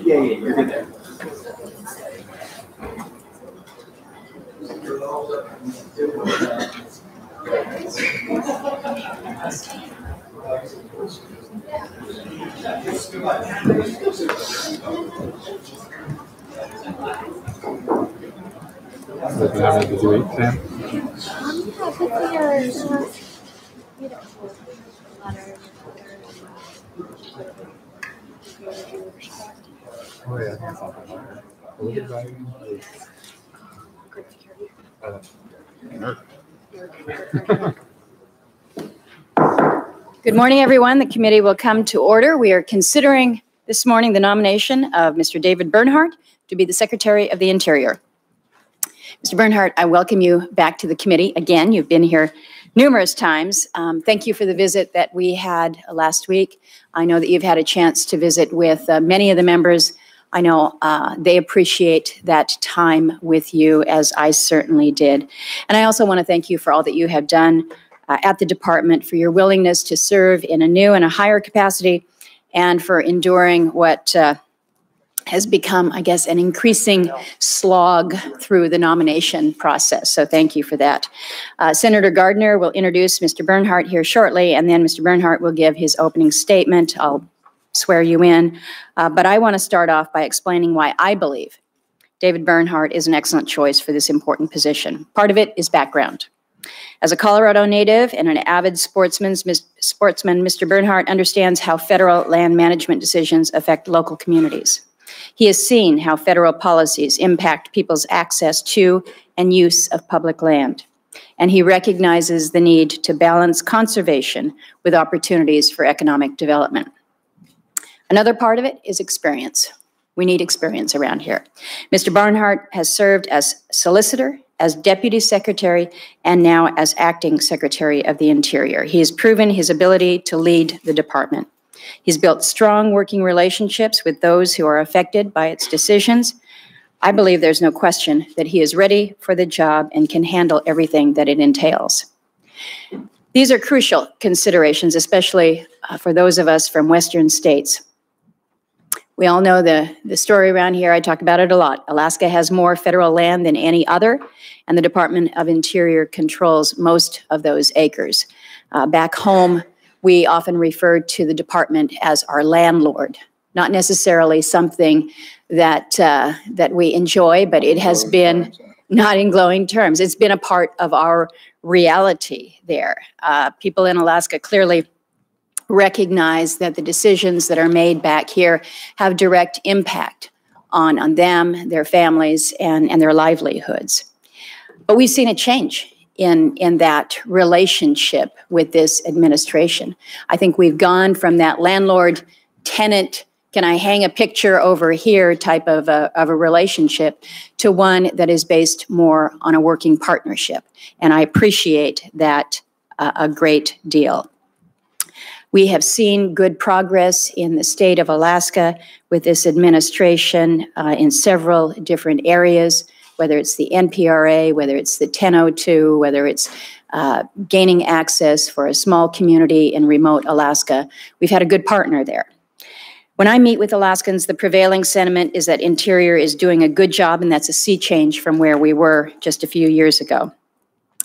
Yeah, you're good there. Does it have anything to eat, Sam? Oh yeah, that's not bad. What was driving? Good morning, everyone. The committee will come to order. We are considering this morning the nomination of Mr. David Bernhardt to be the Secretary of the Interior. Mr. Bernhardt, I welcome you back to the committee. Again, you've been here numerous times. Thank you for the visit that we had last week. I know that you've had a chance to visit with many of the members. I know they appreciate that time with you, as I certainly did. And I also want to thank you for all that you have done at the department, for your willingness to serve in a new and a higher capacity, and for enduring what has become, I guess, an increasing slog through the nomination process. So thank you for that. Senator Gardner will introduce Mr. Bernhardt here shortly, and then Mr. Bernhardt will give his opening statement. I'll swear you in. But I want to start off by explaining why I believe David Bernhardt is an excellent choice for this important position. Part of it is background. As a Colorado native and an avid sportsman, Mr. Bernhardt understands how federal land management decisions affect local communities. He has seen how federal policies impact people's access to and use of public land, and he recognizes the need to balance conservation with opportunities for economic development. Another part of it is experience. We need experience around here. Mr. Bernhardt has served as solicitor, as deputy secretary, and now as acting secretary of the Interior. He has proven his ability to lead the department. He's built strong working relationships with those who are affected by its decisions. I believe there's no question that he is ready for the job and can handle everything that it entails. These are crucial considerations, especially for those of us from Western states. We all know the story around here. I talk about it a lot. Alaska has more federal land than any other, and the Department of Interior controls most of those acres. Back home, we often refer to the department as our landlord, not necessarily something that, that we enjoy, but it has been, not in glowing terms, it's been a part of our reality there. People in Alaska clearly recognize that the decisions that are made back here have direct impact on them, their families, and their livelihoods. But we've seen a change in that relationship with this administration. I think we've gone from that landlord-tenant, can I hang a picture over here type of a relationship to one that is based more on a working partnership. And I appreciate that a great deal. We have seen good progress in the state of Alaska with this administration in several different areas, whether it's the NPRA, whether it's the 1002, whether it's gaining access for a small community in remote Alaska. We've had a good partner there. When I meet with Alaskans, the prevailing sentiment is that Interior is doing a good job, and that's a sea change from where we were just a few years ago.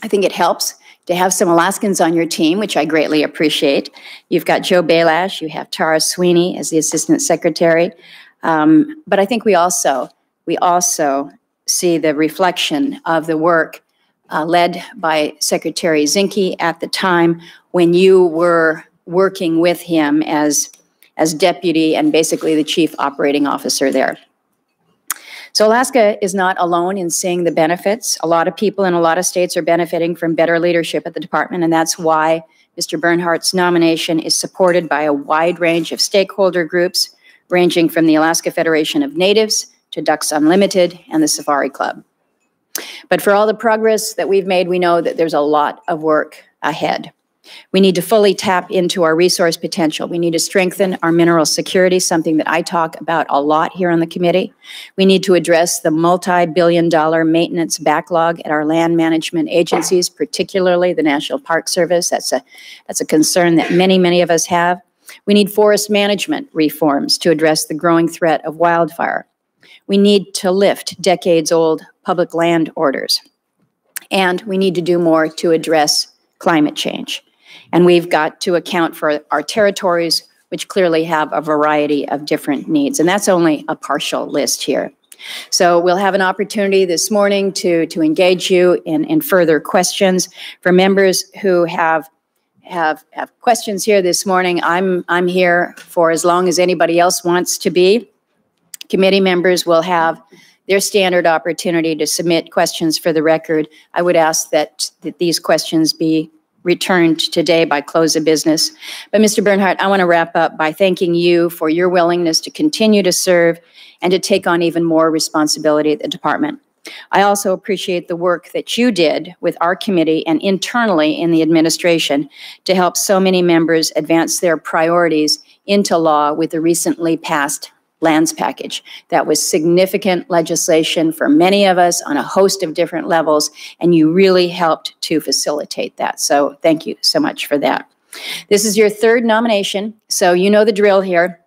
I think it helps to have some Alaskans on your team, which I greatly appreciate. You've got Joe Bailash, you have Tara Sweeney as the Assistant Secretary. But I think we also see the reflection of the work led by Secretary Zinke at the time when you were working with him as deputy and basically the chief operating officer there. So Alaska is not alone in seeing the benefits. A lot of people in a lot of states are benefiting from better leadership at the department, and that's why Mr. Bernhardt's nomination is supported by a wide range of stakeholder groups, ranging from the Alaska Federation of Natives to Ducks Unlimited and the Safari Club. But for all the progress that we've made, we know that there's a lot of work ahead. We need to fully tap into our resource potential. We need to strengthen our mineral security, something that I talk about a lot here on the committee. We need to address the multi-billion-dollar maintenance backlog at our land management agencies, particularly the National Park Service. That's a concern that many of us have. We need forest management reforms to address the growing threat of wildfire. We need to lift decades-old public land orders. And we need to do more to address climate change. And we've got to account for our territories, which clearly have a variety of different needs. And that's only a partial list here. So we'll have an opportunity this morning to engage you in further questions. For members who have questions here this morning, I'm here for as long as anybody else wants to be. Committee members will have their standard opportunity to submit questions for the record. I would ask that these questions be returned today by close of business. But Mr. Bernhardt, I want to wrap up by thanking you for your willingness to continue to serve and to take on even more responsibility at the department. I also appreciate the work that you did with our committee and internally in the administration to help so many members advance their priorities into law with the recently passed lands package. That was significant legislation for many of us on a host of different levels, and you really helped to facilitate that. So thank you so much for that. This is your third nomination, so you know the drill here.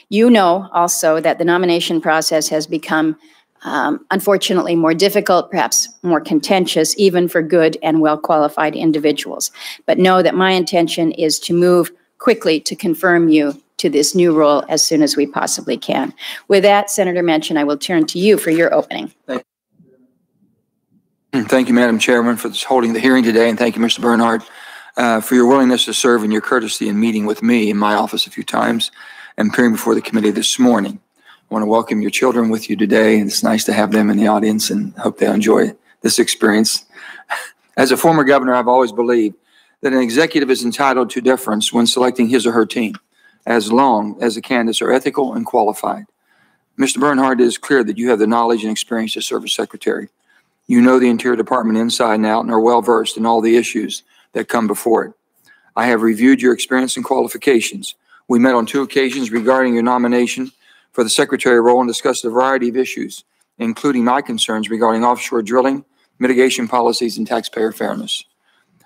You know also that the nomination process has become unfortunately more difficult, perhaps more contentious, even for good and well-qualified individuals. But know that my intention is to move quickly to confirm you to this new role as soon as we possibly can. With that, Senator Manchin, I will turn to you for your opening. Thank you, Madam Chairman, for holding the hearing today, and thank you, Mr. Bernhardt, for your willingness to serve and your courtesy in meeting with me in my office a few times and appearing before the committee this morning. I want to welcome your children with you today, and it's nice to have them in the audience, and hope they enjoy this experience. As a former governor, I've always believed that an executive is entitled to deference when selecting his or her team, as long as the candidates are ethical and qualified. Mr. Bernhardt, it is clear that you have the knowledge and experience to serve as Secretary. You know the Interior Department inside and out and are well-versed in all the issues that come before it. I have reviewed your experience and qualifications. We met on 2 occasions regarding your nomination for the Secretary role and discussed a variety of issues, including my concerns regarding offshore drilling, mitigation policies, and taxpayer fairness.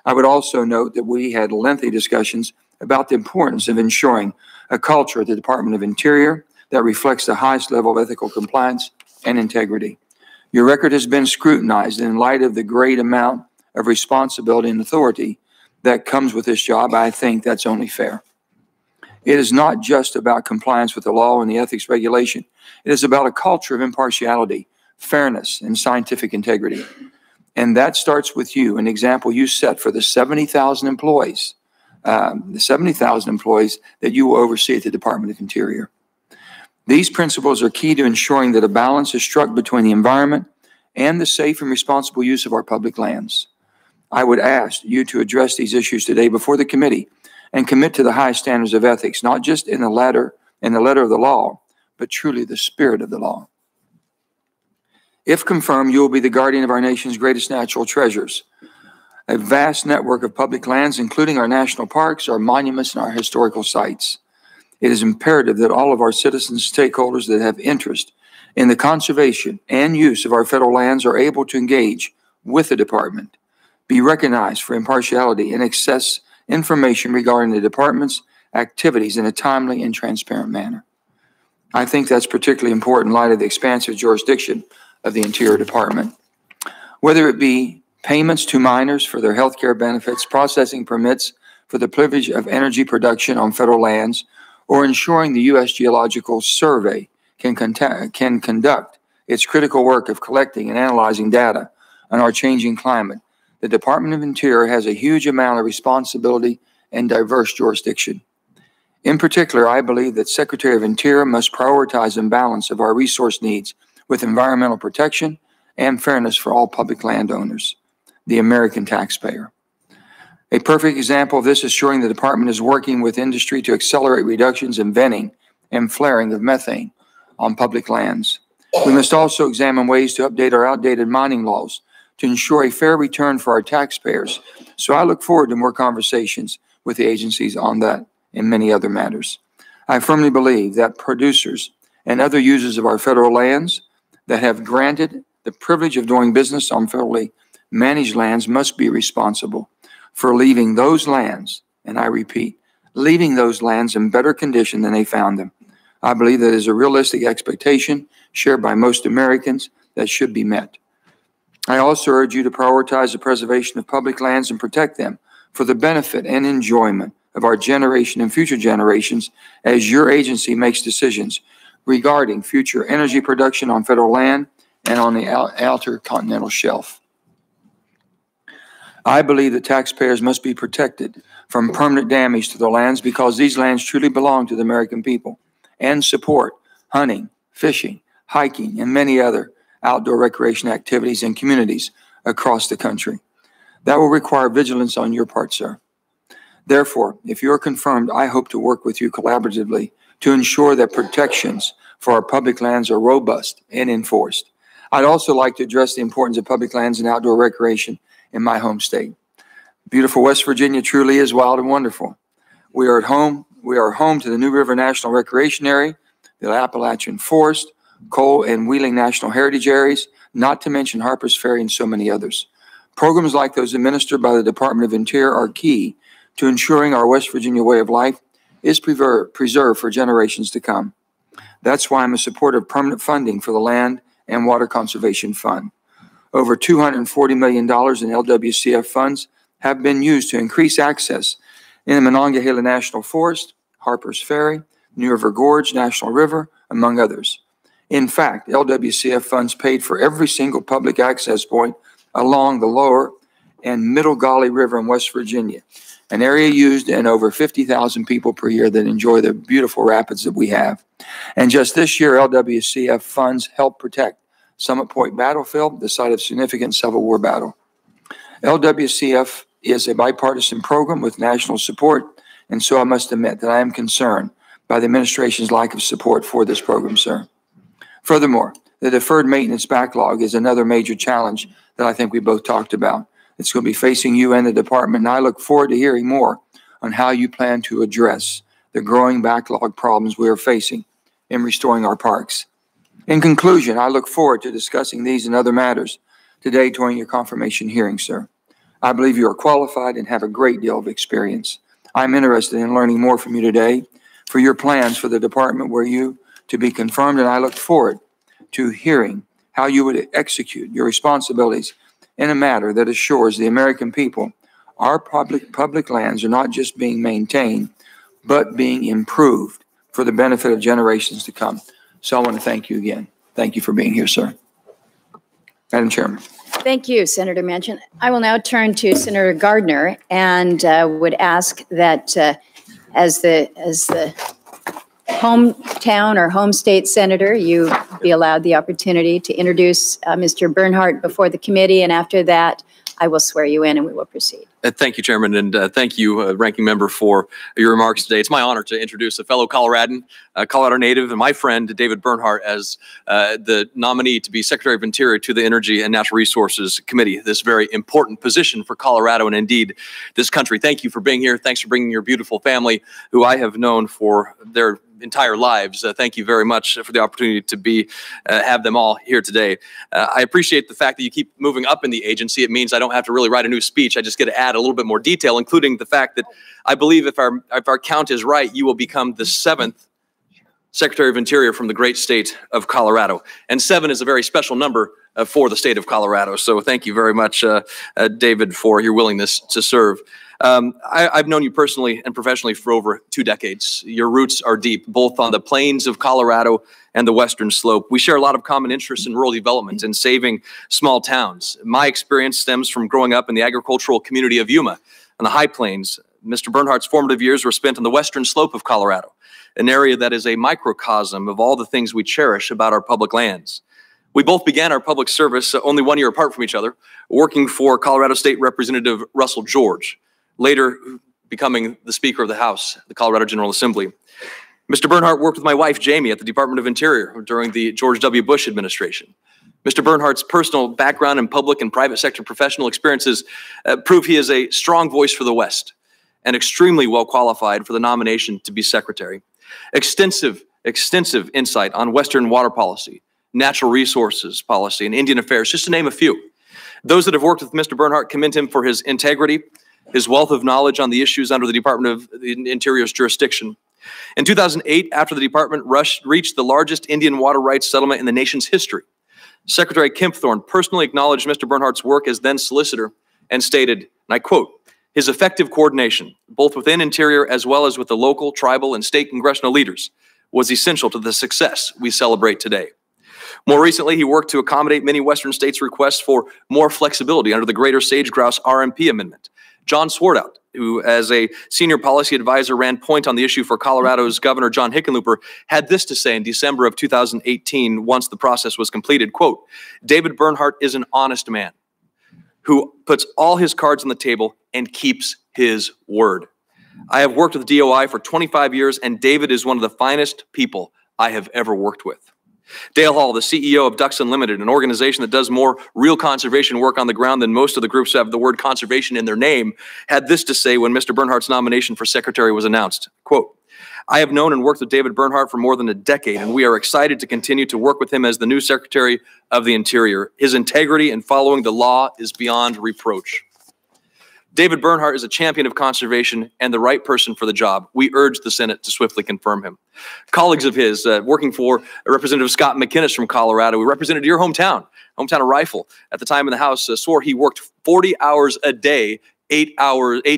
I would also note that we had lengthy discussions about the importance of ensuring a culture at the Department of Interior that reflects the highest level of ethical compliance and integrity. Your record has been scrutinized in light of the great amount of responsibility and authority that comes with this job. I think that's only fair. It is not just about compliance with the law and the ethics regulation. It is about a culture of impartiality, fairness, and scientific integrity. And that starts with you, an example you set for the 70,000 employees, that you will oversee at the Department of Interior. These principles are key to ensuring that a balance is struck between the environment and the safe and responsible use of our public lands. I would ask you to address these issues today before the committee and commit to the highest standards of ethics, not just in the letter of the law, but truly the spirit of the law. If confirmed, you will be the guardian of our nation's greatest natural treasures, a vast network of public lands, including our national parks, our monuments, and our historical sites. It is imperative that all of our citizens, stakeholders that have interest in the conservation and use of our federal lands are able to engage with the department, be recognized for impartiality, and access information regarding the department's activities in a timely and transparent manner. I think that's particularly important in light of the expansive jurisdiction of the Interior Department. Whether it be payments to miners for their health care benefits, processing permits for the privilege of energy production on federal lands, or ensuring the U.S. Geological Survey can conduct its critical work of collecting and analyzing data on our changing climate, the Department of Interior has a huge amount of responsibility and diverse jurisdiction. In particular, I believe that Secretary of Interior must prioritize and balance of our resource needs with environmental protection and fairness for all public landowners, the American taxpayer. A perfect example of this is ensuring the department is working with industry to accelerate reductions in venting and flaring of methane on public lands. We must also examine ways to update our outdated mining laws to ensure a fair return for our taxpayers. So I look forward to more conversations with the agencies on that and many other matters. I firmly believe that producers and other users of our federal lands that have granted the privilege of doing business on federally managed lands must be responsible for leaving those lands, and I repeat, leaving those lands in better condition than they found them. I believe that is a realistic expectation shared by most Americans that should be met. I also urge you to prioritize the preservation of public lands and protect them for the benefit and enjoyment of our generation and future generations as your agency makes decisions regarding future energy production on federal land and on the outer continental shelf. I believe that taxpayers must be protected from permanent damage to their lands because these lands truly belong to the American people and support hunting, fishing, hiking, and many other outdoor recreation activities in communities across the country. That will require vigilance on your part, sir. Therefore, if you're confirmed, I hope to work with you collaboratively to ensure that protections for our public lands are robust and enforced. I'd also like to address the importance of public lands and outdoor recreation in my home state. Beautiful West Virginia truly is wild and wonderful. We are home to the New River National Recreation Area, the Appalachian Forest, Cole and Wheeling National Heritage Areas, not to mention Harper's Ferry and so many others. Programs like those administered by the Department of Interior are key to ensuring our West Virginia way of life is preserved for generations to come. That's why I'm a supporter of permanent funding for the Land and Water Conservation Fund. Over $240 million in LWCF funds have been used to increase access in the Monongahela National Forest, Harper's Ferry, New River Gorge National River, among others. In fact, LWCF funds paid for every single public access point along the lower and middle Gauley River in West Virginia, an area used in over 50,000 people per year that enjoy the beautiful rapids that we have. And just this year, LWCF funds helped protect Summit Point Battlefield, the site of significant Civil War battle. LWCF is a bipartisan program with national support, and so I must admit that I am concerned by the administration's lack of support for this program, sir. Furthermore, the deferred maintenance backlog is another major challenge that I think we both talked about. It's going to be facing you and the department, and I look forward to hearing more on how you plan to address the growing backlog problems we are facing in restoring our parks. In conclusion, I look forward to discussing these and other matters today during your confirmation hearing, sir. I believe you are qualified and have a great deal of experience. I'm interested in learning more from you today for your plans for the department where you to be confirmed, and I look forward to hearing how you would execute your responsibilities in a manner that assures the American people our public lands are not just being maintained, but being improved for the benefit of generations to come. So I want to thank you again. Thank you for being here, sir. Madam Chairman. Thank you, Senator Manchin. I will now turn to Senator Gardner and would ask that as the hometown or home state senator, you be allowed the opportunity to introduce Mr. Bernhardt before the committee, and after that, I will swear you in and we will proceed. Thank you, Chairman, and thank you, Ranking Member, for your remarks today. It's my honor to introduce a fellow Coloradan, Colorado native, and my friend, David Bernhardt, as the nominee to be Secretary of Interior to the Energy and Natural Resources Committee, this very important position for Colorado and indeed this country. Thank you for being here. Thanks for bringing your beautiful family, who I have known for their entire lives. Thank you very much for the opportunity to have them all here today. I appreciate the fact that you keep moving up in the agency. It means I don't have to really write a new speech. I just get to add a little bit more detail, including the fact that I believe if our count is right, you will become the 7th Secretary of Interior from the great state of Colorado. And 7 is a very special number for the state of Colorado. So thank you very much, David, for your willingness to serve. I've known you personally and professionally for over 2 decades. Your roots are deep, both on the plains of Colorado and the western slope. We share a lot of common interests in rural development and saving small towns. My experience stems from growing up in the agricultural community of Yuma on the High Plains. Mr. Bernhardt's formative years were spent on the western slope of Colorado, an area that is a microcosm of all the things we cherish about our public lands. We both began our public service only 1 year apart from each other, working for Colorado State Representative Russell George, later becoming the Speaker of the House, the Colorado General Assembly. Mr. Bernhardt worked with my wife, Jamie, at the Department of Interior during the George W. Bush administration. Mr. Bernhardt's personal background and public and private sector professional experiences prove he is a strong voice for the West and extremely well qualified for the nomination to be Secretary. Extensive insight on Western water policy, natural resources policy, and Indian affairs, just to name a few. Those that have worked with Mr. Bernhardt commend him for his integrity, his wealth of knowledge on the issues under the Department of the Interior's jurisdiction. In 2008, after the department reached the largest Indian water rights settlement in the nation's history, Secretary Kempthorne personally acknowledged Mr. Bernhardt's work as then solicitor and stated, and I quote, "His effective coordination, both within Interior as well as with the local, tribal, and state congressional leaders, was essential to the success we celebrate today." More recently, he worked to accommodate many Western states' requests for more flexibility under the Greater Sage-Grouse RMP Amendment. John Swartout, who as a senior policy advisor ran point on the issue for Colorado's Governor John Hickenlooper, had this to say in December of 2018 once the process was completed, quote, "David Bernhardt is an honest man who puts all his cards on the table and keeps his word. I have worked with DOI for 25 years, and David is one of the finest people I have ever worked with." Dale Hall, the CEO of Ducks Unlimited, an organization that does more real conservation work on the ground than most of the groups who have the word conservation in their name, had this to say when Mr. Bernhardt's nomination for secretary was announced, quote, "I have known and worked with David Bernhardt for more than a decade, and we are excited to continue to work with him as the new Secretary of the Interior. His integrity in following the law is beyond reproach." David Bernhardt is a champion of conservation and the right person for the job. We urge the Senate to swiftly confirm him. Colleagues of his, working for Representative Scott McInnes from Colorado, who represented your hometown of Rifle, at the time in the House, swore he worked 40 hours a day, 8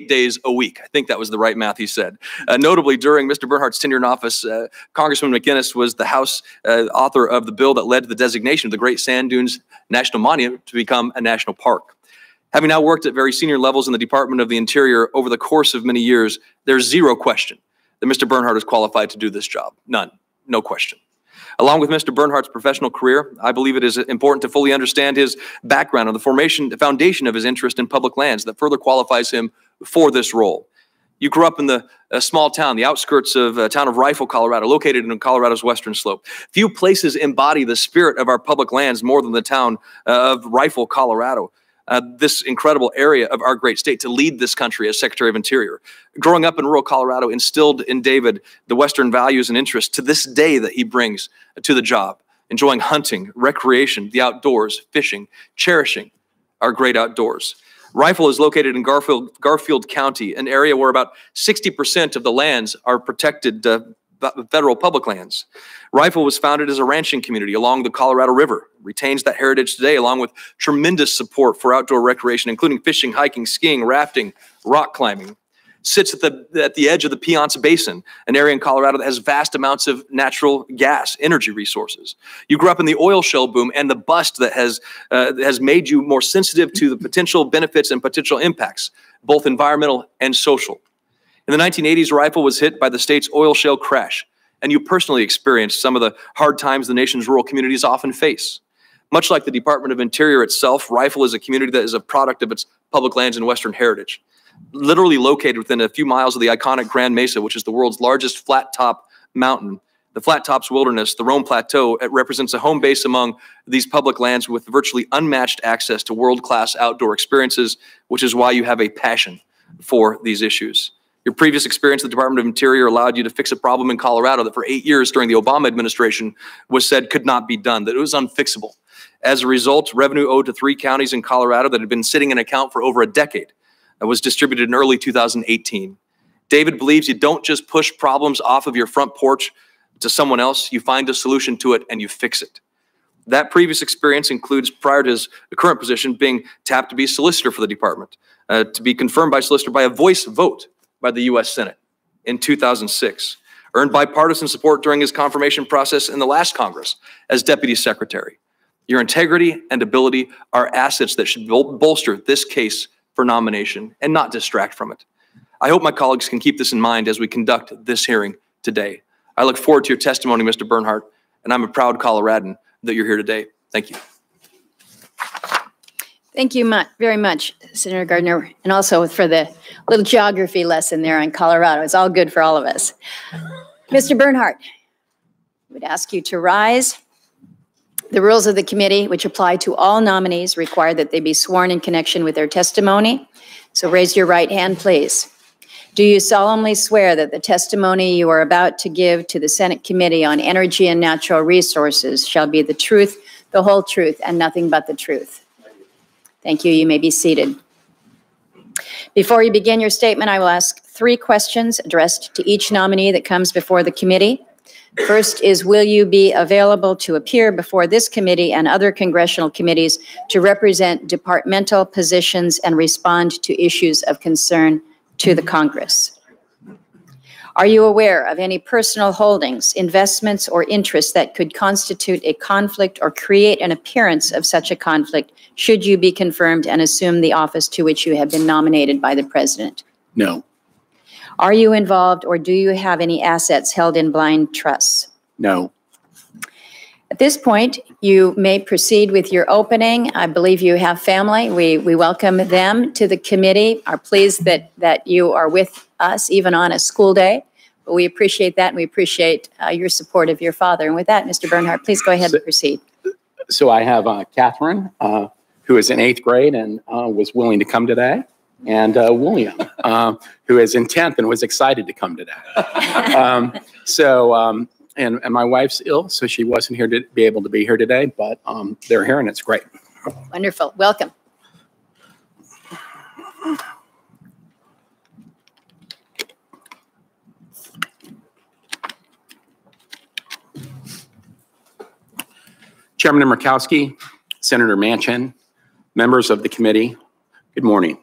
days a week. I think that was the right math he said. Notably, during Mr. Bernhardt's tenure in office, Congressman McInnes was the House author of the bill that led to the designation of the Great Sand Dunes National Monument to become a national park. Having now worked at very senior levels in the Department of the Interior over the course of many years, there's zero question that Mr. Bernhardt is qualified to do this job. None. No question. Along with Mr. Bernhardt's professional career, I believe it is important to fully understand his background and the foundation of his interest in public lands that further qualifies him for this role. You grew up in a small town, the outskirts of a town of Rifle, Colorado, located in Colorado's western slope. Few places embody the spirit of our public lands more than the town of Rifle, Colorado. This incredible area of our great state to lead this country as Secretary of Interior. Growing up in rural Colorado instilled in David the Western values and interests to this day that he brings to the job, enjoying hunting, recreation, the outdoors, fishing, cherishing our great outdoors. Rifle is located in Garfield County, an area where about 60% of the lands are protected federal public lands. Rifle was founded as a ranching community along the Colorado River, retains that heritage today along with tremendous support for outdoor recreation, including fishing, hiking, skiing, rafting, rock climbing. Sits at the edge of the Piceance Basin, an area in Colorado that has vast amounts of natural gas energy resources. You grew up in the oil shale boom and the bust that has made you more sensitive to the potential benefits and potential impacts, both environmental and social. In the 1980s, Rifle was hit by the state's oil shale crash, and you personally experienced some of the hard times the nation's rural communities often face. Much like the Department of Interior itself, Rifle is a community that is a product of its public lands and Western heritage. Literally located within a few miles of the iconic Grand Mesa, which is the world's largest flat-top mountain. The Flat Tops Wilderness, the Rome Plateau, it represents a home base among these public lands with virtually unmatched access to world-class outdoor experiences, which is why you have a passion for these issues. Your previous experience at the Department of Interior allowed you to fix a problem in Colorado that for 8 years during the Obama administration was said could not be done, that it was unfixable. As a result, revenue owed to 3 counties in Colorado that had been sitting in account for over a decade was distributed in early 2018. David believes you don't just push problems off of your front porch to someone else, you find a solution to it and you fix it. That previous experience includes, prior to his current position, being tapped to be solicitor for the department, to be confirmed by solicitor by a voice vote by the U.S. Senate in 2006, earned bipartisan support during his confirmation process in the last Congress as deputy secretary. Your integrity and ability are assets that should bolster this case for nomination and not distract from it. I hope my colleagues can keep this in mind as we conduct this hearing today. I look forward to your testimony, Mr. Bernhardt, and I'm a proud Coloradan that you're here today. Thank you. Thank you very much, Senator Gardner, and also for the little geography lesson there on Colorado. It's all good for all of us. Mr. Bernhardt, I would ask you to rise. The rules of the committee, which apply to all nominees, require that they be sworn in connection with their testimony. So raise your right hand, please. Do you solemnly swear that the testimony you are about to give to the Senate Committee on Energy and Natural Resources shall be the truth, the whole truth, and nothing but the truth? Thank you. You may be seated. Before you begin your statement, I will ask 3 questions addressed to each nominee that comes before the committee. First is, will you be available to appear before this committee and other congressional committees to represent departmental positions and respond to issues of concern to the Congress? Are you aware of any personal holdings, investments, or interests that could constitute a conflict or create an appearance of such a conflict should you be confirmed and assume the office to which you have been nominated by the President? No. Are you involved or do you have any assets held in blind trusts? No. At this point, you may proceed with your opening. I believe you have family. We welcome them to the committee, are pleased that you are with us even on a school day. But we appreciate that, and we appreciate your support of your father. And with that, Mr. Bernhardt, please go ahead and proceed. So I have Catherine, who is in 8th grade and was willing to come today, and William, who is in 10th and was excited to come today. And my wife's ill, so she wasn't here to be able to be here today, but they're here and it's great. Wonderful. Welcome. Chairman Murkowski, Senator Manchin, members of the committee, good morning.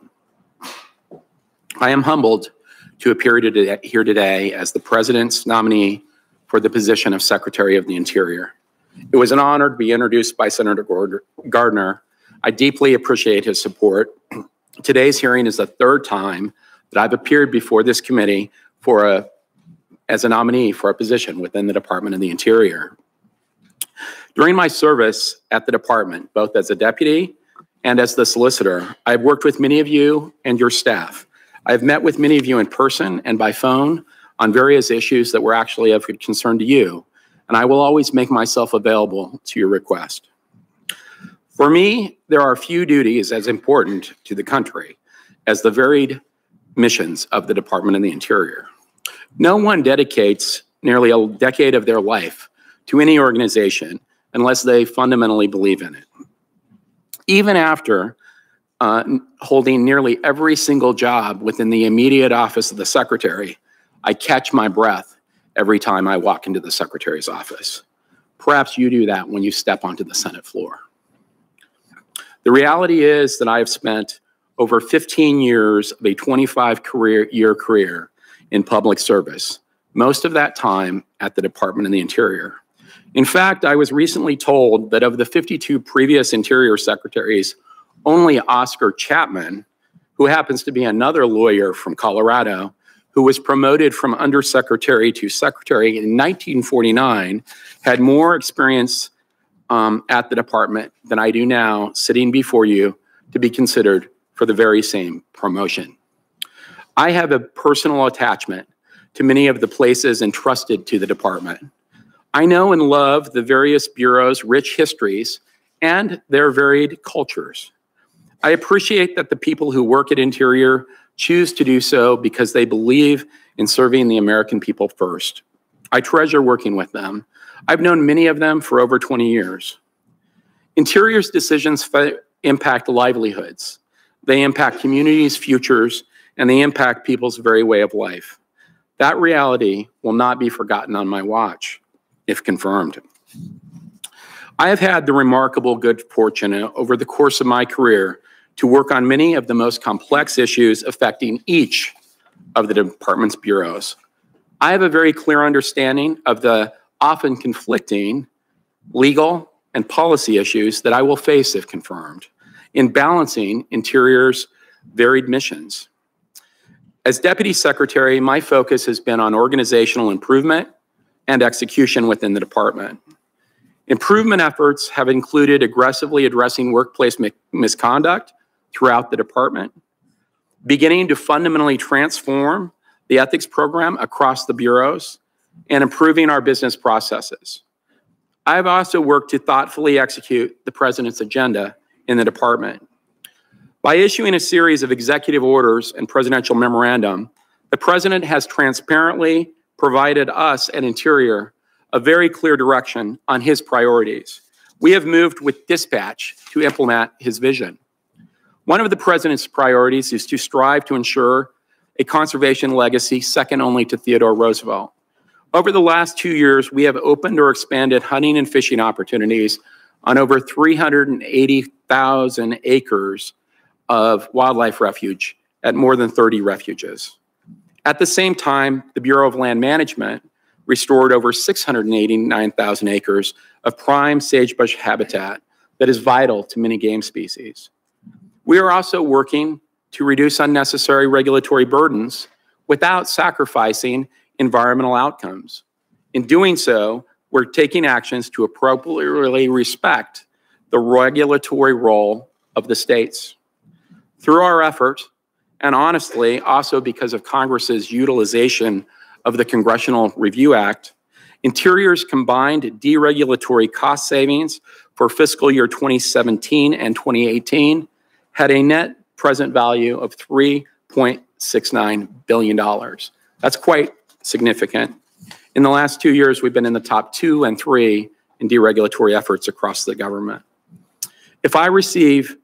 I am humbled to appear here today as the President's nominee for the position of Secretary of the Interior. It was an honor to be introduced by Senator Gardner. I deeply appreciate his support. Today's hearing is the 3rd time that I've appeared before this committee as a nominee for a position within the Department of the Interior. During my service at the department, both as a deputy and as the solicitor, I've worked with many of you and your staff. I've met with many of you in person and by phone on various issues that were actually of concern to you, and I will always make myself available to your request. For me, there are few duties as important to the country as the varied missions of the Department of the Interior. No one dedicates nearly a decade of their life to any organization unless they fundamentally believe in it. Even after holding nearly every single job within the immediate office of the secretary, I catch my breath every time I walk into the secretary's office. Perhaps you do that when you step onto the Senate floor. The reality is that I have spent over 15 years of a 25-year career in public service, most of that time at the Department of the Interior. In fact, I was recently told that of the 52 previous Interior Secretaries, only Oscar Chapman, who happens to be another lawyer from Colorado, who was promoted from undersecretary to secretary in 1949, had more experience at the department than I do now, sitting before you to be considered for the very same promotion. I have a personal attachment to many of the places entrusted to the department. I know and love the various bureaus' rich histories and their varied cultures. I appreciate that the people who work at Interior choose to do so because they believe in serving the American people first. I treasure working with them. I've known many of them for over 20 years. Interior's decisions impact livelihoods. They impact communities' futures, and they impact people's very way of life. That reality will not be forgotten on my watch, if confirmed. I have had the remarkable good fortune over the course of my career to work on many of the most complex issues affecting each of the department's bureaus. I have a very clear understanding of the often conflicting legal and policy issues that I will face if confirmed in balancing Interior's varied missions. As Deputy Secretary, my focus has been on organizational improvement and execution within the department. Improvement efforts have included aggressively addressing workplace misconduct throughout the department, beginning to fundamentally transform the ethics program across the bureaus, and improving our business processes. I have also worked to thoughtfully execute the President's agenda in the department. By issuing a series of executive orders and presidential memorandum, the President has transparently provided us at Interior a very clear direction on his priorities. We have moved with dispatch to implement his vision. One of the President's priorities is to strive to ensure a conservation legacy second only to Theodore Roosevelt. Over the last 2 years, we have opened or expanded hunting and fishing opportunities on over 380,000 acres of wildlife refuge at more than 30 refuges. At the same time, the Bureau of Land Management restored over 689,000 acres of prime sagebrush habitat that is vital to many game species. We are also working to reduce unnecessary regulatory burdens without sacrificing environmental outcomes. In doing so, we're taking actions to appropriately respect the regulatory role of the states. Through our efforts, and honestly, also because of Congress's utilization of the Congressional Review Act, Interior's combined deregulatory cost savings for fiscal year 2017 and 2018 had a net present value of $3.69 billion. That's quite significant. In the last 2 years, we've been in the top 2 and 3 in deregulatory efforts across the government. If I receive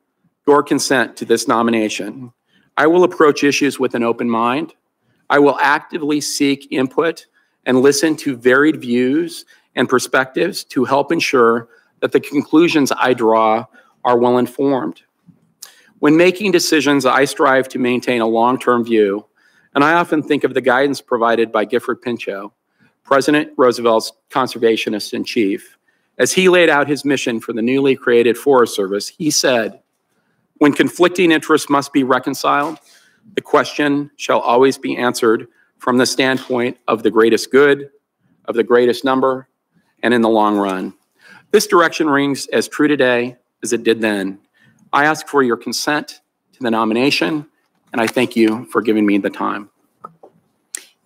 your consent to this nomination, I will approach issues with an open mind. I will actively seek input and listen to varied views and perspectives to help ensure that the conclusions I draw are well informed. When making decisions, I strive to maintain a long-term view, and I often think of the guidance provided by Gifford Pinchot, President Roosevelt's conservationist-in-chief. As he laid out his mission for the newly created Forest Service, he said, "When conflicting interests must be reconciled, the question shall always be answered from the standpoint of the greatest good, of the greatest number, and in the long run." This direction rings as true today as it did then. I ask for your consent to the nomination, and I thank you for giving me the time.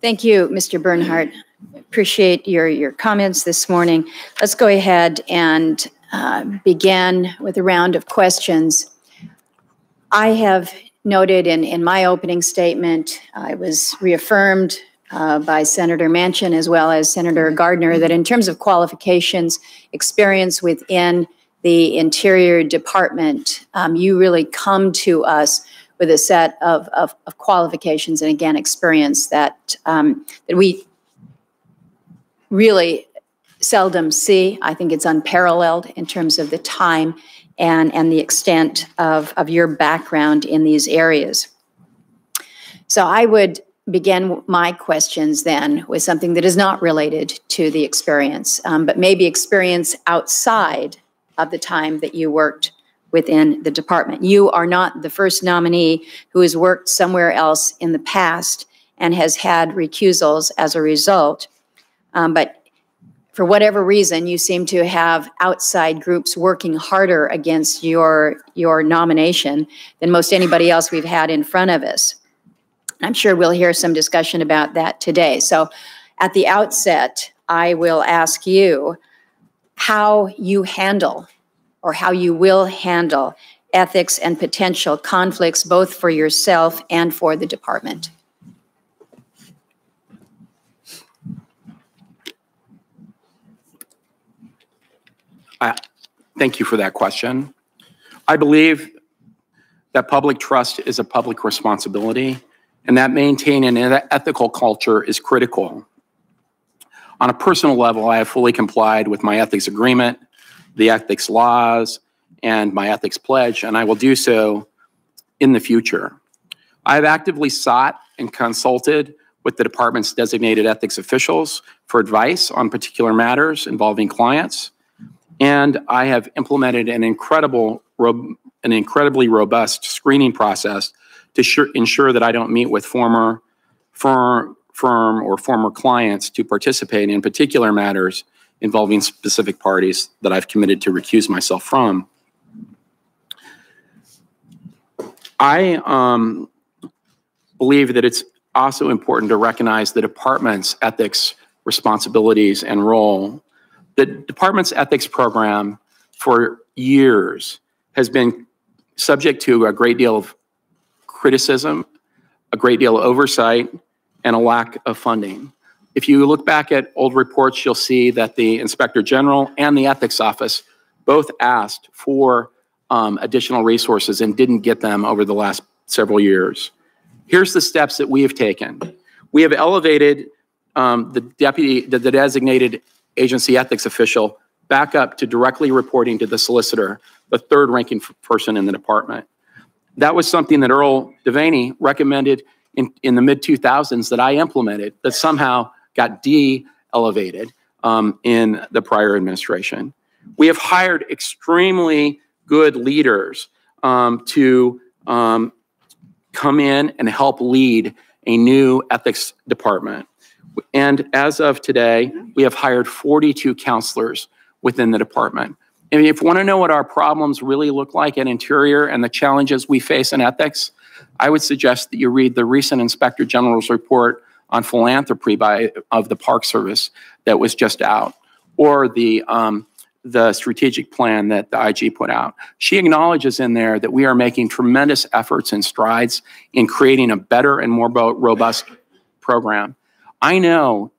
Thank you, Mr. Bernhardt. Appreciate your comments this morning. Let's go ahead and begin with a round of questions. I have noted in my opening statement, I was reaffirmed by Senator Manchin as well as Senator Gardner that in terms of qualifications, experience within the Interior Department, you really come to us with a set of qualifications and, again, experience that, that we really seldom see. I think it's unparalleled in terms of the time and the extent of your background in these areas. So I would begin my questions then with something that is not related to the experience, but maybe experience outside of the time that you worked within the department. You are not the first nominee who has worked somewhere else in the past and has had recusals as a result, but for whatever reason, you seem to have outside groups working harder against your nomination than most anybody else we've had in front of us. I'm sure we'll hear some discussion about that today. So at the outset, I will ask you how you handle or how you will handle ethics and potential conflicts both for yourself and for the department. Thank you for that question. I believe that public trust is a public responsibility, and that maintaining an ethical culture is critical. On a personal level, I have fully complied with my ethics agreement, the ethics laws, and my ethics pledge, and I will do so in the future. I have actively sought and consulted with the department's designated ethics officials for advice on particular matters involving clients, and I have implemented an incredibly robust screening process to ensure that I don't meet with former firm or former clients to participate in particular matters involving specific parties that I've committed to recuse myself from. I believe that it's also important to recognize the department's ethics responsibilities and role. The department's ethics program for years has been subject to a great deal of criticism, a great deal of oversight, and a lack of funding. If you look back at old reports, you'll see that the Inspector General and the Ethics Office both asked for additional resources and didn't get them over the last several years. Here's the steps that we have taken. We have elevated the designated agency ethics official back up to directly reporting to the solicitor, the third ranking person in the department. That was something that Earl Devaney recommended in the mid-2000s that I implemented that somehow got de-elevated in the prior administration. We have hired extremely good leaders to come in and help lead a new ethics department. And as of today, we have hired 42 counselors within the department. And if you want to know what our problems really look like at Interior and the challenges we face in ethics, I would suggest that you read the recent Inspector General's report on philanthropy of the Park Service that was just out, or the strategic plan that the IG put out. She acknowledges in there that we are making tremendous efforts and strides in creating a better and more robust program. I know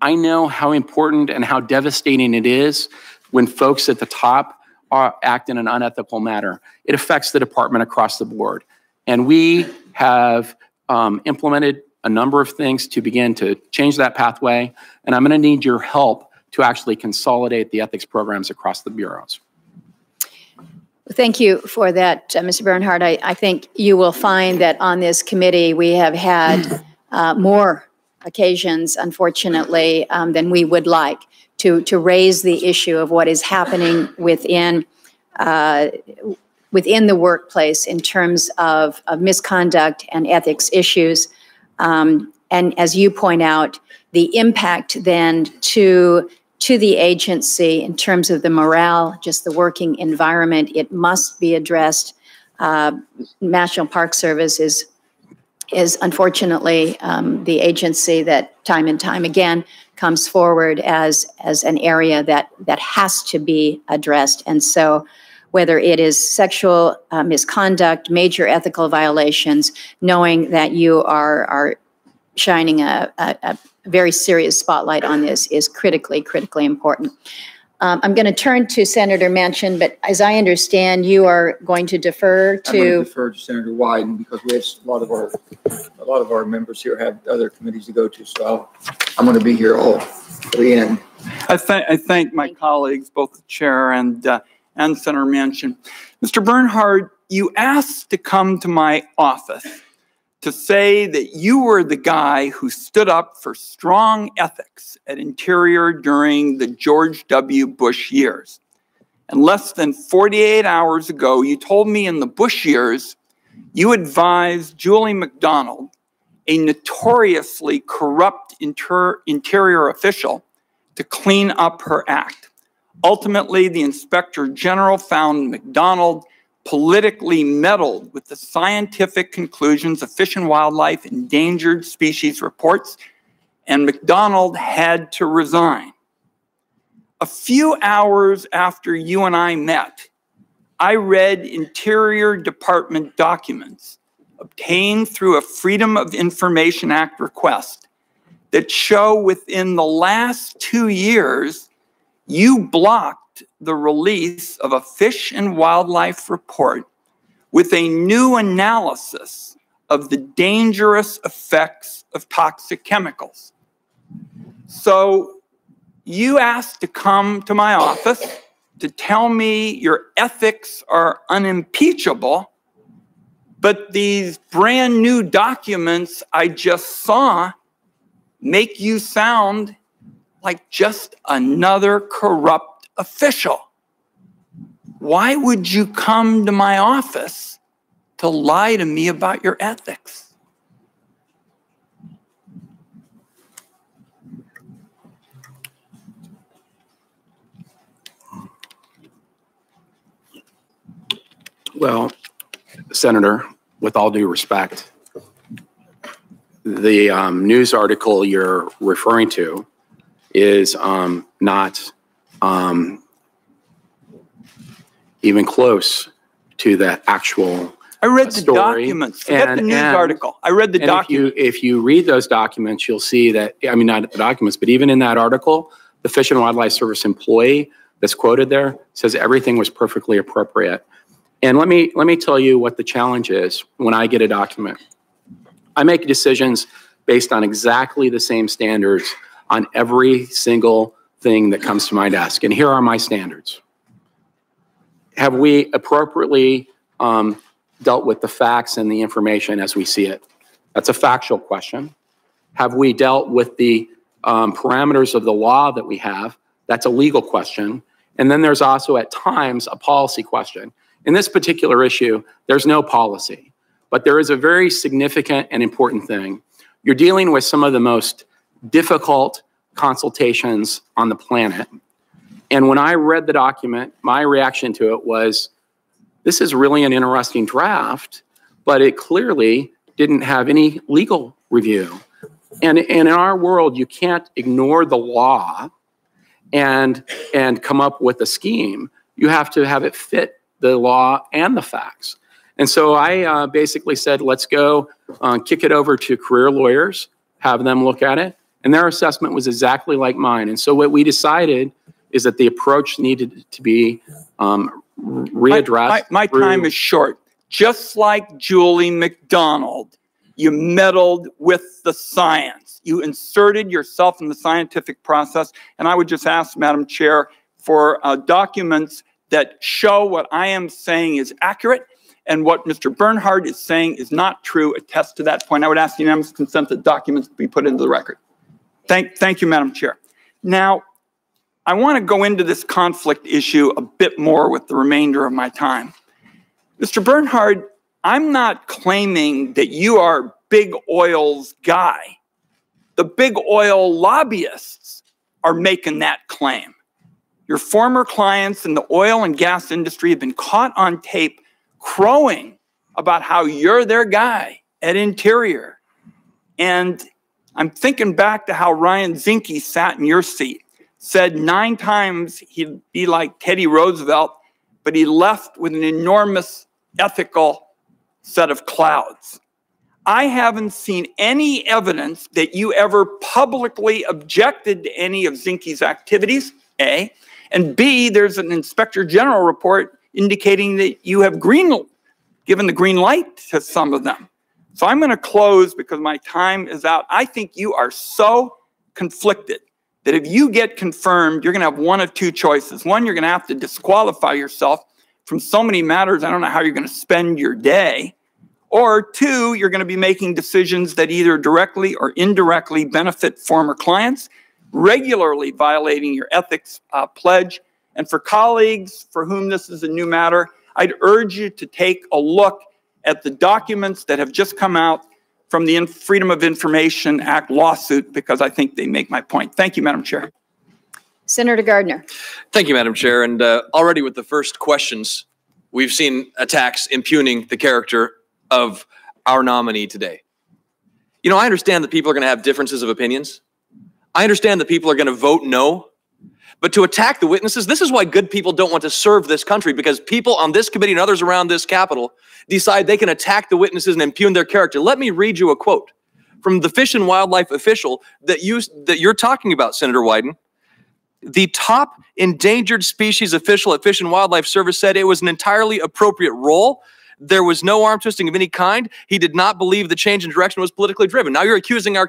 how important and how devastating it is when folks at the top act in an unethical manner. It affects the department across the board. And we have implemented a number of things to begin to change that pathway. And I'm going to need your help to actually consolidate the ethics programs across the bureaus. Thank you for that, Mr. Bernhardt. I think you will find that on this committee we have had more occasions, unfortunately, than we would like to raise the issue of what is happening within the workplace in terms of misconduct and ethics issues. And as you point out, the impact then to the agency in terms of the morale, just the working environment, it must be addressed. National Park Service is unfortunately the agency that time and time again comes forward as an area that has to be addressed. And so whether it is sexual misconduct, major ethical violations, knowing that you are shining a very serious spotlight on this is critically important. I'm going to turn to Senator Manchin, but as I understand, you are going to defer I'm going to to. defer to Senator Wyden because we have a lot of our members here have other committees to go to. So I'm going to be here all to the end. I thank my colleagues, both the chair and Senator Manchin. Mr. Bernhardt, you asked to come to my office to say that you were the guy who stood up for strong ethics at Interior during the George W. Bush years. And less than 48 hours ago, you told me in the Bush years, you advised Julie McDonald, a notoriously corrupt interior official, to clean up her act. Ultimately, the Inspector General found McDonald politically meddled with the scientific conclusions of Fish and Wildlife Endangered Species reports, and McDonald had to resign. A few hours after you and I met, I read Interior Department documents obtained through a Freedom of Information Act request that show within the last 2 years, you blocked the release of a Fish and Wildlife report with a new analysis of the dangerous effects of toxic chemicals. So you asked to come to my office to tell me your ethics are unimpeachable, but these brand new documents I just saw make you sound like just another corrupt official. Why would you come to my office to lie to me about your ethics? Well, Senator, with all due respect, the news article you're referring to is not even close to the actual I read the story. documents. Forget the news article. I read the document. If you read those documents, you'll see that, I mean, not the documents, but even in that article, the Fish and Wildlife Service employee that's quoted there says everything was perfectly appropriate. And let me tell you what the challenge is when I get a document. I make decisions based on exactly the same standards on every single thing that comes to my desk. And here are my standards. Have we appropriately dealt with the facts and the information as we see it? That's a factual question. Have we dealt with the parameters of the law that we have? That's a legal question. And then there's also at times a policy question. In this particular issue, there's no policy, but there is a very significant and important thing. You're dealing with some of the most difficult consultations on the planet. And when I read the document, my reaction to it was, this is really an interesting draft, but it clearly didn't have any legal review. And in our world, you can't ignore the law and come up with a scheme. You have to have it fit the law and the facts. And so I basically said, let's go kick it over to career lawyers, have them look at it. And their assessment was exactly like mine. And so what we decided is that the approach needed to be readdressed. My time is short. Just like Julie McDonald, you meddled with the science. You inserted yourself in the scientific process. And I would just ask, Madam Chair, for documents that show what I am saying is accurate and what Mr. Bernhardt is saying is not true. Attest to that point. I would ask unanimous consent that documents be put into the record. Thank you, Madam Chair. Now, I want to go into this conflict issue a bit more with the remainder of my time. Mr. Bernhardt, I'm not claiming that you are big oil's guy. The big oil lobbyists are making that claim. Your former clients in the oil and gas industry have been caught on tape crowing about how you're their guy at Interior. And I'm thinking back to how Ryan Zinke sat in your seat, said 9 times he'd be like Teddy Roosevelt, but he left with an enormous ethical set of clouds. I haven't seen any evidence that you ever publicly objected to any of Zinke's activities, A. And B, there's an Inspector General report indicating that you have given the green light to some of them. So I'm going to close because my time is out. I think you are so conflicted that if you get confirmed, you're going to have one of two choices. One, you're going to have to disqualify yourself from so many matters. I don't know how you're going to spend your day. Or two, you're going to be making decisions that either directly or indirectly benefit former clients, regularly violating your ethics pledge. And for colleagues for whom this is a new matter, I'd urge you to take a look at the documents that have just come out from the Freedom of Information Act lawsuit, because I think they make my point. Thank you, Madam Chair. Senator Gardner. Thank you, Madam Chair. And already with the first questions, we've seen attacks impugning the character of our nominee today. You know, I understand that people are going to have differences of opinions. I understand that people are going to vote no. But to attack the witnesses, this is why good people don't want to serve this country, because people on this committee and others around this Capitol decide they can attack the witnesses and impugn their character. Let me read you a quote from the Fish and Wildlife official that you're talking about, Senator Wyden. The top endangered species official at Fish and Wildlife Service said it was an entirely appropriate role. There was no arm twisting of any kind. He did not believe the change in direction was politically driven. Now you're accusing our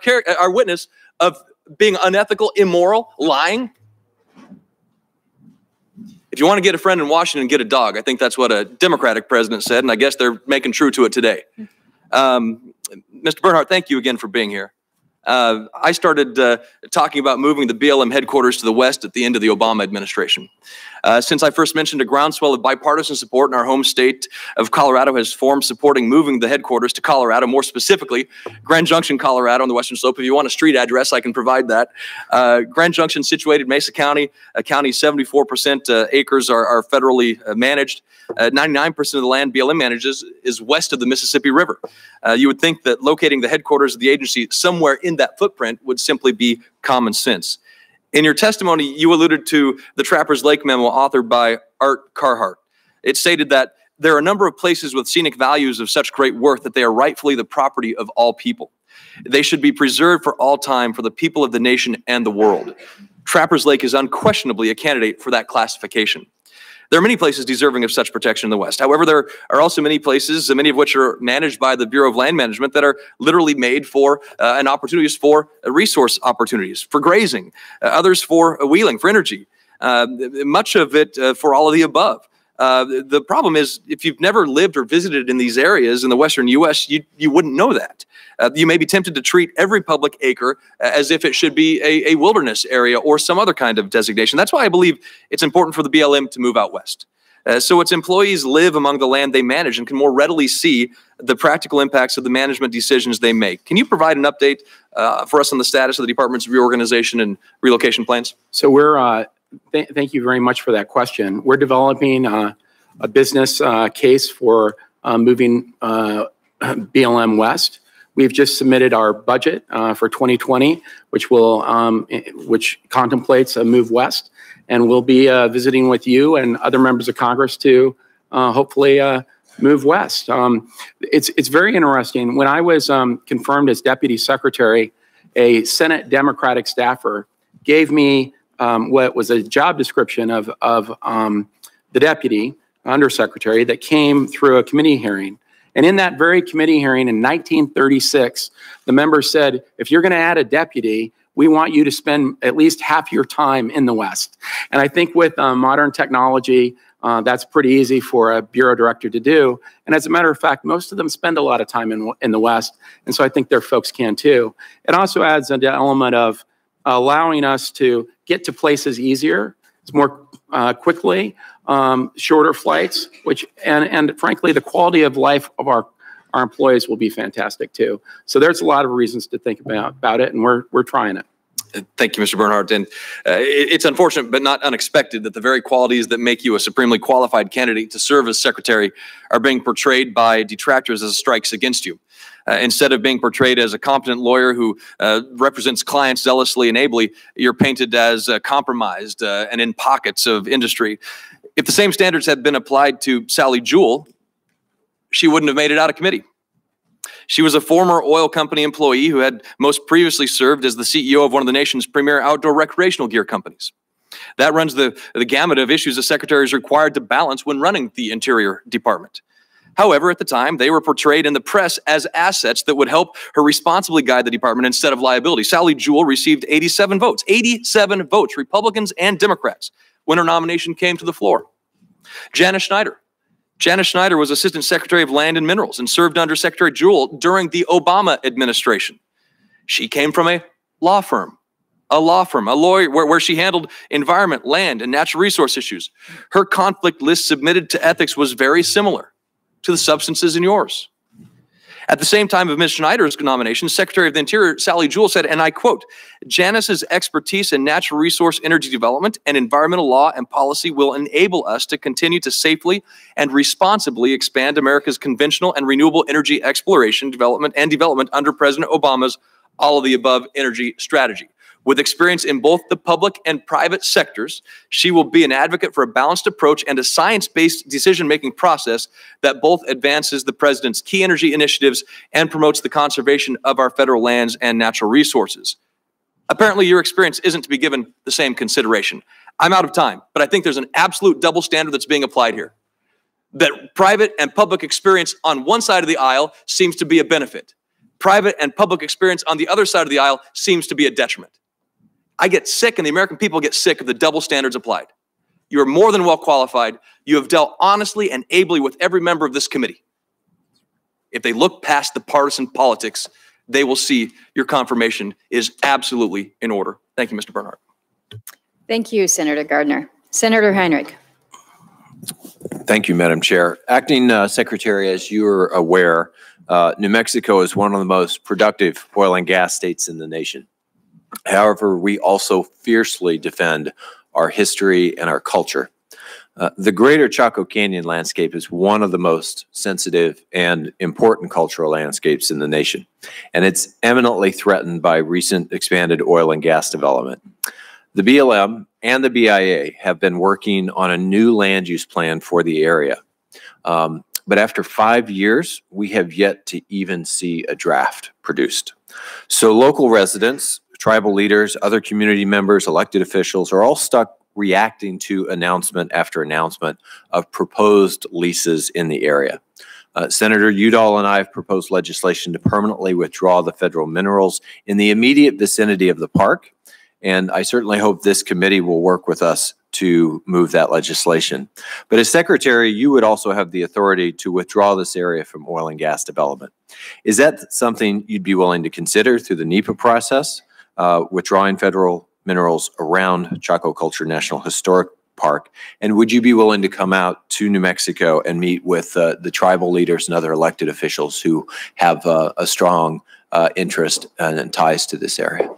witness of being unethical, immoral, lying. If you want to get a friend in Washington, get a dog. I think that's what a Democratic president said, and I guess they're making true to it today. Mr. Bernhardt, thank you again for being here. I started talking about moving the BLM headquarters to the west at the end of the Obama administration. Since I first mentioned, a groundswell of bipartisan support in our home state of Colorado has formed supporting moving the headquarters to Colorado, more specifically, Grand Junction, Colorado on the western slope. If you want a street address, I can provide that. Grand Junction, situated in Mesa County, county 74% acres are federally managed. 99% of the land BLM manages is west of the Mississippi River. You would think that locating the headquarters of the agency somewhere in that footprint would simply be common sense. In your testimony, you alluded to the Trappers Lake memo authored by Art Carhart. It stated that there are a number of places with scenic values of such great worth that they are rightfully the property of all people. They should be preserved for all time for the people of the nation and the world. Trappers Lake is unquestionably a candidate for that classification. There are many places deserving of such protection in the West. However, there are also many places, many of which are managed by the Bureau of Land Management, that are literally made for and opportunities for resource opportunities, for grazing, others for wheeling, for energy, much of it for all of the above. The problem is, if you've never lived or visited in these areas in the Western U.S., you wouldn't know that. You may be tempted to treat every public acre as if it should be a wilderness area or some other kind of designation. That's why I believe it's important for the BLM to move out west, so its employees live among the land they manage and can more readily see the practical impacts of the management decisions they make. Can you provide an update for us on the status of the department's reorganization and relocation plans? So we're thank you very much for that question. We're developing a business case for moving BLM west. We've just submitted our budget for 2020, which contemplates a move west, and we'll be visiting with you and other members of Congress to hopefully move west. It's very interesting. When I was confirmed as deputy secretary, a Senate Democratic staffer gave me what was a job description of the deputy undersecretary that came through a committee hearing. And in that very committee hearing in 1936, the members said, if you're going to add a deputy, we want you to spend at least half your time in the West. And I think with modern technology, that's pretty easy for a bureau director to do. And as a matter of fact, most of them spend a lot of time in the West. And so I think their folks can too. It also adds an element of allowing us to get to places easier, more quickly, shorter flights, and frankly, the quality of life of our employees will be fantastic too. So there's a lot of reasons to think about it, and we're trying it. Thank you, Mr. Bernhardt. And it's unfortunate, but not unexpected, that the very qualities that make you a supremely qualified candidate to serve as secretary are being portrayed by detractors as strikes against you. Instead of being portrayed as a competent lawyer who represents clients zealously and ably, you're painted as compromised and in pockets of industry. If the same standards had been applied to Sally Jewell, she wouldn't have made it out of committee. She was a former oil company employee who had most previously served as the CEO of one of the nation's premier outdoor recreational gear companies. That runs the gamut of issues the Secretary is required to balance when running the Interior Department. However, at the time, they were portrayed in the press as assets that would help her responsibly guide the department instead of liability. Sally Jewell received 87 votes, Republicans and Democrats, when her nomination came to the floor. Janice Schneider. Janice Schneider was Assistant Secretary of Land and Minerals and served under Secretary Jewell during the Obama administration. She came from a law firm, a lawyer where she handled environment, land, and natural resource issues. Her conflict list submitted to ethics was very similar to the substances in yours. At the same time of Ms. Schneider's nomination, Secretary of the Interior Sally Jewell said, and I quote, "Janice's expertise in natural resource energy development and environmental law and policy will enable us to continue to safely and responsibly expand America's conventional and renewable energy exploration, development under President Obama's all of the above energy strategy. With experience in both the public and private sectors, she will be an advocate for a balanced approach and a science-based decision-making process that both advances the president's key energy initiatives and promotes the conservation of our federal lands and natural resources." Apparently, your experience isn't to be given the same consideration. I'm out of time, but I think there's an absolute double standard that's being applied here. That private and public experience on one side of the aisle seems to be a benefit. Private and public experience on the other side of the aisle seems to be a detriment. I get sick, and the American people get sick of the double standards applied. You are more than well qualified. You have dealt honestly and ably with every member of this committee. If they look past the partisan politics, they will see your confirmation is absolutely in order. Thank you, Mr. Bernhardt. Thank you, Senator Gardner. Senator Heinrich. Thank you, Madam Chair. Acting Secretary, as you are aware, New Mexico is one of the most productive oil and gas states in the nation. However, we also fiercely defend our history and our culture. The greater Chaco Canyon landscape is one of the most sensitive and important cultural landscapes in the nation, and it's eminently threatened by recent expanded oil and gas development. The BLM and the BIA have been working on a new land use plan for the area. But after 5 years, we have yet to even see a draft produced. So local residents, tribal leaders, other community members, elected officials are all stuck reacting to announcement after announcement of proposed leases in the area. Senator Udall and I have proposed legislation to permanently withdraw the federal minerals in the immediate vicinity of the park, and I certainly hope this committee will work with us to move that legislation. But as Secretary, you would also have the authority to withdraw this area from oil and gas development. Is that something you'd be willing to consider through the NEPA process? Withdrawing federal minerals around Chaco Culture National Historic Park? And would you be willing to come out to New Mexico and meet with the tribal leaders and other elected officials who have a strong interest and ties to this area?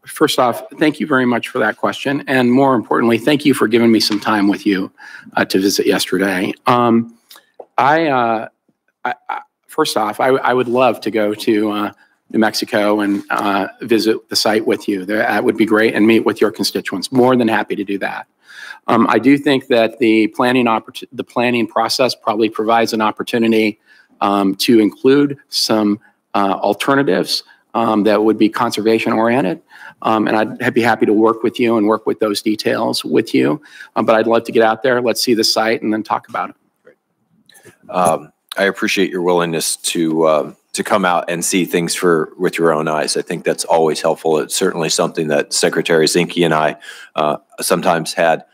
First off, thank you very much for that question. And more importantly, thank you for giving me some time with you to visit yesterday. First off, I would love to go to New Mexico and visit the site with you. That would be great, and meet with your constituents. More than happy to do that. I do think that the planning process probably provides an opportunity to include some alternatives that would be conservation oriented. And I'd be happy to work with you and work with those details with you. But I'd love to get out there, let's see the site, and then talk about it. Great. I appreciate your willingness to come out and see things with your own eyes. I think that's always helpful. It's certainly something that Secretary Zinke and I sometimes had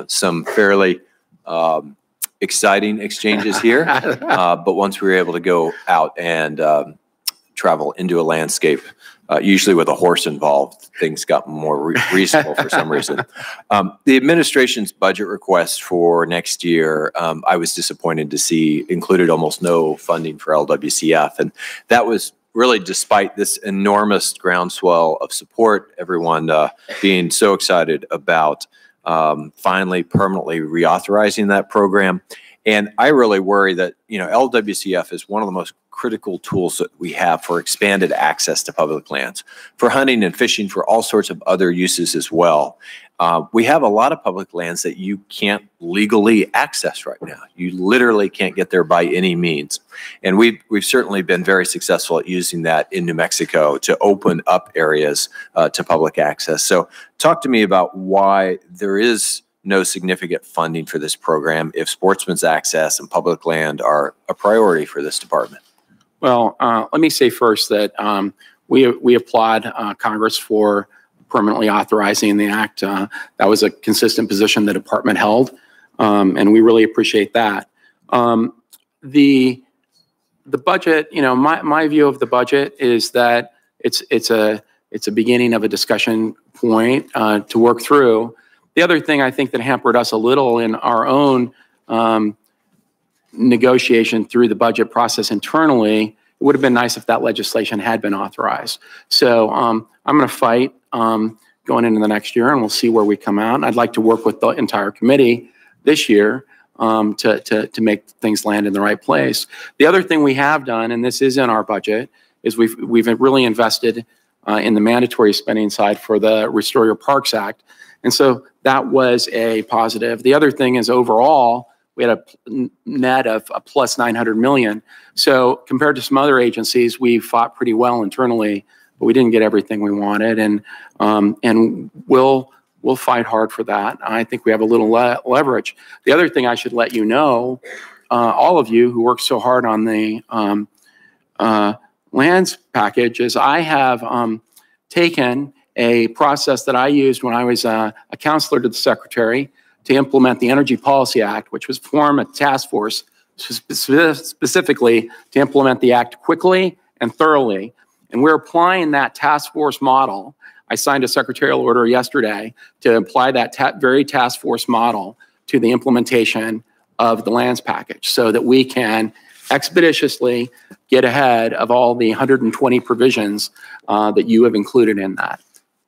some fairly exciting exchanges here. But once we were able to go out and travel into a landscape, usually with a horse involved, things got more reasonable for some reason. The administration's budget request for next year, I was disappointed to see included almost no funding for LWCF. And that was really despite this enormous groundswell of support, everyone being so excited about finally permanently reauthorizing that program. And I really worry that, LWCF is one of the most critical tools that we have for expanded access to public lands, for hunting and fishing, for all sorts of other uses as well. We have a lot of public lands that you can't legally access right now. You literally can't get there by any means. And we've certainly been very successful at using that in New Mexico to open up areas to public access. So talk to me about why there is no significant funding for this program if sportsman's access and public land are a priority for this department. Well, let me say first that we applaud Congress for permanently authorizing the act. That was a consistent position the department held, and we really appreciate that. The budget, my view of the budget is that it's a beginning of a discussion point to work through. The other thing I think that hampered us a little in our own negotiation through the budget process internally, it would have been nice if that legislation had been authorized. So I'm going to fight going into the next year, and we'll see where we come out. And I'd like to work with the entire committee this year to make things land in the right place. The other thing we have done, and this is in our budget, is we've really invested in the mandatory spending side for the Restore Your Parks Act. And so that was a positive. The other thing is overall, we had a net of a plus 900 million. So compared to some other agencies, we fought pretty well internally, but we didn't get everything we wanted. And we'll fight hard for that. I think we have a little leverage. The other thing I should let you know, all of you who worked so hard on the lands package, is I have taken a process that I used when I was a counselor to the secretary to implement the Energy Policy Act, which was form a task force specifically to implement the act quickly and thoroughly. And we're applying that task force model. I signed a secretarial order yesterday to apply that very task force model to the implementation of the lands package so that we can expeditiously get ahead of all the 120 provisions that you have included in that.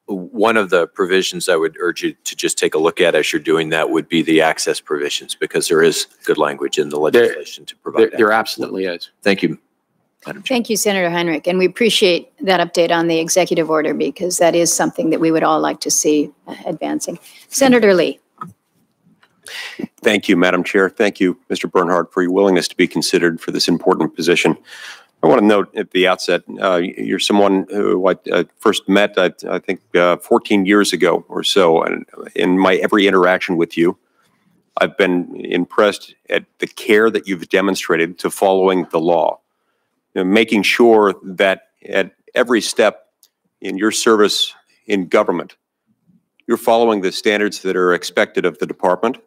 One of the provisions I would urge you to just take a look at as you're doing that would be the access provisions, because there is good language in the legislation to provide that. There absolutely is. Thank you, Madam Chair. Thank you, Senator Heinrich. And we appreciate that update on the executive order, because that is something that we would all like to see advancing. Senator Lee. Thank you, Madam Chair. Thank you, Mr. Bernhardt, for your willingness to be considered for this important position. I want to note at the outset, you're someone who I first met, I think, 14 years ago or so. And in my every interaction with you, I've been impressed at the care that you've demonstrated to following the law, making sure that at every step in your service in government, you're following the standards that are expected of the department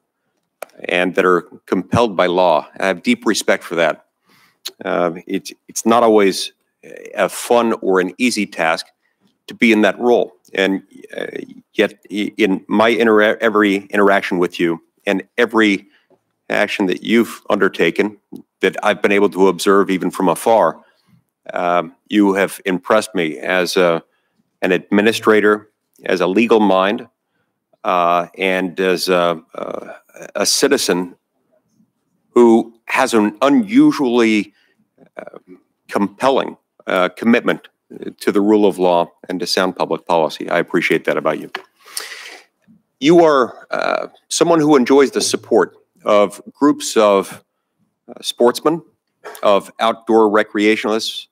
and that are compelled by law. I have deep respect for that. It's not always a fun or an easy task to be in that role. And yet in my every interaction with you and every action that you've undertaken that I've been able to observe even from afar, you have impressed me as an administrator, as a legal mind, and as a citizen who has an unusually compelling commitment to the rule of law and to sound public policy. I appreciate that about you. You are someone who enjoys the support of groups of sportsmen, of outdoor recreationalists,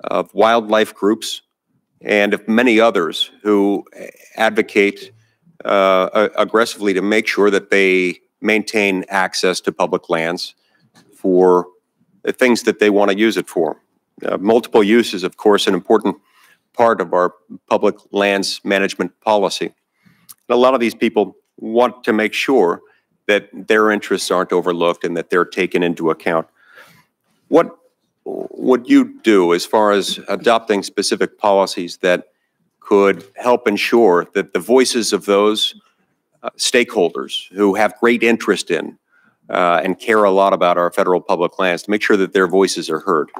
of wildlife groups, and of many others who advocate aggressively to make sure that they maintain access to public lands for the things that they want to use it for. Multiple use is, of course, an important part of our public lands management policy. And a lot of these people want to make sure that their interests aren't overlooked and that they're taken into account. What would you do as far as adopting specific policies that could help ensure that the voices of those stakeholders who have great interest in and care a lot about our federal public lands, to make sure that their voices are heard?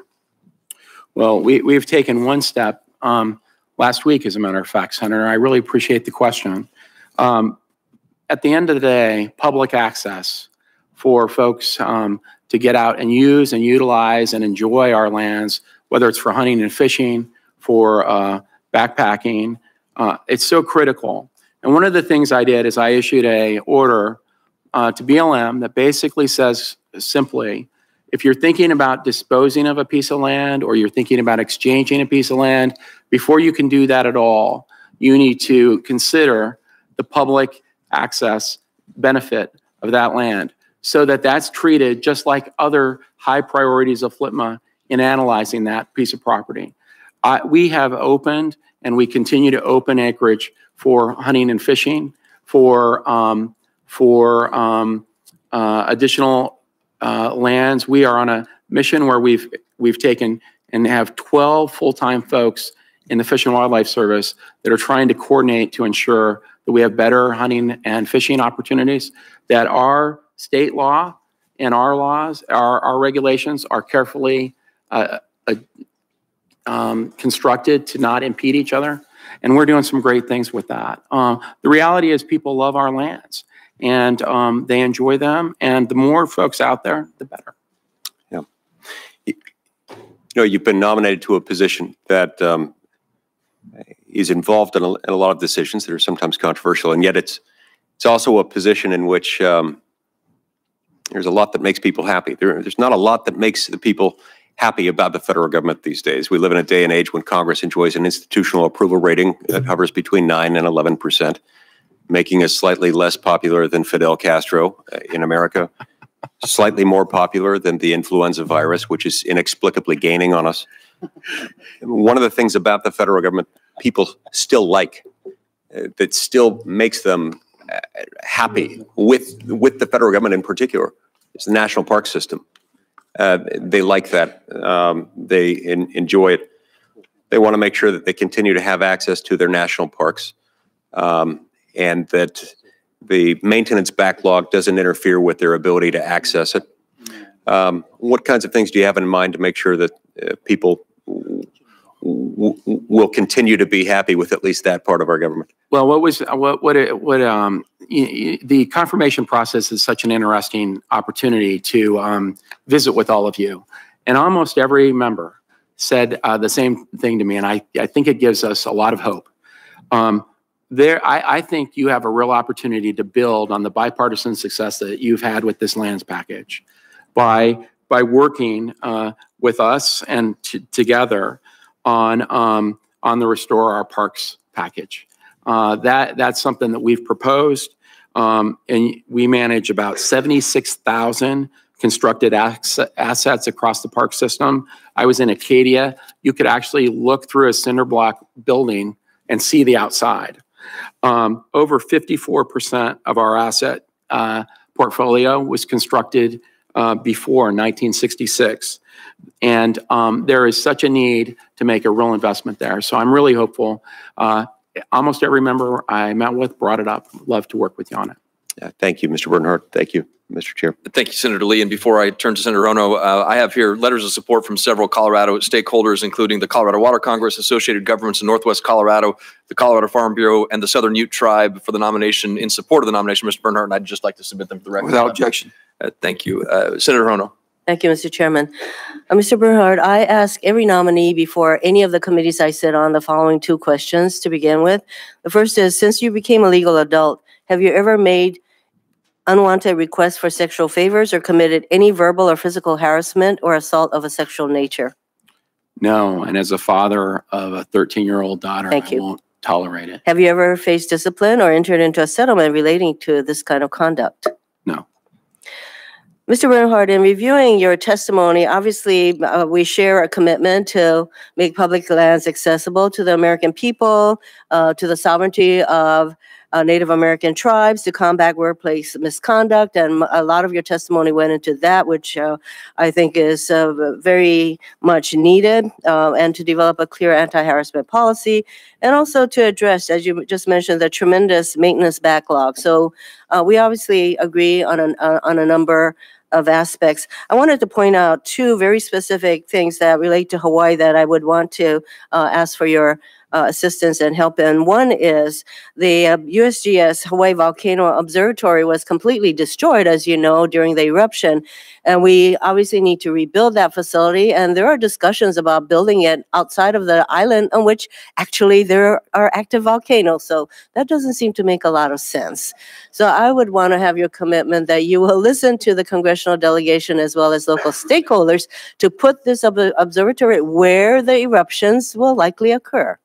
Well, we've taken one step last week, as a matter of fact, Senator. I really appreciate the question. At the end of the day, public access for folks to get out and use and utilize and enjoy our lands, whether it's for hunting and fishing, for backpacking. It's so critical. And one of the things I did is I issued a order to BLM that basically says simply, if you're thinking about disposing of a piece of land or you're thinking about exchanging a piece of land, before you can do that at all, you need to consider the public access benefit of that land so that that's treated just like other high priorities of FLTMA in analyzing that piece of property. We have opened and we continue to open acreage for hunting and fishing, for additional lands. We are on a mission where we've taken and have 12 full-time folks in the Fish and Wildlife Service that are trying to coordinate to ensure that we have better hunting and fishing opportunities, that our state law and our laws, our regulations are carefully constructed to not impede each other. And we're doing some great things with that. The reality is people love our lands and they enjoy them. And the more folks out there, the better. Yeah. You know, you've been nominated to a position that is involved in a lot of decisions that are sometimes controversial, and yet it's also a position in which there's a lot that makes people happy. There's not a lot that makes the people happy about the federal government these days. We live in a day and age when Congress enjoys an institutional approval rating that hovers between 9 and 11%, making us slightly less popular than Fidel Castro in America, slightly more popular than the influenza virus, which is inexplicably gaining on us. One of the things about the federal government people still like, that still makes them happy with the federal government in particular, is the national park system. They like that. They enjoy it. They want to make sure that they continue to have access to their national parks, and that the maintenance backlog doesn't interfere with their ability to access it. What kinds of things do you have in mind to make sure that people will continue to be happy with at least that part of our government? Well, the confirmation process is such an interesting opportunity to visit with all of you. And almost every member said the same thing to me, and I think it gives us a lot of hope. I think you have a real opportunity to build on the bipartisan success that you've had with this lands package by working with us and together on the Restore Our Parks package. That's something that we've proposed, and we manage about 76,000 constructed assets across the park system. I was in Acadia. You could actually look through a cinder block building and see the outside. Over 54% of our asset portfolio was constructed before 1966. And there is such a need to make a real investment there. So I'm really hopeful. Almost every member I met with brought it up. Love to work with you on it. Yeah, thank you, Mr. Bernhardt. Thank you, Mr. Chair. Thank you, Senator Lee. And before I turn to Senator Ono, I have here letters of support from several Colorado stakeholders, including the Colorado Water Congress, Associated Governments in Northwest Colorado, the Colorado Farm Bureau, and the Southern Ute Tribe for the nomination, in support of the nomination, Mr. Bernhardt, and I'd just like to submit them for the record. Without objection. Thank you. Senator Ono. Thank you, Mr. Chairman. Mr. Bernhardt, I ask every nominee before any of the committees I sit on the following two questions to begin with. The first is, since you became a legal adult, have you ever made unwanted requests for sexual favors or committed any verbal or physical harassment or assault of a sexual nature? No, and as a father of a 13-year-old daughter, I won't tolerate it. Have you ever faced discipline or entered into a settlement relating to this kind of conduct? No. Mr. Bernhardt, in reviewing your testimony, obviously we share a commitment to make public lands accessible to the American people, to the sovereignty of Native American tribes, to combat workplace misconduct, and a lot of your testimony went into that, which I think is very much needed, and to develop a clear anti-harassment policy, and also to address, as you just mentioned, the tremendous maintenance backlog. So we obviously agree on a number of aspects. I wanted to point out two very specific things that relate to Hawaii that I would want to ask for your assistance and help in. One is the USGS Hawaii Volcano Observatory was completely destroyed, as you know, during the eruption. And we obviously need to rebuild that facility. And there are discussions about building it outside of the island on which actually there are active volcanoes. So that doesn't seem to make a lot of sense. So I would want to have your commitment that you will listen to the congressional delegation as well as local stakeholders to put this observatory where the eruptions will likely occur.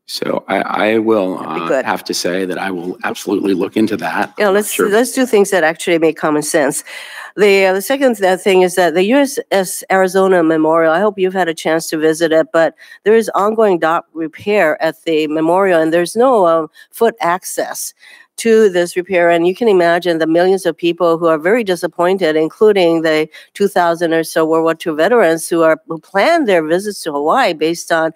So I will have to say that I will absolutely look into that. Yeah, let's do things that actually make common sense. The second thing is that the USS Arizona Memorial, I hope you've had a chance to visit it, but there is ongoing dock repair at the memorial, and there's no foot access to this repair. And you can imagine the millions of people who are very disappointed, including the 2,000 or so World War II veterans who planned their visits to Hawaii based on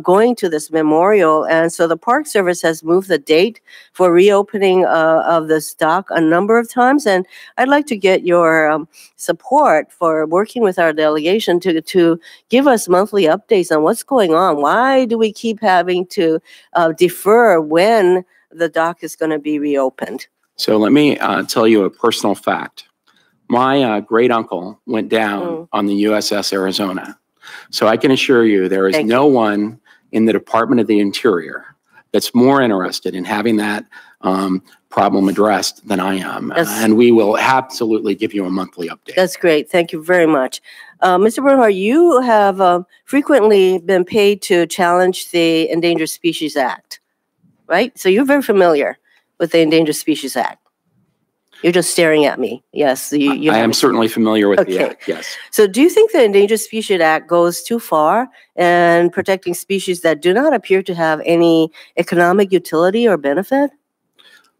going to this memorial. And so the Park Service has moved the date for reopening of this dock a number of times. And I'd like to get your support for working with our delegation to give us monthly updates on what's going on. Why do we keep having to defer when the dock is going to be reopened? So let me tell you a personal fact. My great uncle went down on the USS Arizona. So I can assure you there is no one in the Department of the Interior that's more interested in having that problem addressed than I am. And we will absolutely give you a monthly update. That's great. Thank you very much. Mr. Bernhardt, you have frequently been paid to challenge the Endangered Species Act, right? So you're very familiar with the Endangered Species Act. You're just staring at me. Yes. I am certainly familiar with the act, yes. So do you think the Endangered Species Act goes too far in protecting species that do not appear to have any economic utility or benefit?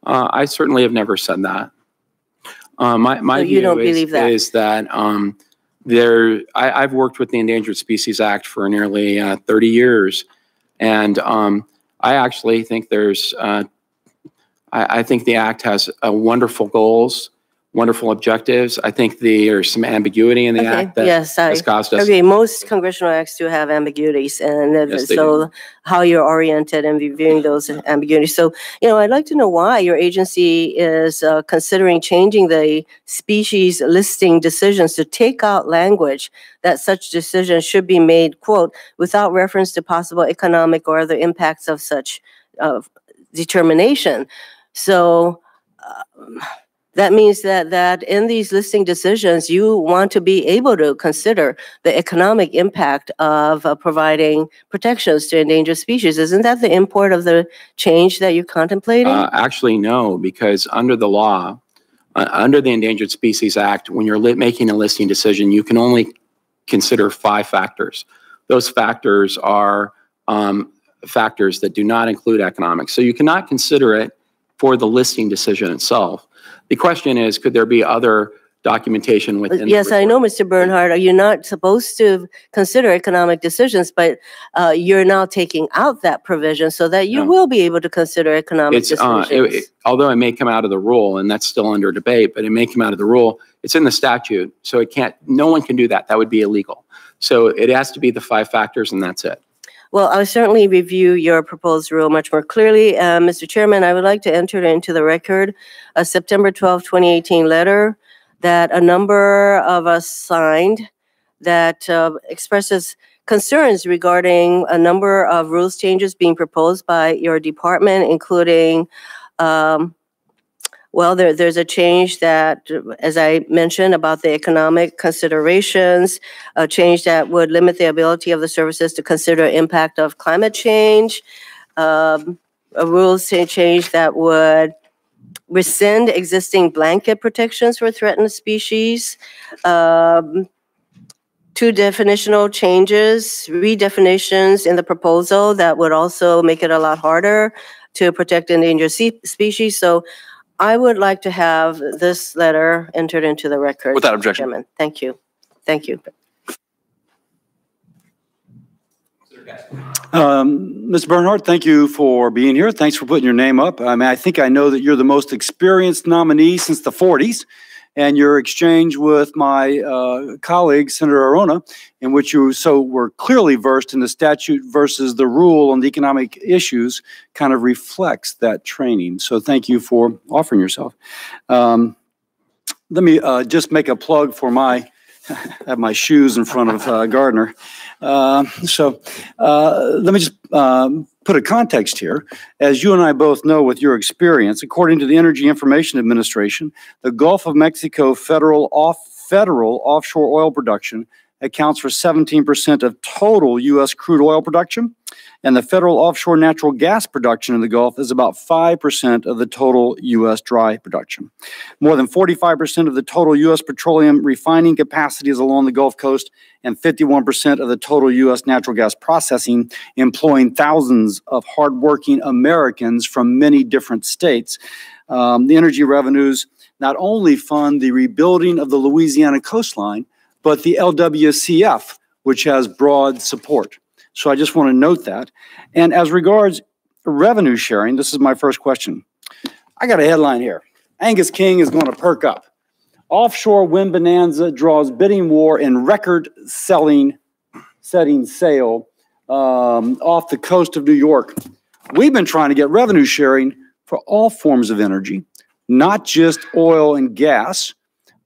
I certainly have never said that. My view is that I've worked with the Endangered Species Act for nearly 30 years. And I actually think I think the Act has wonderful goals, wonderful objectives. I think there's some ambiguity in the Act that has caused us. Okay, most congressional acts do have ambiguities, and so how you're oriented and reviewing those ambiguities. So, I'd like to know why your agency is considering changing the species listing decisions to take out language that such decisions should be made, quote, without reference to possible economic or other impacts of such determination. So that means that in these listing decisions, you want to be able to consider the economic impact of providing protections to endangered species. Isn't that the import of the change that you're contemplating? Actually, no, because under the law, under the Endangered Species Act, when you're making a listing decision, you can only consider 5 factors. Those factors are factors that do not include economics. So you cannot consider it for the listing decision itself. The question is, could there be other documentation within? Yes, I know, Mr. Bernhardt. You're not supposed to consider economic decisions, but you're now taking out that provision so that you will be able to consider economic decisions. Although it may come out of the rule, and that's still under debate, but it may come out of the rule. It's in the statute, so it can't. No one can do that. That would be illegal. So it has to be the 5 factors, and that's it. Well, I'll certainly review your proposed rule much more clearly. Mr. Chairman, I would like to enter into the record a September 12, 2018 letter that a number of us signed that expresses concerns regarding a number of rules changes being proposed by your department, including there's a change that, as I mentioned, about the economic considerations, a change that would limit the ability of the services to consider impact of climate change, a rules change that would rescind existing blanket protections for threatened species, 2 definitional changes, redefinitions in the proposal that would also make it a lot harder to protect endangered species. So I would like to have this letter entered into the record. Without objection. Chairman. Thank you. Thank you. Mr. Bernhardt, thank you for being here. Thanks for putting your name up. I mean, I think I know that you're the most experienced nominee since the 40s. and your exchange with my colleague, Senator Arona, in which you were clearly versed in the statute versus the rule on the economic issues, kind of reflects that training. So thank you for offering yourself. Let me just make a plug for I have my shoes in front of Gardner. Let me just put a context here. As you and I both know with your experience, according to the Energy Information Administration, the Gulf of Mexico federal offshore oil production accounts for 17% of total U.S. crude oil production, and the federal offshore natural gas production in the Gulf is about 5% of the total U.S. dry production. More than 45% of the total U.S. petroleum refining capacity is along the Gulf Coast, and 51% of the total U.S. natural gas processing, employing thousands of hardworking Americans from many different states. The energy revenues not only fund the rebuilding of the Louisiana coastline, but the LWCF, which has broad support. So I just want to note that. And as regards revenue sharing, this is my first question. I got a headline here. Angus King is going to perk up. Offshore wind bonanza draws bidding war in record-setting sale off the coast of New York. We've been trying to get revenue sharing for all forms of energy, not just oil and gas,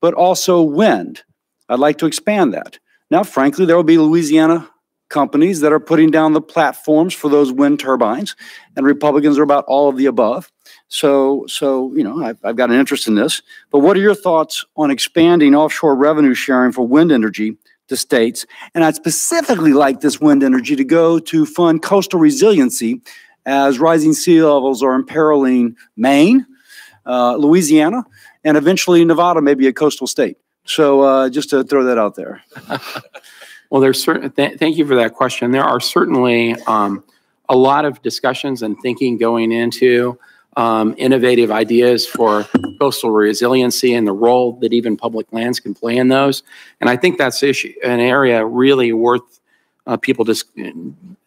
but also wind. I'd like to expand that. Now, frankly, there will be Louisiana companies that are putting down the platforms for those wind turbines, and Republicans are about all of the above. So you know, I've got an interest in this. But what are your thoughts on expanding offshore revenue sharing for wind energy to states? And I'd specifically like this wind energy to go to fund coastal resiliency as rising sea levels are imperiling Maine, Louisiana, and eventually Nevada may be a coastal state. So just to throw that out there. Well, there's thank you for that question. There are certainly a lot of discussions and thinking going into innovative ideas for coastal resiliency and the role that even public lands can play in those. And I think that's an area really worth people just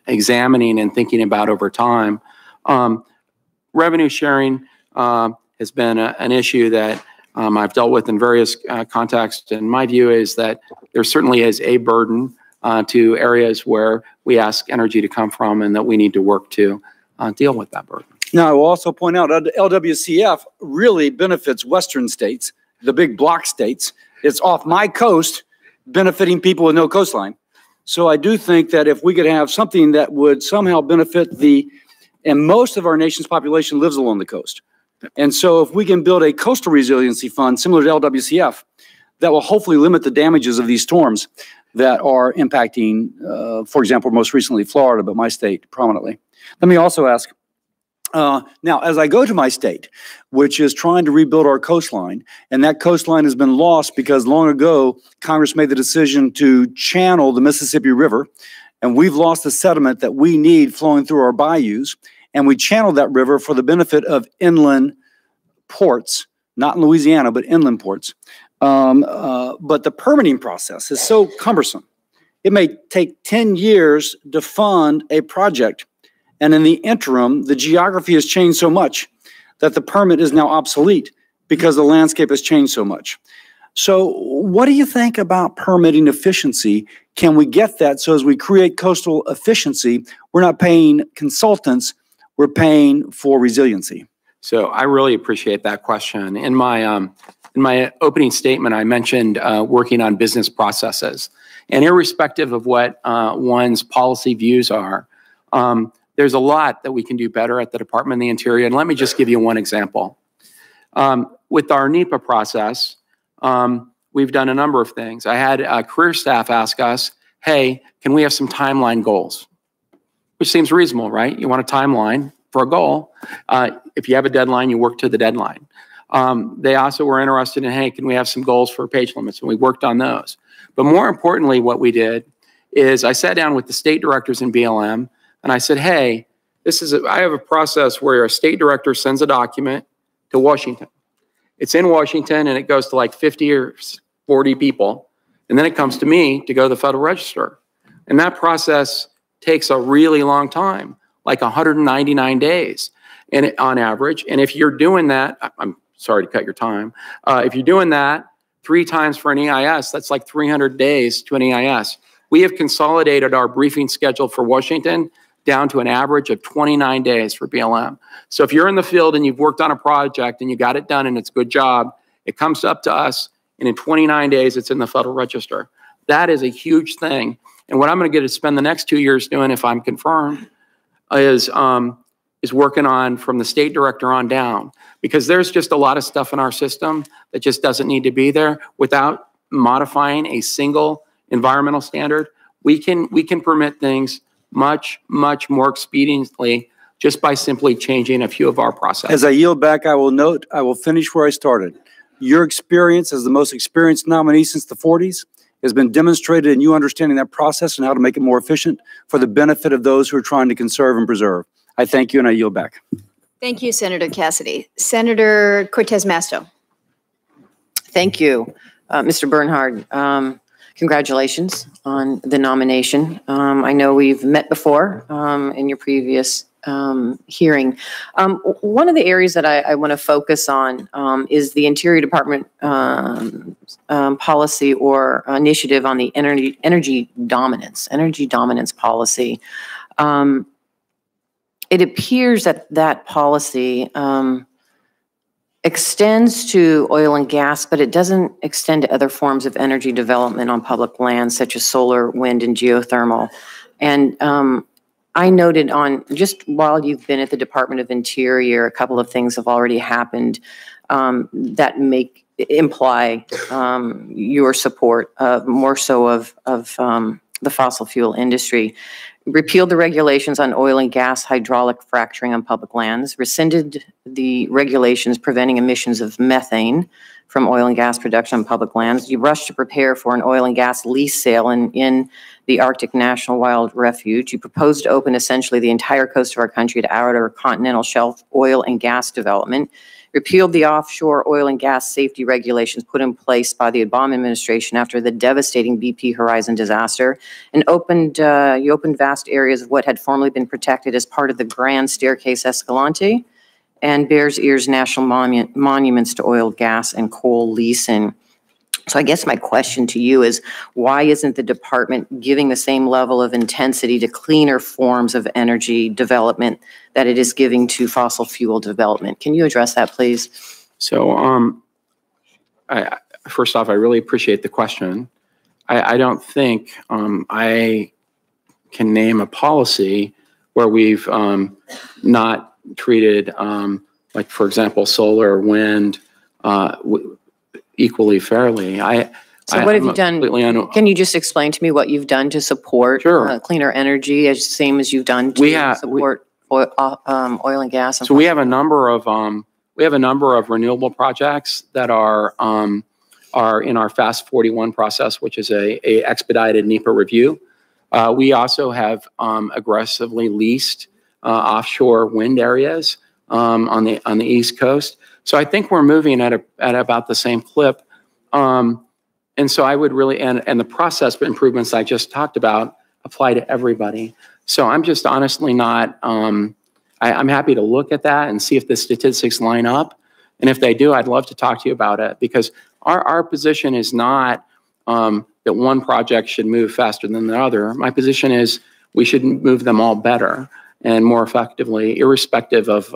examining and thinking about over time. Revenue sharing has been an issue that I've dealt with in various contexts, and my view is that there certainly is a burden to areas where we ask energy to come from, and that we need to work to deal with that burden. Now, I will also point out that LWCF really benefits Western states, the big block states. It's off my coast, benefiting people with no coastline. So I do think that if we could have something that would somehow benefit and most of our nation's population lives along the coast. And so if we can build a coastal resiliency fund similar to LWCF, that will hopefully limit the damages of these storms that are impacting, for example, most recently Florida, but my state prominently. Let me also ask, now, as I go to my state, which is trying to rebuild our coastline, and that coastline has been lost because long ago, Congress made the decision to channel the Mississippi River, and we've lost the sediment that we need flowing through our bayous, and we channeled that river for the benefit of inland ports, not in Louisiana, but inland ports. But the permitting process is so cumbersome. It may take 10 years to fund a project. And in the interim, the geography has changed so much that the permit is now obsolete because the landscape has changed so much. So what do you think about permitting efficiency? Can we get that so as we create coastal efficiency, we're not paying consultants, we're paying for resiliency? So I really appreciate that question. In my opening statement, I mentioned working on business processes. And irrespective of what one's policy views are, there's a lot that we can do better at the Department of the Interior. And let me just give you one example. With our NEPA process, we've done a number of things. I had career staff ask us, hey, can we have some timeline goals? Which seems reasonable, right? You want a timeline for a goal. If you have a deadline, you work to the deadline. They also were interested in, hey, can we have some goals for page limits? And we worked on those. But more importantly, what we did is I sat down with the state directors in BLM, and I said, hey, I have a process where a state director sends a document to Washington. It's in Washington, and it goes to like 50 or 40 people. And then it comes to me to go to the Federal Register. And that process takes a really long time, like 199 days on average. And if you're doing that, I'm sorry to cut your time. If you're doing that 3 times for an EIS, that's like 300 days to an EIS. We have consolidated our briefing schedule for Washington down to an average of 29 days for BLM. So if you're in the field and you've worked on a project and you got it done and it's a good job, it comes up to us, and in 29 days, it's in the Federal Register. That is a huge thing. And what I'm going to get to spend the next 2 years doing, if I'm confirmed, is working on from the state director on down, because there's just a lot of stuff in our system that just doesn't need to be there. Without modifying a single environmental standard, we can permit things much more expediently just by simply changing a few of our processes. As I yield back, I will finish where I started. Your experience as the most experienced nominee since the 40s has been demonstrated in you understanding that process and how to make it more efficient for the benefit of those who are trying to conserve and preserve. I thank you, and I yield back. Thank you, Senator Cassidy. Senator Cortez Masto. Thank you, Mr. Bernhardt. Congratulations on the nomination. I know we've met before in your previous hearing. One of the areas that I want to focus on is the Interior Department policy or initiative on the energy dominance policy. It appears that that policy extends to oil and gas, but it doesn't extend to other forms of energy development on public lands, such as solar, wind, and geothermal. And I noted on, just while you've been at the Department of Interior, a couple of things have already happened that imply your support more so of the fossil fuel industry. Repealed the regulations on oil and gas hydraulic fracturing on public lands, rescinded the regulations preventing emissions of methane from oil and gas production on public lands. You rushed to prepare for an oil and gas lease sale in the Arctic National Wild Refuge. You proposed to open essentially the entire coast of our country to outer continental shelf oil and gas development. Repealed the offshore oil and gas safety regulations put in place by the Obama administration after the devastating BP Horizon disaster, and you opened vast areas of what had formerly been protected as part of the Grand Staircase Escalante and Bears Ears National Monuments to oil, gas, and coal leasing. So I guess my question to you is, why isn't the department giving the same level of intensity to cleaner forms of energy development that it is giving to fossil fuel development? Can you address that, please? So first off, I really appreciate the question. I don't think I can name a policy where we've not treated, like, for example, solar, wind, equally fairly. So what have you done? Can you just explain to me what you've done to support cleaner energy, as same as you've done to support oil and gas? And so we have a number of renewable projects that are in our Fast 41 process, which is a expedited NEPA review. We also have aggressively leased offshore wind areas on the East Coast. So I think we're moving at about the same clip. And so I would really, and the process improvements I just talked about apply to everybody. So I'm just honestly not, I'm happy to look at that and see if the statistics line up. And if they do, I'd love to talk to you about it, because our position is not that one project should move faster than the other. My position is we should move them all better and more effectively, irrespective of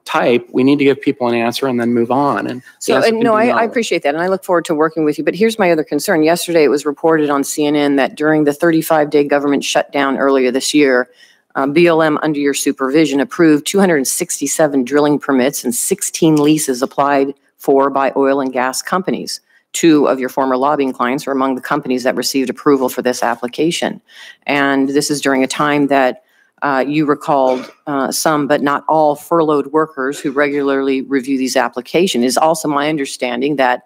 type. We need to give people an answer and then move on. And so, I appreciate that, and I look forward to working with you. But here's my other concern. Yesterday, it was reported on CNN that during the 35-day government shutdown earlier this year, BLM, under your supervision, approved 267 drilling permits and 16 leases applied for by oil and gas companies. 2 of your former lobbying clients are among the companies that received approval for this application. And this is during a time that you recalled some, but not all, furloughed workers who regularly review these applications. It is also my understanding that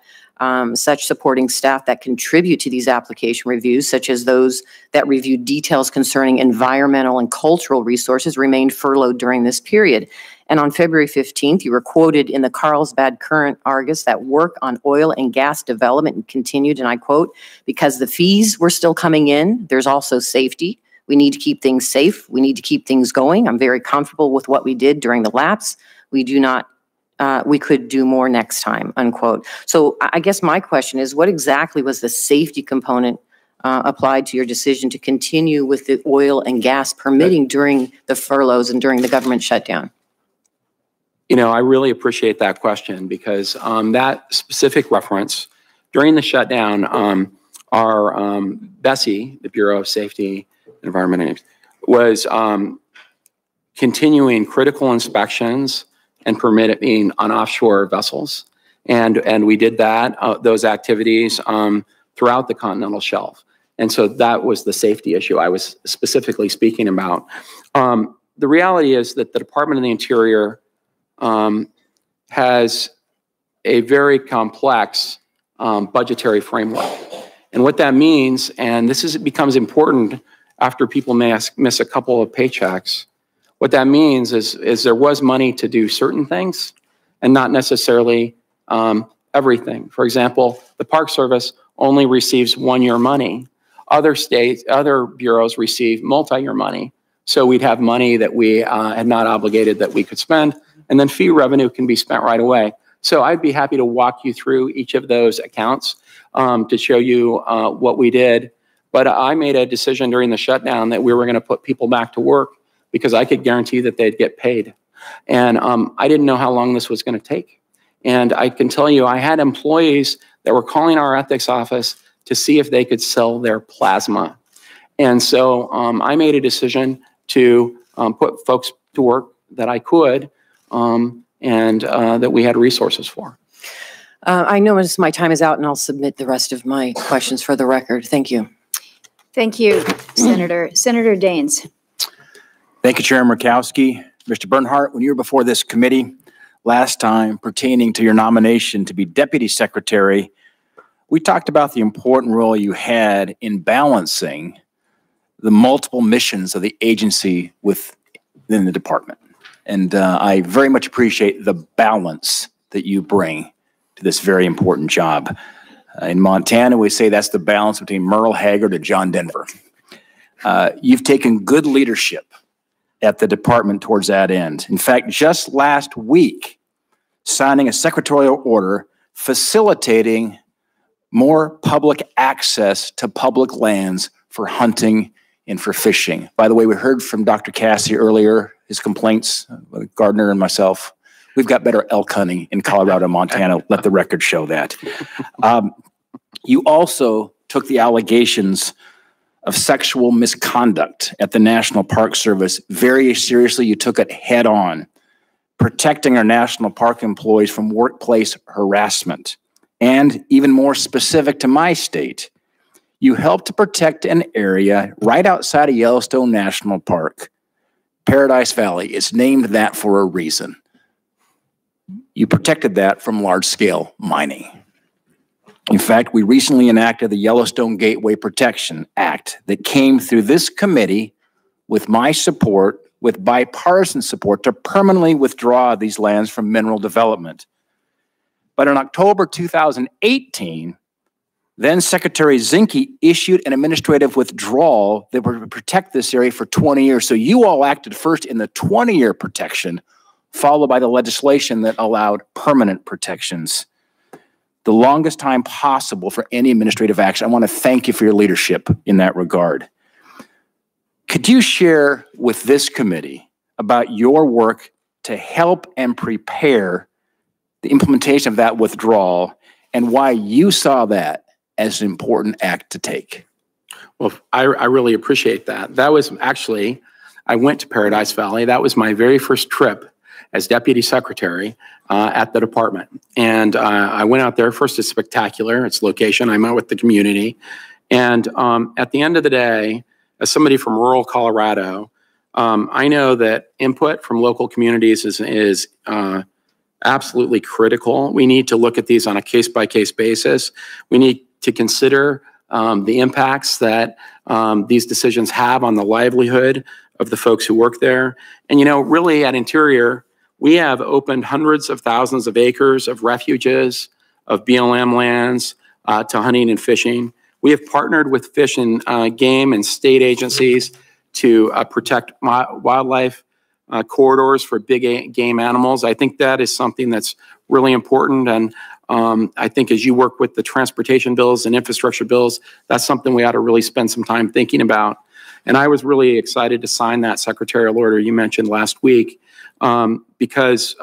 such supporting staff that contribute to these application reviews, such as those that review details concerning environmental and cultural resources, remained furloughed during this period. And on February 15th, you were quoted in the Carlsbad Current Argus that work on oil and gas development continued, and I quote, "Because the fees were still coming in, there's also safety. We need to keep things safe. We need to keep things going. I'm very comfortable with what we did during the lapse. We do not we could do more next time, unquote. So I guess my question is, what exactly was the safety component applied to your decision to continue with the oil and gas permitting during the furloughs and during the government shutdown? You know, I really appreciate that question because that specific reference during the shutdown, our Bessie, the Bureau of Safety and Environment, was continuing critical inspections and permitting on offshore vessels. And we did that, those activities throughout the continental shelf. And so that was the safety issue I was specifically speaking about. The reality is that the Department of the Interior has a very complex budgetary framework. And what that means, and becomes important after people may miss a couple of paychecks, what that means is there was money to do certain things and not necessarily everything. For example, the Park Service only receives 1-year money. Other bureaus receive multi-year money. So we'd have money that we had not obligated that we could spend, and then fee revenue can be spent right away. So I'd be happy to walk you through each of those accounts to show you what we did. But I made a decision during the shutdown that we were going to put people back to work because I could guarantee that they'd get paid. And I didn't know how long this was going to take. And I can tell you, I had employees that were calling our ethics office to see if they could sell their plasma. And so I made a decision to put folks to work that I could and that we had resources for. I notice my time is out, and I'll submit the rest of my questions for the record. Thank you. Thank you, Senator. Senator Daines. Thank you, Chair Murkowski. Mr. Bernhardt, when you were before this committee last time pertaining to your nomination to be Deputy Secretary, we talked about the important role you had in balancing the multiple missions of the agency within the department. And I very much appreciate the balance that you bring to this very important job. In Montana, we say that's the balance between Merle Haggard and John Denver. You've taken good leadership at the department towards that end. In fact, just last week, signing a secretarial order facilitating more public access to public lands for hunting and for fishing. By the way, we heard from Dr. Cassie earlier, his complaints, Gardner and myself. We've got better elk hunting in Colorado and Montana. Let the record show that. You also took the allegations of sexual misconduct at the National Park Service very seriously. You took it head on, protecting our national park employees from workplace harassment. And even more specific to my state, you helped to protect an area right outside of Yellowstone National Park, Paradise Valley. It's named that for a reason. You protected that from large-scale mining. In fact, we recently enacted the Yellowstone Gateway Protection Act that came through this committee with my support, with bipartisan support, to permanently withdraw these lands from mineral development. But in October 2018, then Secretary Zinke issued an administrative withdrawal that would protect this area for 20 years. So you all acted first in the 20-year protection, followed by the legislation that allowed permanent protections. The longest time possible for any administrative action. I want to thank you for your leadership in that regard. Could you share with this committee about your work to help and prepare the implementation of that withdrawal and why you saw that as an important act to take? Well, I really appreciate that. That was actually, I went to Paradise Valley. That was my very first trip as Deputy Secretary at the department. And I went out there. First, it's spectacular, its location. I met with the community. And at the end of the day, as somebody from rural Colorado, I know that input from local communities is absolutely critical. We need to look at these on a case-by-case basis. We need to consider the impacts that these decisions have on the livelihood of the folks who work there. And, you know, really at Interior, we have opened hundreds of thousands of acres of refuges, of BLM lands to hunting and fishing. We have partnered with fish and game and state agencies to protect wildlife corridors for big game animals. I think that is something that's really important. And I think as you work with the transportation bills and infrastructure bills, that's something we ought to really spend some time thinking about. And I was really excited to sign that secretarial order you mentioned last week because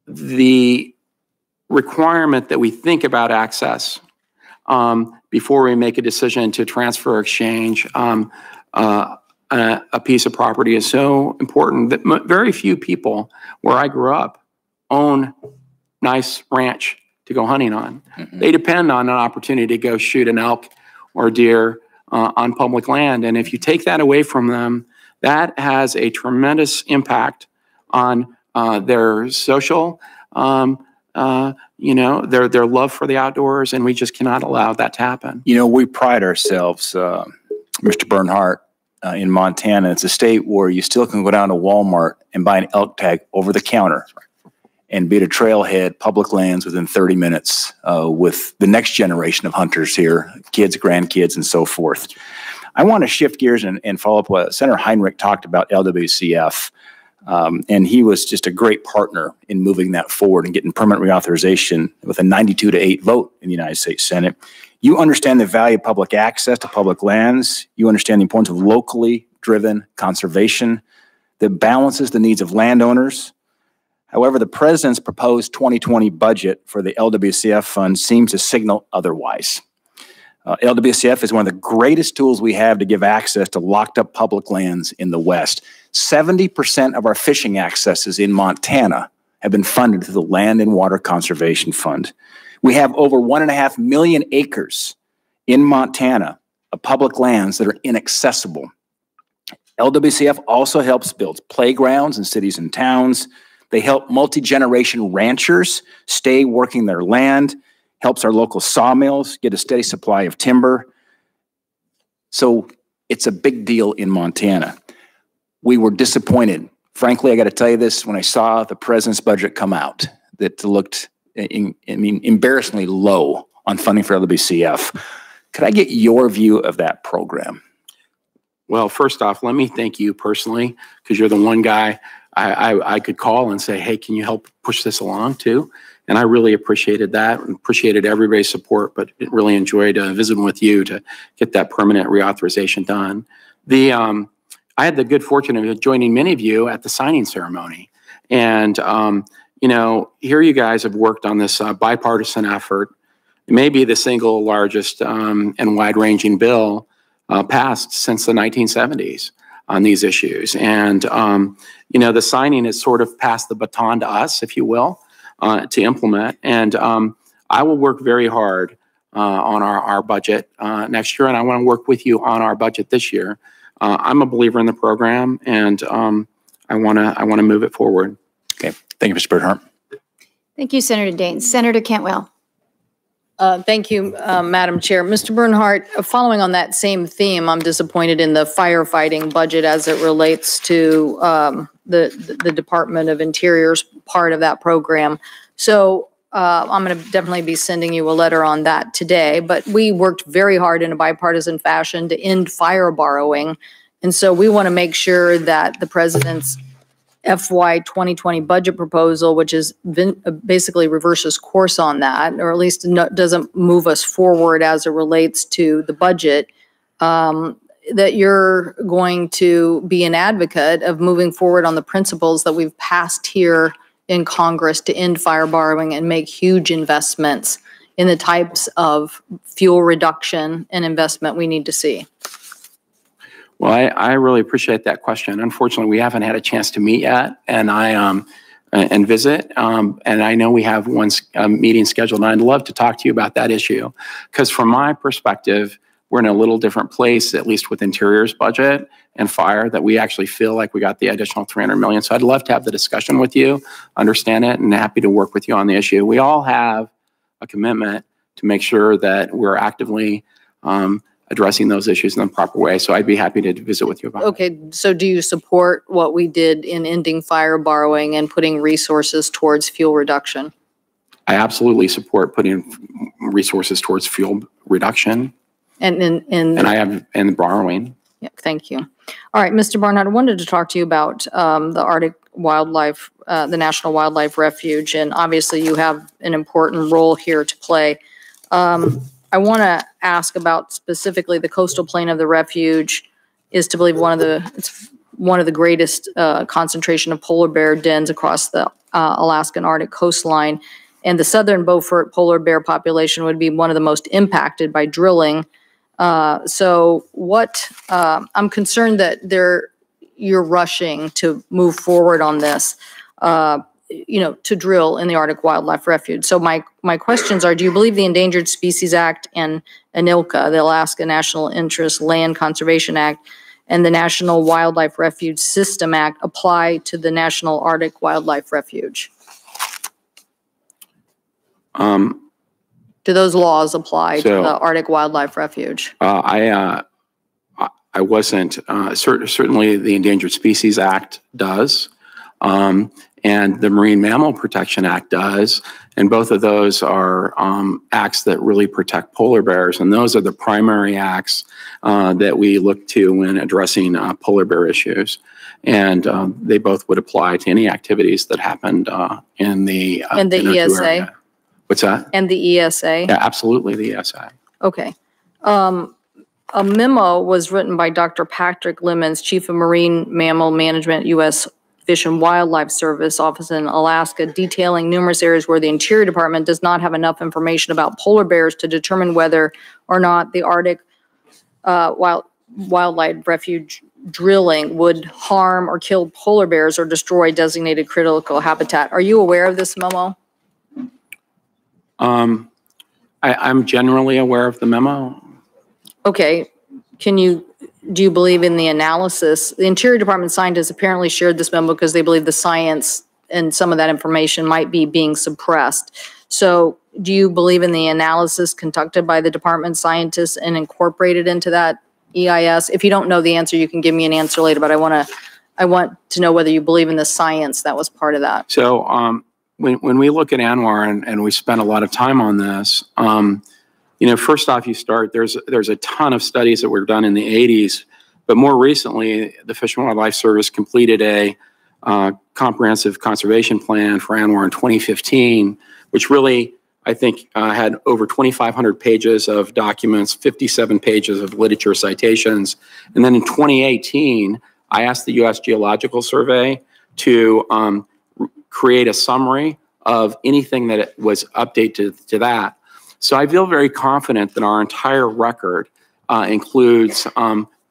the requirement that we think about access before we make a decision to transfer or exchange a piece of property is so important that very few people where I grew up own nice ranch to go hunting on. Mm-hmm. They depend on an opportunity to go shoot an elk or deer on public land. And if you take that away from them, that has a tremendous impact on their social, their love for the outdoors, and we just cannot allow that to happen. You know, we pride ourselves, Mr. Bernhardt, in Montana. It's a state where you still can go down to Walmart and buy an elk tag over the counter and be at a trailhead, public lands within 30 minutes with the next generation of hunters here, kids, grandkids, and so forth. I want to shift gears and follow up what Senator Heinrich talked about LWCF. And he was just a great partner in moving that forward and getting permanent reauthorization with a 92-8 vote in the United States Senate. You understand the value of public access to public lands. You understand the importance of locally driven conservation that balances the needs of landowners. However, the president's proposed 2020 budget for the LWCF fund seems to signal otherwise. LWCF is one of the greatest tools we have to give access to locked up public lands in the West. 70% of our fishing accesses in Montana have been funded through the Land and Water Conservation Fund. We have over 1.5 million acres in Montana of public lands that are inaccessible. LWCF also helps build playgrounds in cities and towns. They help multi-generation ranchers stay working their land, helps our local sawmills get a steady supply of timber. So it's a big deal in Montana. We were disappointed. Frankly, I got to tell you this, when I saw the president's budget come out, that looked, embarrassingly low on funding for LWCF. Could I get your view of that program? Well, first off, let me thank you personally, because you're the one guy I could call and say, hey, can you help push this along too? And I really appreciated that and appreciated everybody's support, but really enjoyed visiting with you to get that permanent reauthorization done. I had the good fortune of joining many of you at the signing ceremony. And, here you guys have worked on this bipartisan effort. It may be the single largest and wide-ranging bill passed since the 1970s on these issues. And, the signing has sort of passed the baton to us, if you will, to implement. And I will work very hard on our budget next year, and I want to work with you on our budget this year. I'm a believer in the program, and I want to move it forward. Okay. Thank you, Mr. Bernhardt. Thank you, Senator Dayton. Senator Cantwell. Thank you, Madam Chair. Mr. Bernhardt, following on that same theme, I'm disappointed in the firefighting budget as it relates to the Department of Interior's part of that program. So I'm going to definitely be sending you a letter on that today. But we worked very hard in a bipartisan fashion to end fire borrowing. And so we want to make sure that the president's FY 2020 budget proposal, which is basically reverses course on that, or at least doesn't move us forward as it relates to the budget, that you're going to be an advocate of moving forward on the principles that we've passed here in Congress to end fire borrowing and make huge investments in the types of fuel reduction and investment we need to see. Well, I really appreciate that question. Unfortunately, we haven't had a chance to meet yet, and and visit. And I know we have one meeting scheduled, and I'd love to talk to you about that issue, because from my perspective, we're in a little different place, at least with Interior's budget and fire, that we actually feel like we got the additional $300 million. So I'd love to have the discussion with you, understand it, and happy to work with you on the issue. We all have a commitment to make sure that we're actively addressing those issues in the proper way. So I'd be happy to visit with you about it. Okay, so do you support what we did in ending fire borrowing and putting resources towards fuel reduction? I absolutely support putting resources towards fuel reduction. And I have, and borrowing. Yeah, thank you. All right, Mr. Bernhardt, I wanted to talk to you about the Arctic Wildlife, the National Wildlife Refuge, and obviously you have an important role here to play. I want to ask about specifically the coastal plain of the refuge is to believe it's one of the greatest concentration of polar bear dens across the Alaskan Arctic coastline, and the southern Beaufort polar bear population would be one of the most impacted by drilling. So I'm concerned that you're rushing to move forward on this, to drill in the Arctic Wildlife Refuge. So my questions are, do you believe the Endangered Species Act and ANILCA, the Alaska National Interest Land Conservation Act, and the National Wildlife Refuge System Act apply to the National Arctic Wildlife Refuge? Do those laws apply to the Arctic Wildlife Refuge? I wasn't, certainly the Endangered Species Act does, and the Marine Mammal Protection Act does, and both of those are acts that really protect polar bears, and those are the primary acts that we look to when addressing polar bear issues. And they both would apply to any activities that happened in the ESA. Area. What's that? And the ESA? Yeah, absolutely, the ESA. Okay. A memo was written by Dr. Patrick Lemons, Chief of Marine Mammal Management, U.S. Fish and Wildlife Service Office in Alaska, detailing numerous areas where the Interior Department does not have enough information about polar bears to determine whether or not the Arctic Wildlife Refuge drilling would harm or kill polar bears or destroy designated critical habitat. Are you aware of this memo? I'm generally aware of the memo. Okay. Do you believe in the analysis? The Interior Department scientists apparently shared this memo because they believe the science and some of that information might be being suppressed. So do you believe in the analysis conducted by the department scientists and incorporated into that EIS? If you don't know the answer, you can give me an answer later, but I want to know whether you believe in the science that was part of that. So when we look at ANWR and we spend a lot of time on this, first off, there's a ton of studies that were done in the 80s, but more recently, the Fish and Wildlife Service completed a comprehensive conservation plan for ANWR in 2015, which really, I think, had over 2,500 pages of documents, 57 pages of literature citations. And then in 2018, I asked the U.S. Geological Survey to create a summary of anything that was updated to that. So I feel very confident that our entire record includes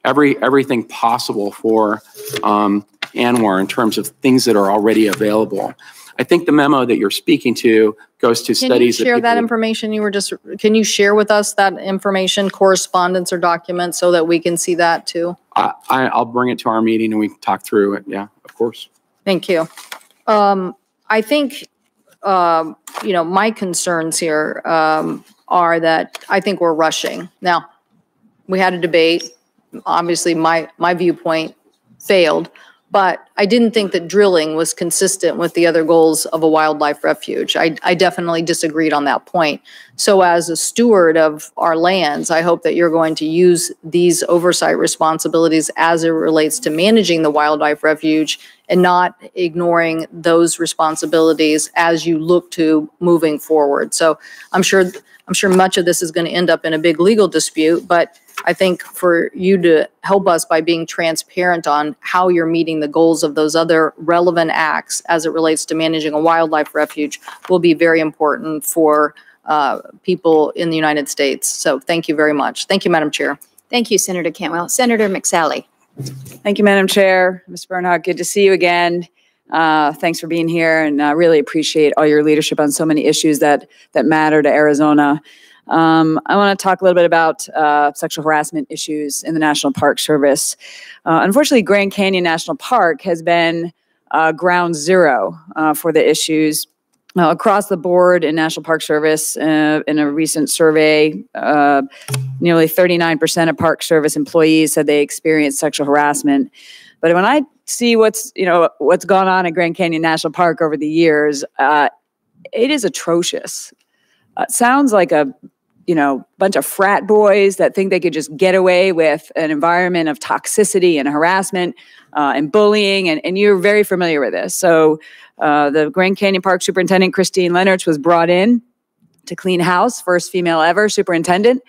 everything possible for ANWR in terms of things that are already available. I think the memo that you're speaking to goes to studies. Can you share that information can you share with us that information, correspondence or documents, so that we can see that too? I'll bring it to our meeting and we can talk through it. Yeah, of course. Thank you. I think, my concerns here are that I think we're rushing. Now, we had a debate. Obviously, my viewpoint failed, but I didn't think that drilling was consistent with the other goals of a wildlife refuge. I definitely disagreed on that point. So as a steward of our lands, I hope that you're going to use these oversight responsibilities as it relates to managing the wildlife refuge and not ignoring those responsibilities as you look to moving forward. So I'm sure much of this is going to end up in a big legal dispute, but I think for you to help us by being transparent on how you're meeting the goals of those other relevant acts as it relates to managing a wildlife refuge will be very important for people in the United States. So thank you very much. Thank you, Madam Chair. Thank you, Senator Cantwell. Senator McSally. Thank you, Madam Chair. Ms. Bernhardt, good to see you again. Thanks for being here, and I really appreciate all your leadership on so many issues that matter to Arizona. I want to talk a little bit about sexual harassment issues in the National Park Service. Unfortunately, Grand Canyon National Park has been ground zero for the issues. Across the board in National Park Service, in a recent survey, nearly 39% of Park Service employees said they experienced sexual harassment. But when I see what's gone on at Grand Canyon National Park over the years, it is atrocious. It sounds like a bunch of frat boys that think they could just get away with an environment of toxicity and harassment and bullying, and you're very familiar with this. So the Grand Canyon Park Superintendent, Christine Lenartz, was brought in to clean house, first female ever superintendent.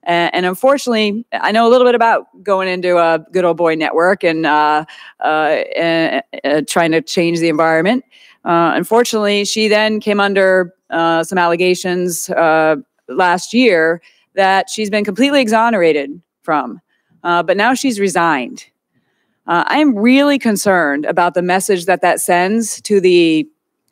And unfortunately, I know a little bit about going into a good old boy network and trying to change the environment. Unfortunately, she then came under some allegations last year that she's been completely exonerated from, but now she's resigned. I am really concerned about the message that sends to the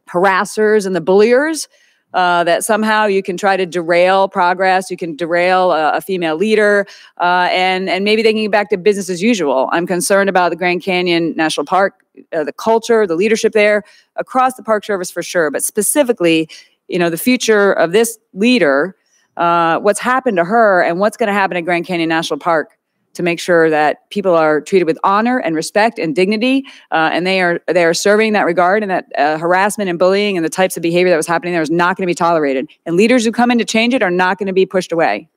harassers and the bulliers, that somehow you can try to derail progress, you can derail a female leader, and maybe they can get back to business as usual. I'm concerned about the Grand Canyon National Park, the culture, the leadership there, across the Park Service for sure, but specifically, the future of this leader, what's happened to her and what's going to happen at Grand Canyon National Park to make sure that people are treated with honor and respect and dignity, and they are serving that regard, and that harassment and bullying and the types of behavior that was happening there is not going to be tolerated. And leaders who come in to change it are not going to be pushed away.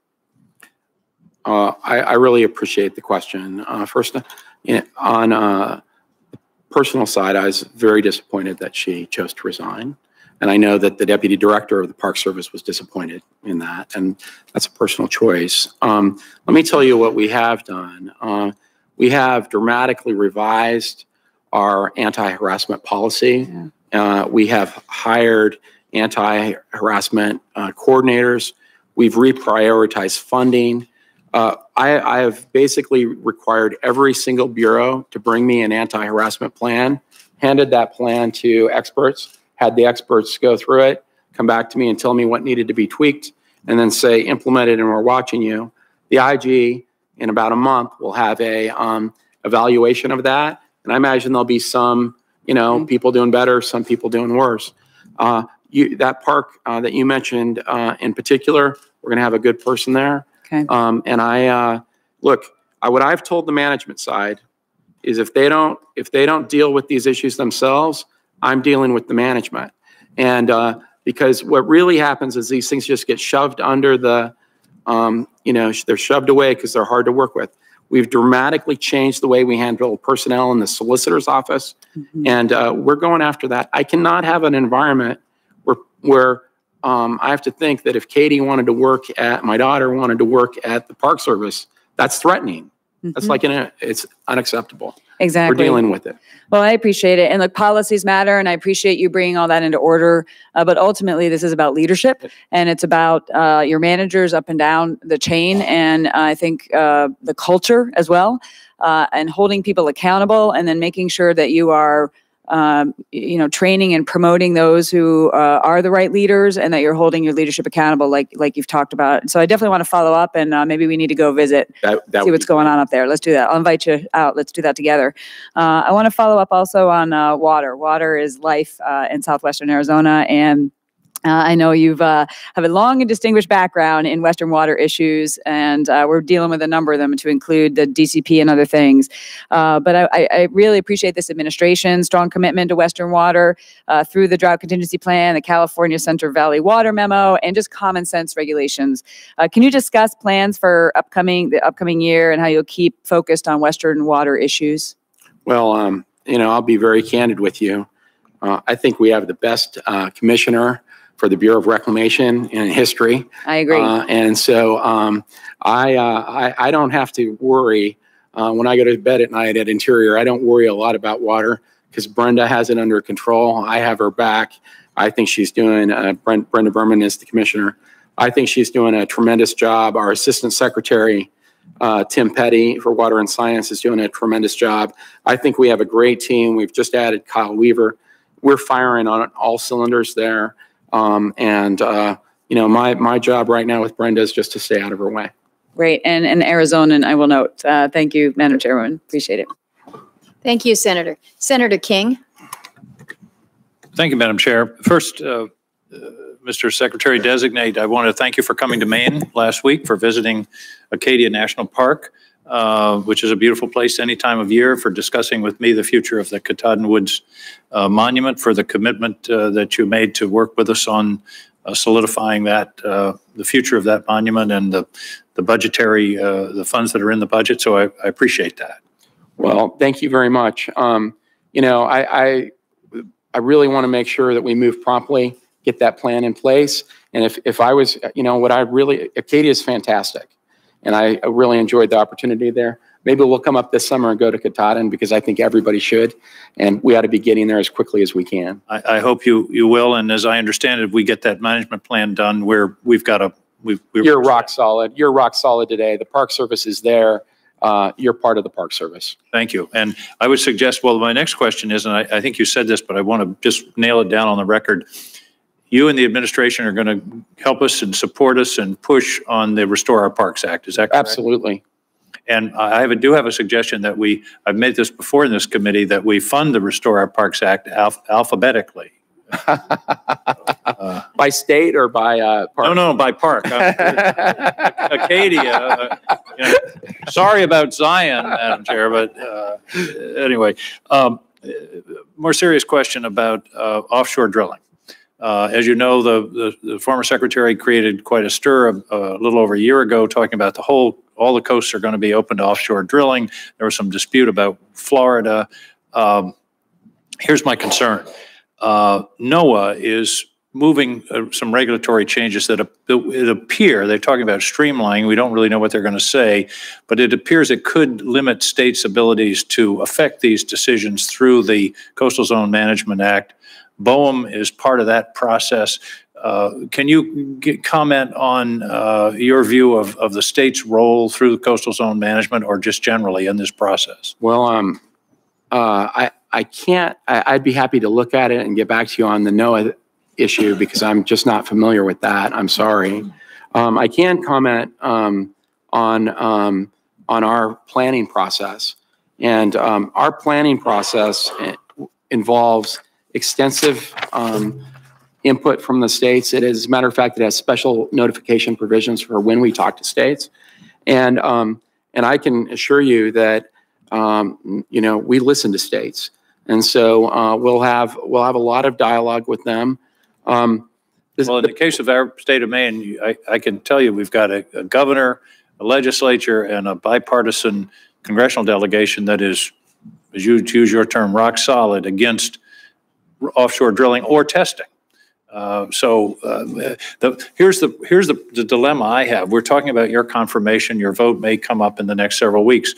I really appreciate the question. First, on the personal side, I was very disappointed that she chose to resign. And I know that the deputy director of the Park Service was disappointed in that, and that's a personal choice. Let me tell you what we have done. We have dramatically revised our anti-harassment policy. Yeah. We have hired anti-harassment coordinators. We've reprioritized funding. I have basically required every single bureau to bring me an anti-harassment plan, handed that plan to experts, had the experts go through it, come back to me and tell me what needed to be tweaked, and then say, implement it and we're watching you. The IG, in about a month, will have a evaluation of that. And I imagine there'll be some, people doing better, some people doing worse. That park that you mentioned in particular, we're gonna have a good person there. Okay. And what I've told the management side is if they don't deal with these issues themselves, I'm dealing with the management. And because what really happens is these things just get shoved under the, they're shoved away because they're hard to work with. We've dramatically changed the way we handle personnel in the solicitor's office. Mm-hmm. And we're going after that. I cannot have an environment where I have to think that if Katie wanted to work my daughter wanted to work at the Park Service, that's threatening. Mm-hmm. That's like, it's unacceptable. Exactly. We're dealing with it. Well, I appreciate it. And look, policies matter, and I appreciate you bringing all that into order. But ultimately, this is about leadership, and it's about your managers up and down the chain. And I think the culture as well, and holding people accountable, and then making sure that you are training and promoting those who are the right leaders, and that you're holding your leadership accountable, like you've talked about. So I definitely want to follow up, and maybe we need to go visit, see what's going on up there. Let's do that. I'll invite you out. Let's do that together. I want to follow up also on water. Water is life in southwestern Arizona, and I know you've have a long and distinguished background in Western water issues, and we're dealing with a number of them, to include the DCP and other things. But I really appreciate this administration's strong commitment to Western water through the Drought Contingency Plan, the California Central Valley Water Memo, and just common sense regulations. Can you discuss plans for the upcoming year and how you'll keep focused on Western water issues? Well, I'll be very candid with you. I think we have the best commissioner for the Bureau of Reclamation in history. I agree. And so I don't have to worry when I go to bed at night at Interior. I don't worry a lot about water because Brenda has it under control. I have her back. I think she's doing, Brenda Berman is the commissioner. I think she's doing a tremendous job. Our Assistant Secretary, Tim Petty for Water and Science, is doing a tremendous job. I think we have a great team. We've just added Kyle Weaver. We're firing on all cylinders there. My job right now with Brenda is just to stay out of her way. Great. And Arizonan, I will note. Thank you, Madam Chairwoman. Appreciate it. Thank you, Senator. Senator King. Thank you, Madam Chair. First, Mr. Secretary Designate, I want to thank you for coming to Maine last week for visiting Acadia National Park, which is a beautiful place any time of year, for discussing with me the future of the Katahdin Woods Monument, for the commitment that you made to work with us on solidifying that, the future of that monument and the budgetary, the funds that are in the budget. So I appreciate that. Well, thank you very much. You know, I really want to make sure that we move promptly, get that plan in place. And if I was, you know, Acadia is fantastic. And I really enjoyed the opportunity there. Maybe we'll come up this summer and go to Katahdin, because I think everybody should. And we ought to be getting there as quickly as we can. I hope you will. And as I understand it, we get that management plan done where we've got a, You're rock solid. You're rock solid today. The Park Service is there. You're part of the Park Service. Thank you. And I would suggest, well, my next question is, and I think you said this, but I want to just nail it down on the record. You and the administration are going to help us and support us and push on the Restore Our Parks Act. Is that correct? Absolutely. And I do have a suggestion that I've made this before in this committee, that we fund the Restore Our Parks Act alphabetically. By state or by park? No, by park. Acadia. You know, sorry about Zion, Madam Chair, but anyway, more serious question about offshore drilling. As you know, the former secretary created quite a stir a little over a year ago, talking about all the coasts are going to be open to offshore drilling. There was some dispute about Florida. Here's my concern. NOAA is moving some regulatory changes that it appear, they're talking about streamlining. We don't really know what they're going to say, but it appears it could limit states' abilities to affect these decisions through the Coastal Zone Management Act. BOEM is part of that process. Can you comment on your view of the state's role through the coastal zone management, or just generally in this process? Well, I can't. I'd be happy to look at it and get back to you on the NOAA issue, because I'm just not familiar with that. I'm sorry. I can comment on our planning process, and our planning process involves extensive input from the states. It is, as a matter of fact, it has special notification provisions for when we talk to states, and I can assure you that you know, we listen to states, and so we'll have a lot of dialogue with them. Well, in the case of our state of Maine, I can tell you we've got a governor, a legislature, and a bipartisan congressional delegation that is, as you use your term, rock solid against offshore drilling or testing. Here's the dilemma I have. We're talking about your confirmation. Your vote may come up in the next several weeks.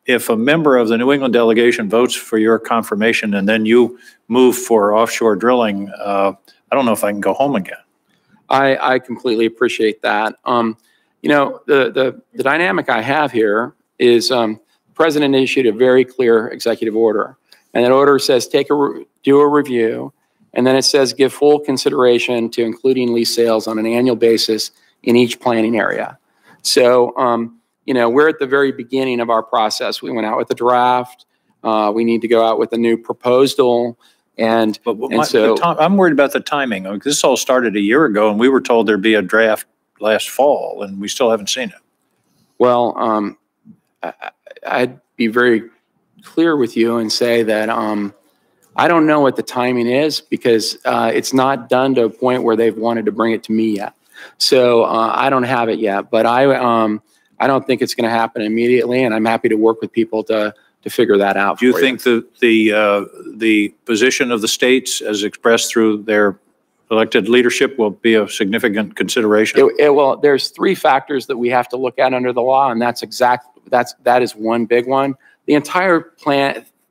If a member of the New England delegation votes for your confirmation and then you move for offshore drilling, I don't know if I can go home again. I completely appreciate that. You know, the dynamic I have here is the president issued a very clear executive order, and that order says do a review, and then it says give full consideration to including lease sales on an annual basis in each planning area. So, you know, we're at the very beginning of our process. We went out with a draft. We need to go out with a new proposal. And so I'm worried about the timing. I mean, this all started a year ago, and we were told there'd be a draft last fall, and we still haven't seen it. Well, I'd be very clear with you and say that I don't know what the timing is, because it's not done to a point where they've wanted to bring it to me yet. So I don't have it yet, but I don't think it's going to happen immediately, and I'm happy to work with people to figure that out. Do you think the position of the states, as expressed through their elected leadership, will be a significant consideration? Well, there's three factors that we have to look at under the law, and that is one big one. The entire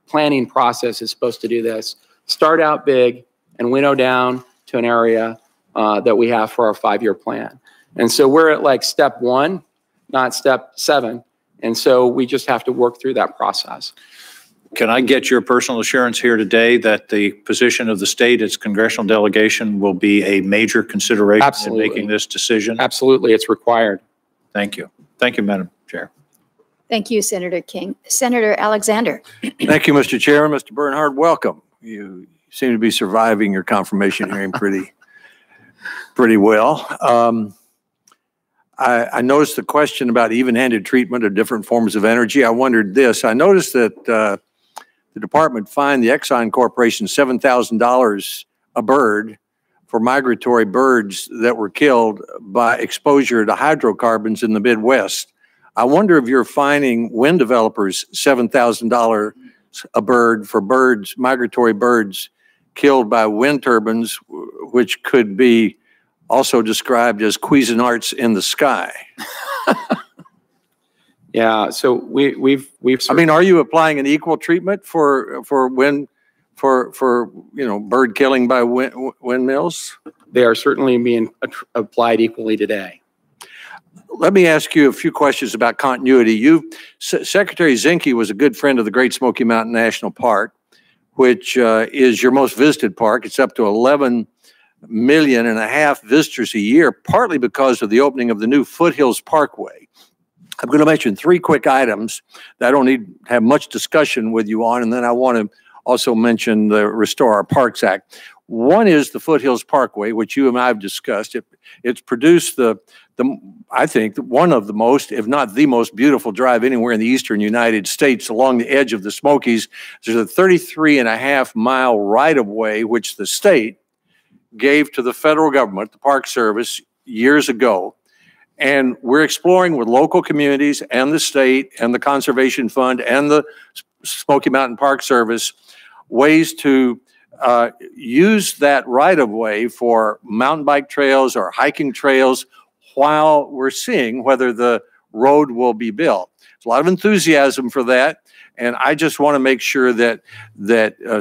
planning process is supposed to do this: start out big and winnow down to an area that we have for our 5-year plan. And so we're at like step 1, not step 7. And so we just have to work through that process. Can I get your personal assurance here today that the position of the state, its congressional delegation, will be a major consideration in making this decision? Absolutely. It's required. Thank you. Thank you, Madam Chair. Thank you, Senator King. Senator Alexander. Thank you, Mr. Chairman. Mr. Bernhardt, welcome. You seem to be surviving your confirmation hearing pretty well. I noticed the question about even-handed treatment of different forms of energy. I wondered this. I noticed that the department fined the Exxon Corporation $7,000 a bird for migratory birds that were killed by exposure to hydrocarbons in the Midwest. I wonder if you're fining wind developers $7,000 a bird for birds, migratory birds killed by wind turbines, which could be also described as Cuisinarts in the sky. Yeah, so we've. I mean, are you applying an equal treatment for wind, for bird killing by windmills? They are certainly being applied equally today. Let me ask you a few questions about continuity. Secretary Zinke was a good friend of the Great Smoky Mountain National Park, which is your most visited park. It's up to 11.5 million visitors a year, partly because of the opening of the new Foothills Parkway. I'm going to mention 3 quick items that I don't need to have much discussion with you on, and then I want to also mention the Restore Our Parks Act. One is the Foothills Parkway, which you and I have discussed. It's produced I think, one of the most, if not the most beautiful drive anywhere in the eastern United States along the edge of the Smokies. There's a 33.5-mile right-of-way, which the state gave to the federal government, the Park Service, years ago. And we're exploring with local communities and the state and the Conservation Fund and the Smoky Mountain Park Service ways to use that right-of-way for mountain bike trails or hiking trails while we're seeing whether the road will be built. There's a lot of enthusiasm for that, and I just want to make sure that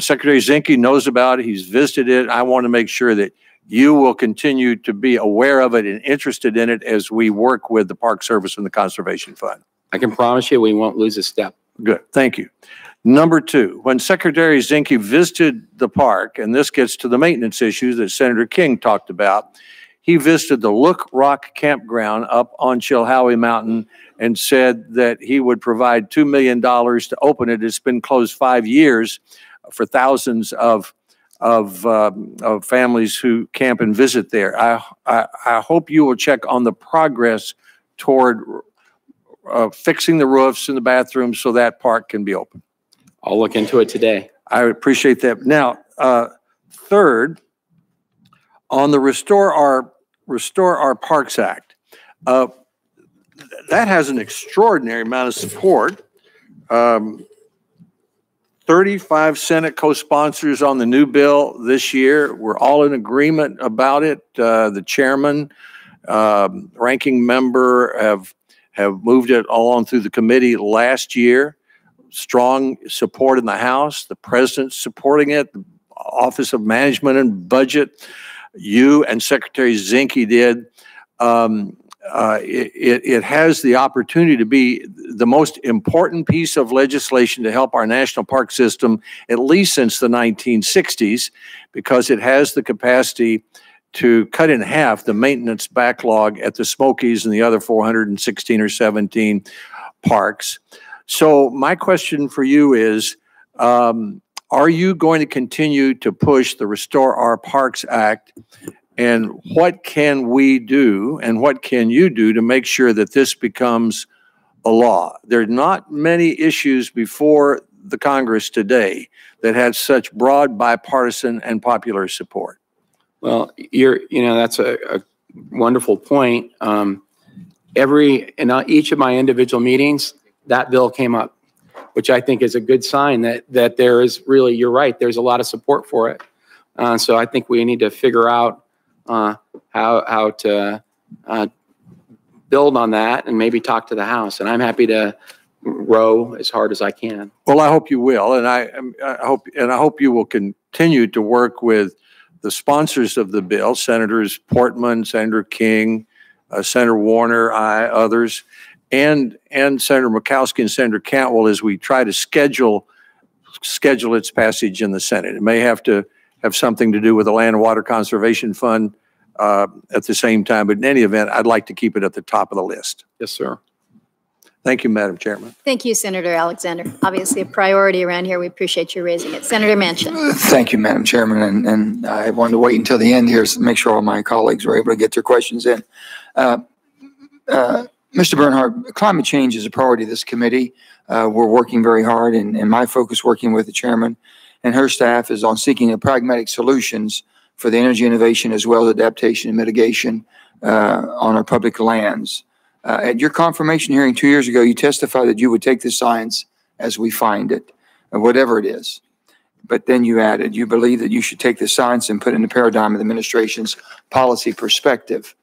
Secretary Zinke knows about it. He's visited it. I want to make sure that you will continue to be aware of it and interested in it as we work with the Park Service and the Conservation Fund. I can promise you we won't lose a step. Good, thank you. Number 2, when Secretary Zinke visited the park, and this gets to the maintenance issues that Senator King talked about, he visited the Look Rock Campground up on Chilhowie Mountain and said that he would provide $2 million to open it. It's been closed 5 years for thousands of families who camp and visit there. I hope you will check on the progress toward fixing the roofs and the bathrooms so that park can be open. I'll look into it today. I appreciate that. Now, third, on the Restore Our Parks Act, that has an extraordinary amount of support. 35 Senate co-sponsors on the new bill this year. We're all in agreement about it. The chairman, ranking member have moved it along through the committee last year. Strong support in the House. The president's supporting it. The Office of Management and Budget. You and Secretary Zinke did. It has the opportunity to be the most important piece of legislation to help our national park system, at least since the 1960s, because it has the capacity to cut in half the maintenance backlog at the Smokies and the other 416 or 17 parks. So my question for you is, are you going to continue to push the Restore Our Parks Act? And what can we do and what can you do to make sure that this becomes a law? There are not many issues before the Congress today that had such broad bipartisan and popular support. Well, that's a wonderful point. In each of my individual meetings, that bill came up, which I think is a good sign that there is really, you're right, there's a lot of support for it. So I think we need to figure out how to build on that and maybe talk to the House. And I'm happy to row as hard as I can. Well, I hope you will, and I hope you will continue to work with the sponsors of the bill, Senators Portman, Senator King, Senator Warner, others, and Senator Murkowski and Senator Cantwell as we try to schedule its passage in the Senate. It may have to have something to do with the Land and Water Conservation Fund at the same time, but in any event, I'd like to keep it at the top of the list. Yes, sir. Thank you, Madam Chairman. Thank you, Senator Alexander. Obviously a priority around here. We appreciate you raising it. Senator Manchin. Thank you, Madam Chairman. And I wanted to wait until the end here to make sure all my colleagues were able to get their questions in. Mr. Bernhardt, climate change is a priority of this committee. We're working very hard, and my focus working with the chairman and her staff is on seeking pragmatic solutions for the energy innovation as well as adaptation and mitigation on our public lands. At your confirmation hearing 2 years ago, you testified that you would take the science as we find it, whatever it is. But then you added, you believe that you should take the science and put it in the paradigm of the administration's policy perspective.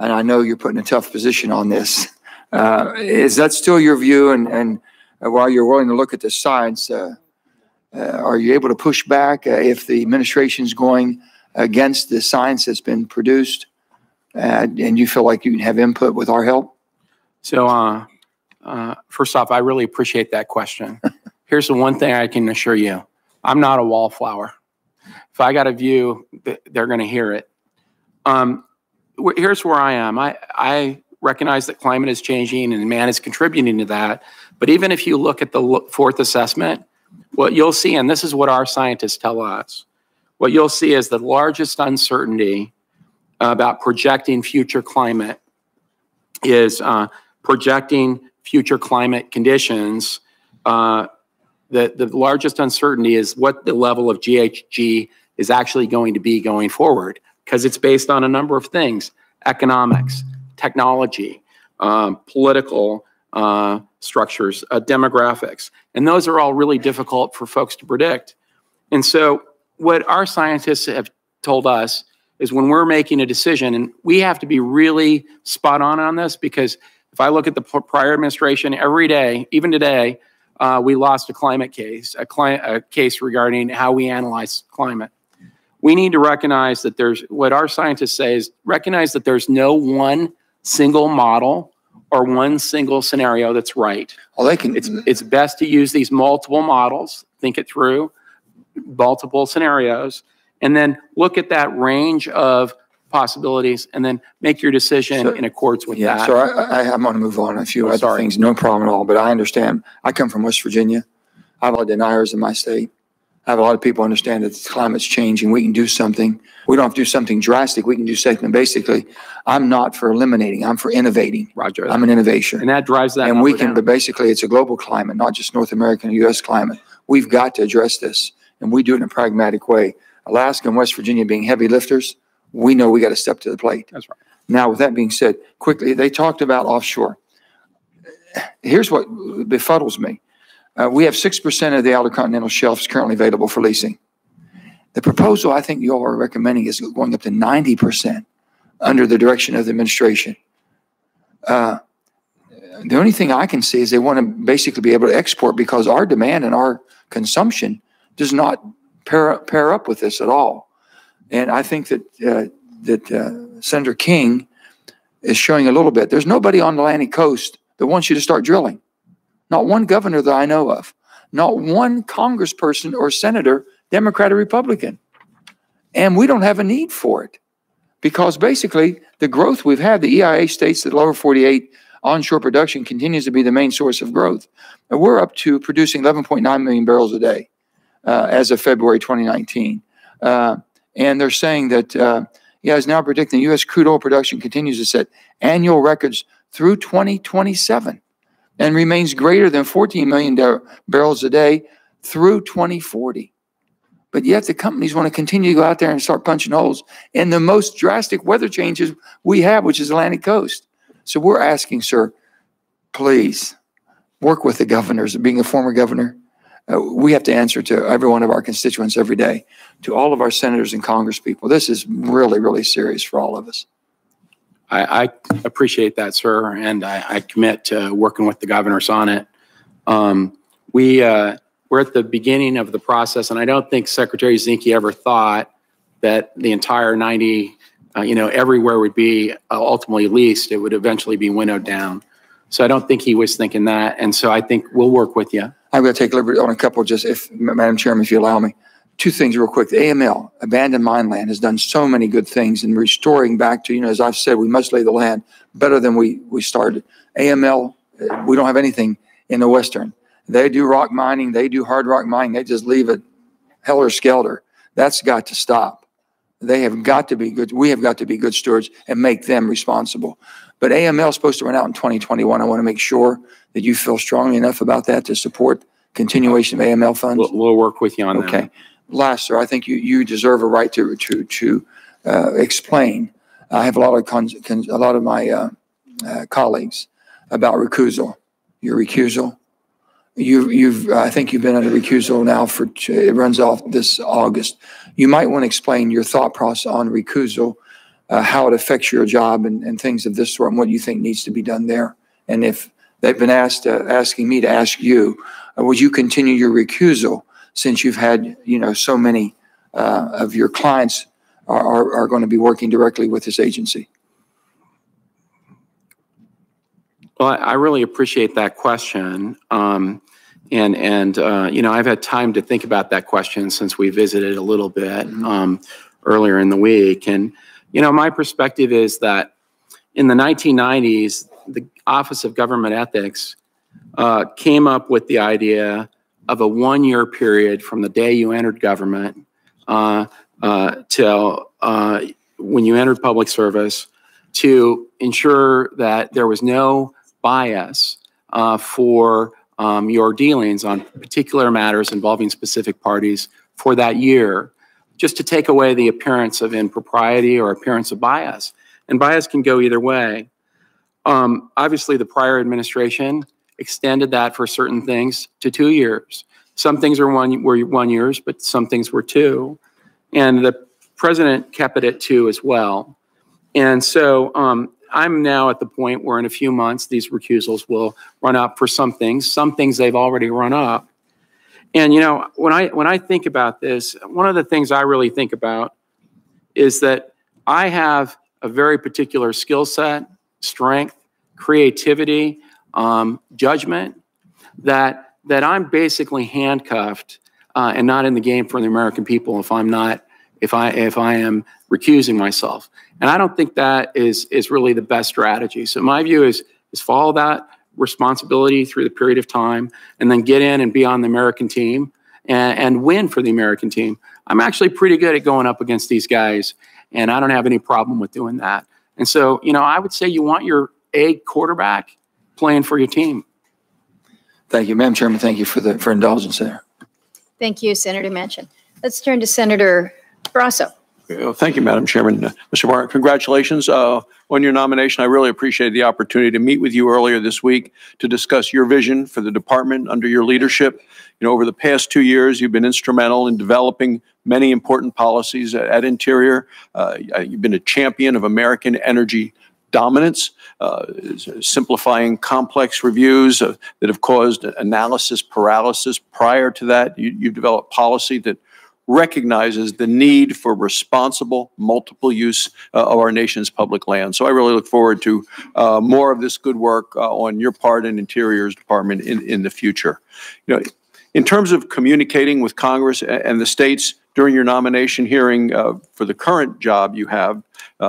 And I know you're put in a tough position on this. Is that still your view? And while you're willing to look at the science, are you able to push back if the administration's going against the science that's been produced and you feel like you can have input with our help? So first off, I really appreciate that question. Here's the one thing I can assure you. I'm not a wallflower. If I got a view, they're going to hear it. Here's where I am. I recognize that climate is changing and man is contributing to that. But even if you look at the fourth assessment, what you'll see, and this is what our scientists tell us, what you'll see is the largest uncertainty about projecting future climate is projecting future climate conditions. The largest uncertainty is what the level of GHG is actually going to be going forward, because it's based on a number of things: economics, technology, political structures, demographics. And those are all really difficult for folks to predict. And so what our scientists have told us is when we're making a decision, and we have to be really spot on this, because if I look at the prior administration, every day, even today, we lost a climate case, a case regarding how we analyze climate. We need to recognize that what our scientists say is recognize that there's no one single model or one single scenario that's right. Well, it's best to use these multiple models, think it through, multiple scenarios, and then look at that range of possibilities and then make your decision in accordance with that. So I'm going to move on a few other things. No problem at all, but I understand. I come from West Virginia. I have a lot of deniers in my state. I have a lot of people understand that the climate's changing. We can do something. We don't have to do something drastic. We can do something. Basically, I'm not for eliminating. I'm for innovating. Roger. I'm an innovation. And that drives that. And we can, but basically it's a global climate, not just North American or U.S. climate. We've got to address this, and we do it in a pragmatic way. Alaska and West Virginia being heavy lifters, we know we got to step to the plate. That's right. Now, with that being said, quickly, they talked about offshore. Here's what befuddles me. We have 6% of the outer continental shelf is currently available for leasing. The proposal I think you all are recommending is going up to 90% under the direction of the administration. The only thing I can see is they want to basically be able to export, because our demand and our consumption does not pair up with this at all. And I think that Senator King is showing a little bit. There's nobody on the Atlantic coast that wants you to start drilling. Not one governor that I know of. Not one congressperson or senator, Democrat or Republican. And we don't have a need for it, because basically the growth we've had, the EIA states that lower 48 onshore production continues to be the main source of growth. And we're up to producing 11.9 million barrels a day as of February 2019. And they're saying that is now predicting U.S. crude oil production continues to set annual records through 2027 and remains greater than 14 million barrels a day through 2040. But yet the companies want to continue to go out there and start punching holes in the most drastic weather changes we have, which is Atlantic coast. So we're asking, sir, please work with the governors. Being a former governor, we have to answer to every one of our constituents every day, to all of our senators and congress people. This is really, really serious for all of us. I appreciate that, sir, and I commit to working with the governors on it. We're at the beginning of the process, and I don't think Secretary Zinke ever thought that the entire 90, everywhere would be ultimately leased. It would eventually be winnowed down. So I don't think he was thinking that, and so I think we'll work with you. I'm going to take liberty on a couple, Madam Chairman, if you allow me. Two things real quick. The AML, Abandoned Mine Land, has done so many good things in restoring back to, as I've said, we must lay the land better than we started. AML, we don't have anything in the Western. They do rock mining. They do hard rock mining. They just leave it helter-skelter. That's got to stop. They have got to be good. We have got to be good stewards and make them responsible. But AML is supposed to run out in 2021. I want to make sure that you feel strongly enough about that to support continuation of AML funds. We'll work with you on that. Okay. last, sir, I think you deserve a right to explain. I have a lot of my colleagues about recusal. Your recusal. I think you've been under recusal now it runs off this August. You might want to explain your thought process on recusal, how it affects your job and things of this sort, and what you think needs to be done there. And if they've been asking me to ask you, would you continue your recusal since you've had, so many of your clients are going to be working directly with this agency? Well, I really appreciate that question. I've had time to think about that question since we visited a little bit earlier in the week. And, my perspective is that in the 1990s, the Office of Government Ethics came up with the idea of a one-year period from the day you entered government till when you entered public service to ensure that there was no bias for your dealings on particular matters involving specific parties for that year, just to take away the appearance of impropriety or appearance of bias. And bias can go either way. Obviously, the prior administration extended that for certain things to 2 years. Some things were 1 year, but some things were 2. And the president kept it at 2 as well. And so I'm now at the point where in a few months, these recusals will run up for some things. Some things they've already run up. And, when I think about this, one of the things I really think about is that I have a very particular skill set, strength, creativity, judgment that I'm basically handcuffed and not in the game for the American people if I am recusing myself. And I don't think that is really the best strategy. So my view is follow that responsibility through the period of time and then get in and be on the American team and win for the American team. I'm actually pretty good at going up against these guys, and I don't have any problem with doing that. And so, I would say you want your A quarterback playing for your team. Thank you, Madam Chairman. Thank you for indulgence there. Thank you, Senator Manchin. Let's turn to Senator Barrasso. Thank you, Madam Chairman. Mr. Bernhardt, congratulations on your nomination. I really appreciated the opportunity to meet with you earlier this week to discuss your vision for the department under your leadership. Over the past 2 years, you've been instrumental in developing many important policies at Interior. You've been a champion of American energy dominance, simplifying complex reviews that have caused analysis paralysis. Prior to that, you've developed policy that recognizes the need for responsible multiple use of our nation's public land. So I really look forward to more of this good work on your part in Interior's department in the future. In terms of communicating with Congress and the states during your nomination hearing for the current job you have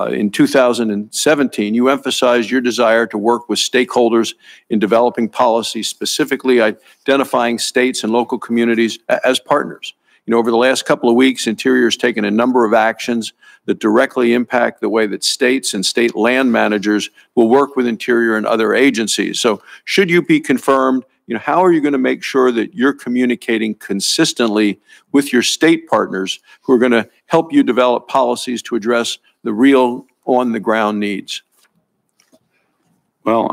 in 2017, you emphasized your desire to work with stakeholders in developing policy, specifically identifying states and local communities as partners. Over the last couple of weeks, Interior has taken a number of actions that directly impact the way that states and state land managers will work with Interior and other agencies. So should you be confirmed, how are you going to make sure that you're communicating consistently with your state partners who are going to help you develop policies to address the real on-the-ground needs? Well,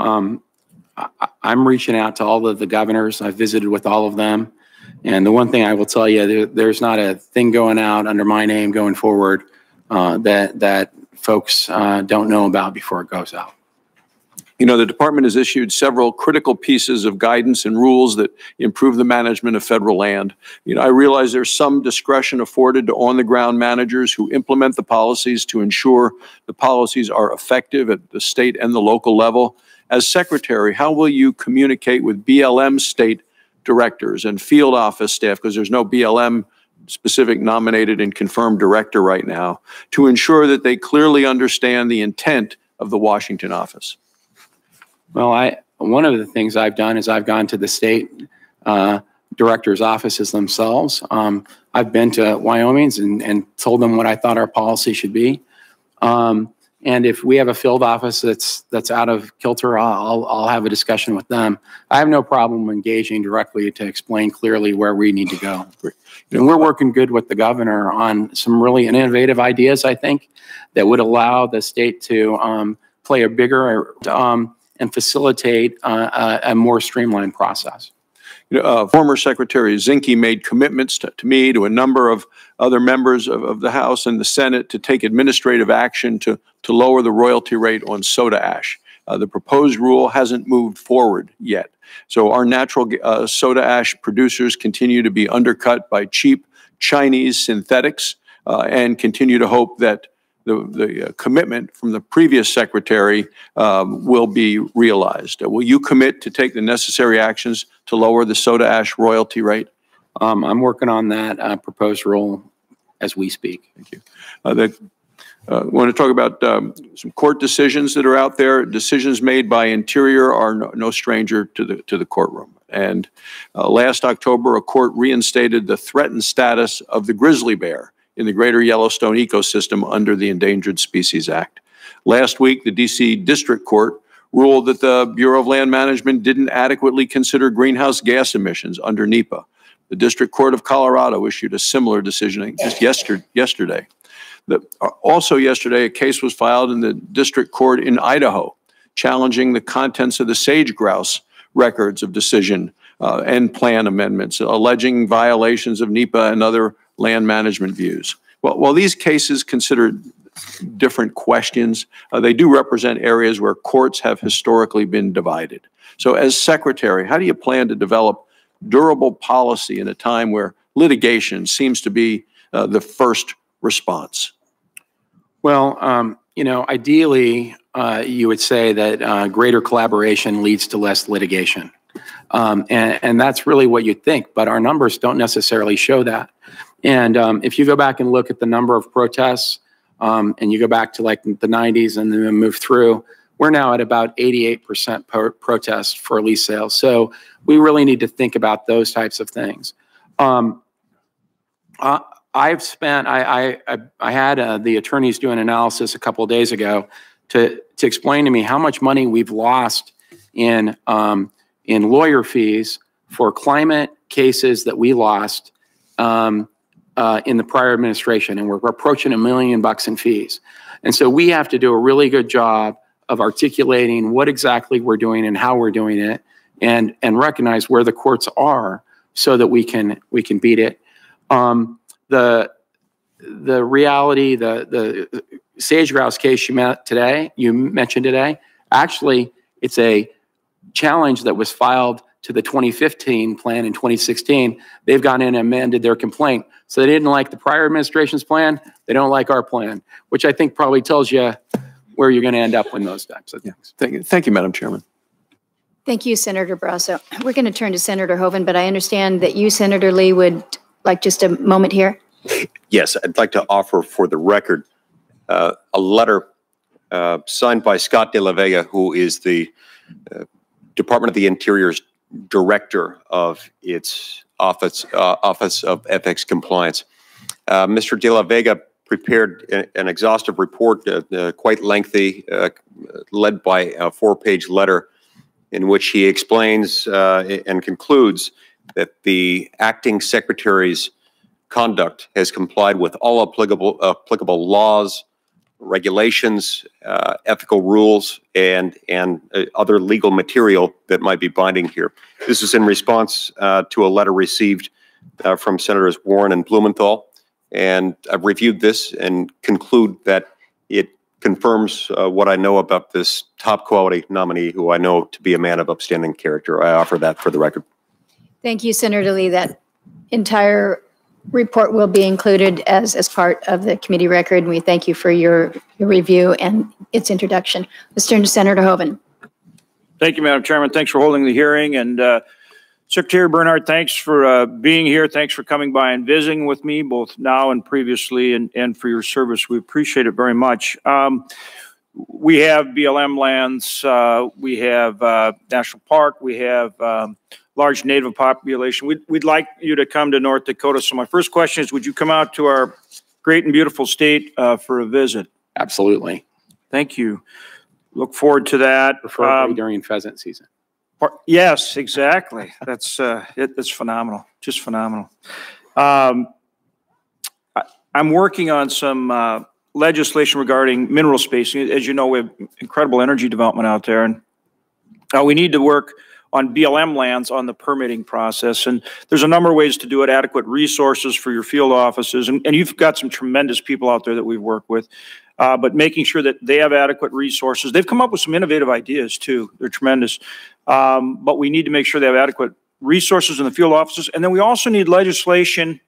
I'm reaching out to all of the governors. I've visited with all of them. And the one thing I will tell you, there's not a thing going out under my name going forward that folks don't know about before it goes out. The department has issued several critical pieces of guidance and rules that improve the management of federal land. I realize there's some discretion afforded to on-the-ground managers who implement the policies to ensure the policies are effective at the state and the local level. As Secretary, how will you communicate with BLM state directors and field office staff, because there's no BLM specific nominated and confirmed director right now, to ensure that they clearly understand the intent of the Washington office? Well, one of the things I've done is I've gone to the state directors' offices themselves. I've been to Wyoming's and told them what I thought our policy should be. And if we have a field office that's out of kilter, I'll have a discussion with them. I have no problem engaging directly to explain clearly where we need to go. And we're working good with the governor on some really innovative ideas, I think, that would allow the state to play a bigger and facilitate a more streamlined process. Former Secretary Zinke made commitments to me, to a number of other members of the House and the Senate, to take administrative action to lower the royalty rate on soda ash. The proposed rule hasn't moved forward yet. So our natural soda ash producers continue to be undercut by cheap Chinese synthetics and continue to hope that the commitment from the previous secretary will be realized. Will you commit to take the necessary actions to lower the soda ash royalty rate? I'm working on that proposed rule as we speak. Thank you. I want to talk about some court decisions that are out there. Decisions made by Interior are no stranger to the courtroom. And last October, a court reinstated the threatened status of the grizzly bear in the greater Yellowstone ecosystem under the Endangered Species Act. Last week, the D.C. District Court ruled that the Bureau of Land Management didn't adequately consider greenhouse gas emissions under NEPA. The District Court of Colorado issued a similar decision just yesterday. Also yesterday, a case was filed in the District Court in Idaho, challenging the contents of the sage grouse records of decision and plan amendments, alleging violations of NEPA and other land management views. Well, while these cases consider different questions, they do represent areas where courts have historically been divided. So as Secretary, how do you plan to develop durable policy in a time where litigation seems to be the first response? Well, ideally, you would say that greater collaboration leads to less litigation. And that's really what you'd think, but our numbers don't necessarily show that. And if you go back and look at the number of protests, and you go back to like the 90s and then move through, we're now at about 88% protest for lease sales. So we really need to think about those types of things. I had the attorneys do an analysis a couple of days ago to explain to me how much money we've lost in lawyer fees for climate cases that we lost in the prior administration, and we're approaching $1 million in fees. And so we have to do a really good job of articulating what exactly we're doing and how we're doing it, and recognize where the courts are so that we can beat it. The reality, the sage grouse case you mentioned today, actually, it's a challenge that was filed to the 2015 plan in 2016. They've gone in and amended their complaint. So they didn't like the prior administration's plan. They don't like our plan, which I think probably tells you where you're going to end up with those types of things. Thank you, Madam Chairman. Thank you, Senator Barrasso. We're going to turn to Senator Hoeven, but I understand that you, Senator Lee, would like just a moment here. Yes, I'd like to offer for the record a letter signed by Scott De La Vega, who is the Department of the Interior's director of its Office of Ethics Compliance. Mr. De La Vega prepared an exhaustive report, quite lengthy, led by a 4-page letter in which he explains and concludes that the acting secretary's conduct has complied with all applicable laws, regulations, ethical rules, and other legal material that might be binding here. This is in response to a letter received from Senators Warren and Blumenthal, and I've reviewed this and conclude that it confirms what I know about this top quality nominee, who I know to be a man of upstanding character. I offer that for the record. Thank you, Senator Lee. That entire report will be included as part of the committee record, and we thank you for your review and its introduction. Let's turn to Senator Hoeven. Thank you, Madam Chairman. Thanks for holding the hearing. And Secretary Bernhardt, thanks for being here. Thanks for coming by and visiting with me, both now and previously, and for your service. We appreciate it very much. We have BLM lands, we have National Park, we have large Native population. We'd like you to come to North Dakota. So my first question is, would you come out to our great and beautiful state for a visit? Absolutely. Thank you. Look forward to that. Preferably during pheasant season. Yes, exactly. That's it's phenomenal, just phenomenal. I'm working on some legislation regarding mineral spacing. As you know, we have incredible energy development out there, and we need to work on BLM lands on the permitting process. And there's a number of ways to do it, adequate resources for your field offices. And you've got some tremendous people out there that we've worked with, but making sure that they have adequate resources. They've come up with some innovative ideas too. They're tremendous. But we need to make sure they have adequate resources in the field offices. And then we also need legislation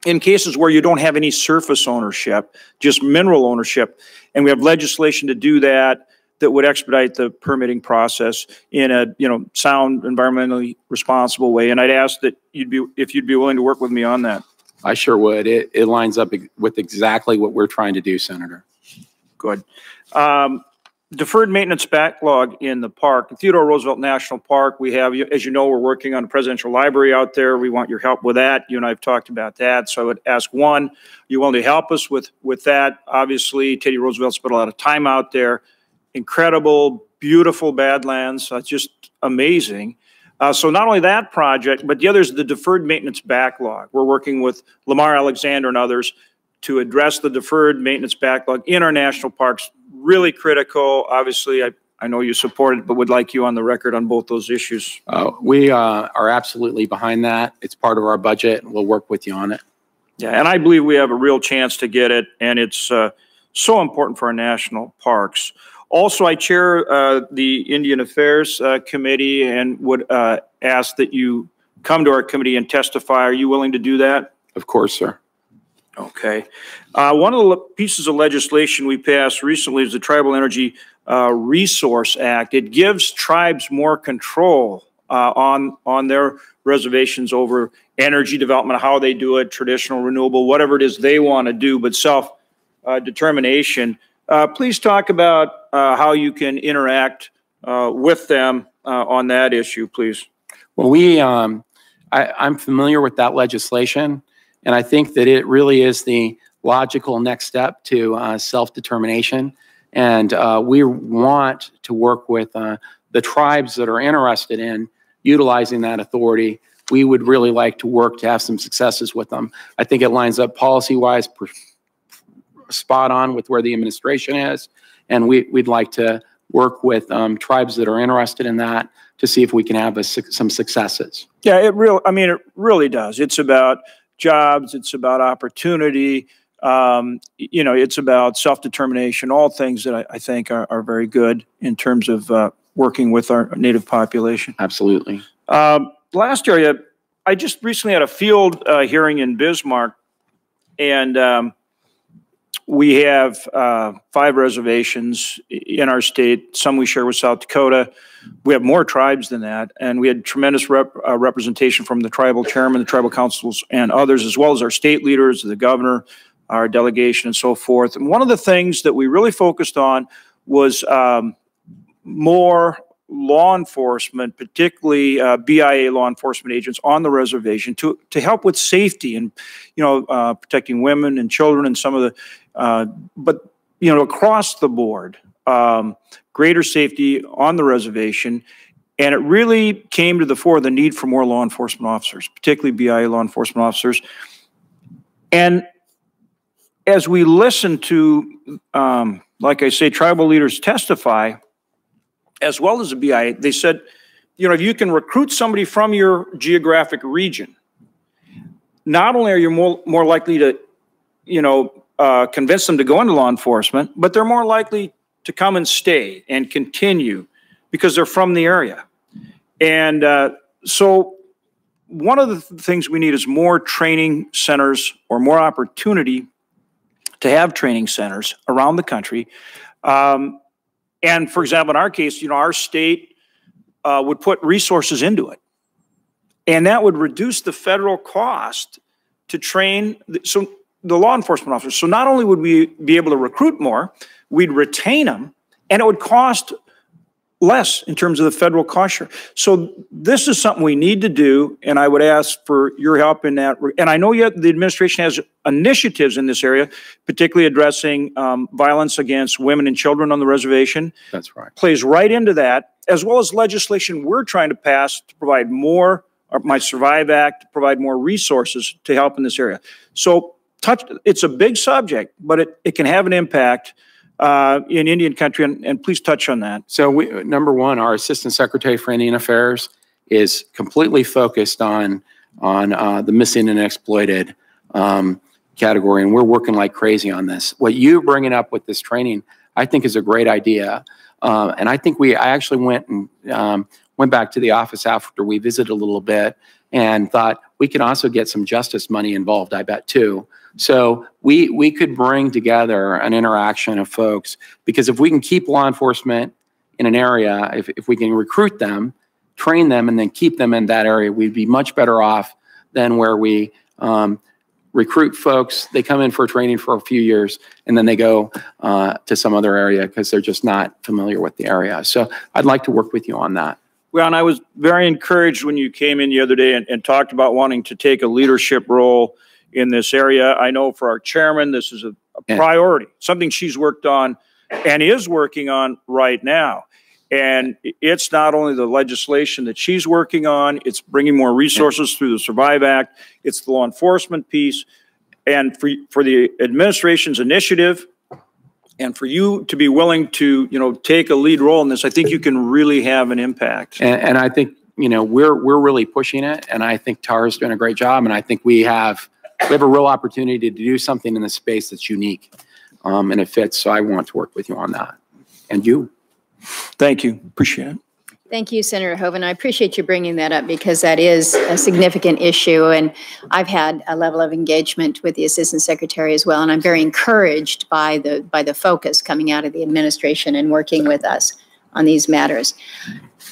in cases where you don't have any surface ownership, just mineral ownership. And we have legislation to do that would expedite the permitting process in a sound, environmentally responsible way. And I'd ask that if you'd be willing to work with me on that. I sure would. It lines up with exactly what we're trying to do, Senator. Good. Deferred maintenance backlog in the park. Theodore Roosevelt National Park, we have, as you know, we're working on a presidential library out there. We want your help with that. You and I have talked about that. So I would ask, one, are you willing to help us with that? Obviously, Teddy Roosevelt spent a lot of time out there. Incredible, beautiful Badlands, just amazing. So not only that project, but the other is the deferred maintenance backlog. We're working with Lamar Alexander and others to address the deferred maintenance backlog in our national parks. Really critical. Obviously, I know you support it, but would like you on the record on both those issues. We are absolutely behind that. It's part of our budget, and we'll work with you on it. Yeah, and I believe we have a real chance to get it, and it's so important for our national parks. Also, I chair the Indian Affairs Committee and would ask that you come to our committee and testify. Are you willing to do that? Of course, sir. Okay. One of the pieces of legislation we passed recently is the Tribal Energy Resource Act. It gives tribes more control on their reservations over energy development, how they do it, traditional, renewable, whatever it is they want to do, but self-determination. Please talk about how you can interact with them on that issue, please. Well, I'm familiar with that legislation, and I think that it really is the logical next step to self-determination. And we want to work with the tribes that are interested in utilizing that authority. We would really like to work to have some successes with them. I think it lines up policy-wise spot on with where the administration is, and we'd like to work with tribes that are interested in that to see if we can have some successes. Yeah, it really does. It's about jobs, it's about opportunity, it's about self-determination, all things that I think are very good in terms of working with our Native population. Absolutely. Last year, I just recently had a field hearing in Bismarck, and we have 5 reservations in our state. Some we share with South Dakota. We have more tribes than that, and we had tremendous representation from the tribal chairman, the tribal councils, and others, as well as our state leaders, the governor, our delegation, and so forth. And one of the things that we really focused on was more law enforcement, particularly BIA law enforcement agents on the reservation to help with safety and, protecting women and children and some of the, but, across the board, greater safety on the reservation. And it really came to the fore the need for more law enforcement officers, particularly BIA law enforcement officers. And as we listen to, like I say, tribal leaders testify, as well as the BIA, they said, if you can recruit somebody from your geographic region, not only are you more likely to, convince them to go into law enforcement, but they're more likely to come and stay and continue because they're from the area. And so one of the things we need is more training centers or more opportunity to have training centers around the country. And for example, in our case, our state would put resources into it. And that would reduce the federal cost to train the law enforcement officers. So not only would we be able to recruit more, we'd retain them, and it would cost less in terms of the federal cost share. So this is something we need to do, and I would ask for your help in that. And I know yet the administration has initiatives in this area, particularly addressing violence against women and children on the reservation. That's right. Plays right into that, as well as legislation we're trying to pass to provide more, my Survive Act, to provide more resources to help in this area. So it's a big subject, but it can have an impact in Indian country, and please touch on that. So number one, our Assistant Secretary for Indian Affairs is completely focused on the missing and exploited category, and we're working like crazy on this. What you're bringing up with this training, I think, is a great idea, and I think I actually went back to the office after we visited a little bit and thought we could also get some justice money involved, I bet, too. So we could bring together an interaction of folks, because if we can keep law enforcement in an area, if we can recruit them, train them, and then keep them in that area, we'd be much better off than where we recruit folks, they come in for training for a few years, and then they go to some other area because they're just not familiar with the area. So I'd like to work with you on that. Well, and I was very encouraged when you came in the other day and talked about wanting to take a leadership role in this area. I know for our chairman, this is a priority, something she's worked on and is working on right now. And it's not only the legislation that she's working on, it's bringing more resources through the Survive Act, it's the law enforcement piece, and for the administration's initiative, and for you to be willing to, take a lead role in this, I think you can really have an impact. And I think, we're really pushing it, and I think Tara's doing a great job, and I think we have a real opportunity to do something in this space that's unique, and it fits. So I want to work with you on that. And you. Thank you. Appreciate it. Thank you, Senator Hoeven. I appreciate you bringing that up because that is a significant issue, and I've had a level of engagement with the Assistant Secretary as well, and I'm very encouraged by the focus coming out of the administration and working with us on these matters.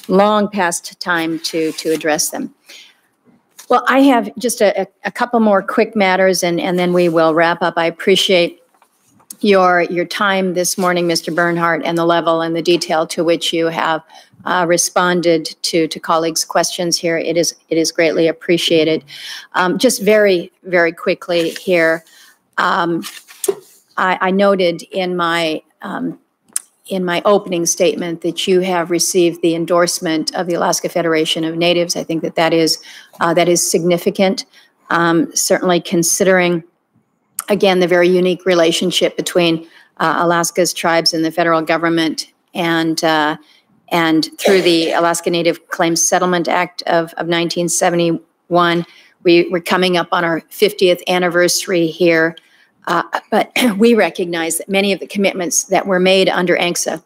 Long past time to address them. Well, I have just a couple more quick matters, and then we will wrap up. I appreciate your time this morning, Mr. Bernhardt, and the level and the detail to which you have responded to colleagues' questions here. It is greatly appreciated. Just very, very quickly here, I noted in my opening statement that you have received the endorsement of the Alaska Federation of Natives. I think that is significant, certainly considering, again, the very unique relationship between Alaska's tribes and the federal government, and through the Alaska Native Claims Settlement Act of 1971. We're coming up on our 50th anniversary here. But we recognize that many of the commitments that were made under ANCSA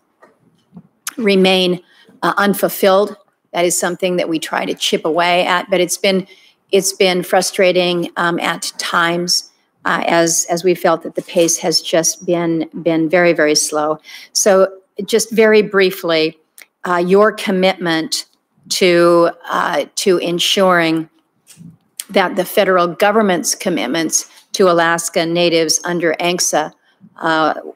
remain unfulfilled. That is something that we try to chip away at, but it's been frustrating at times as we felt that the pace has just been very, very slow. So just very briefly, your commitment to ensuring that the federal government's commitments to Alaska Natives under ANCSA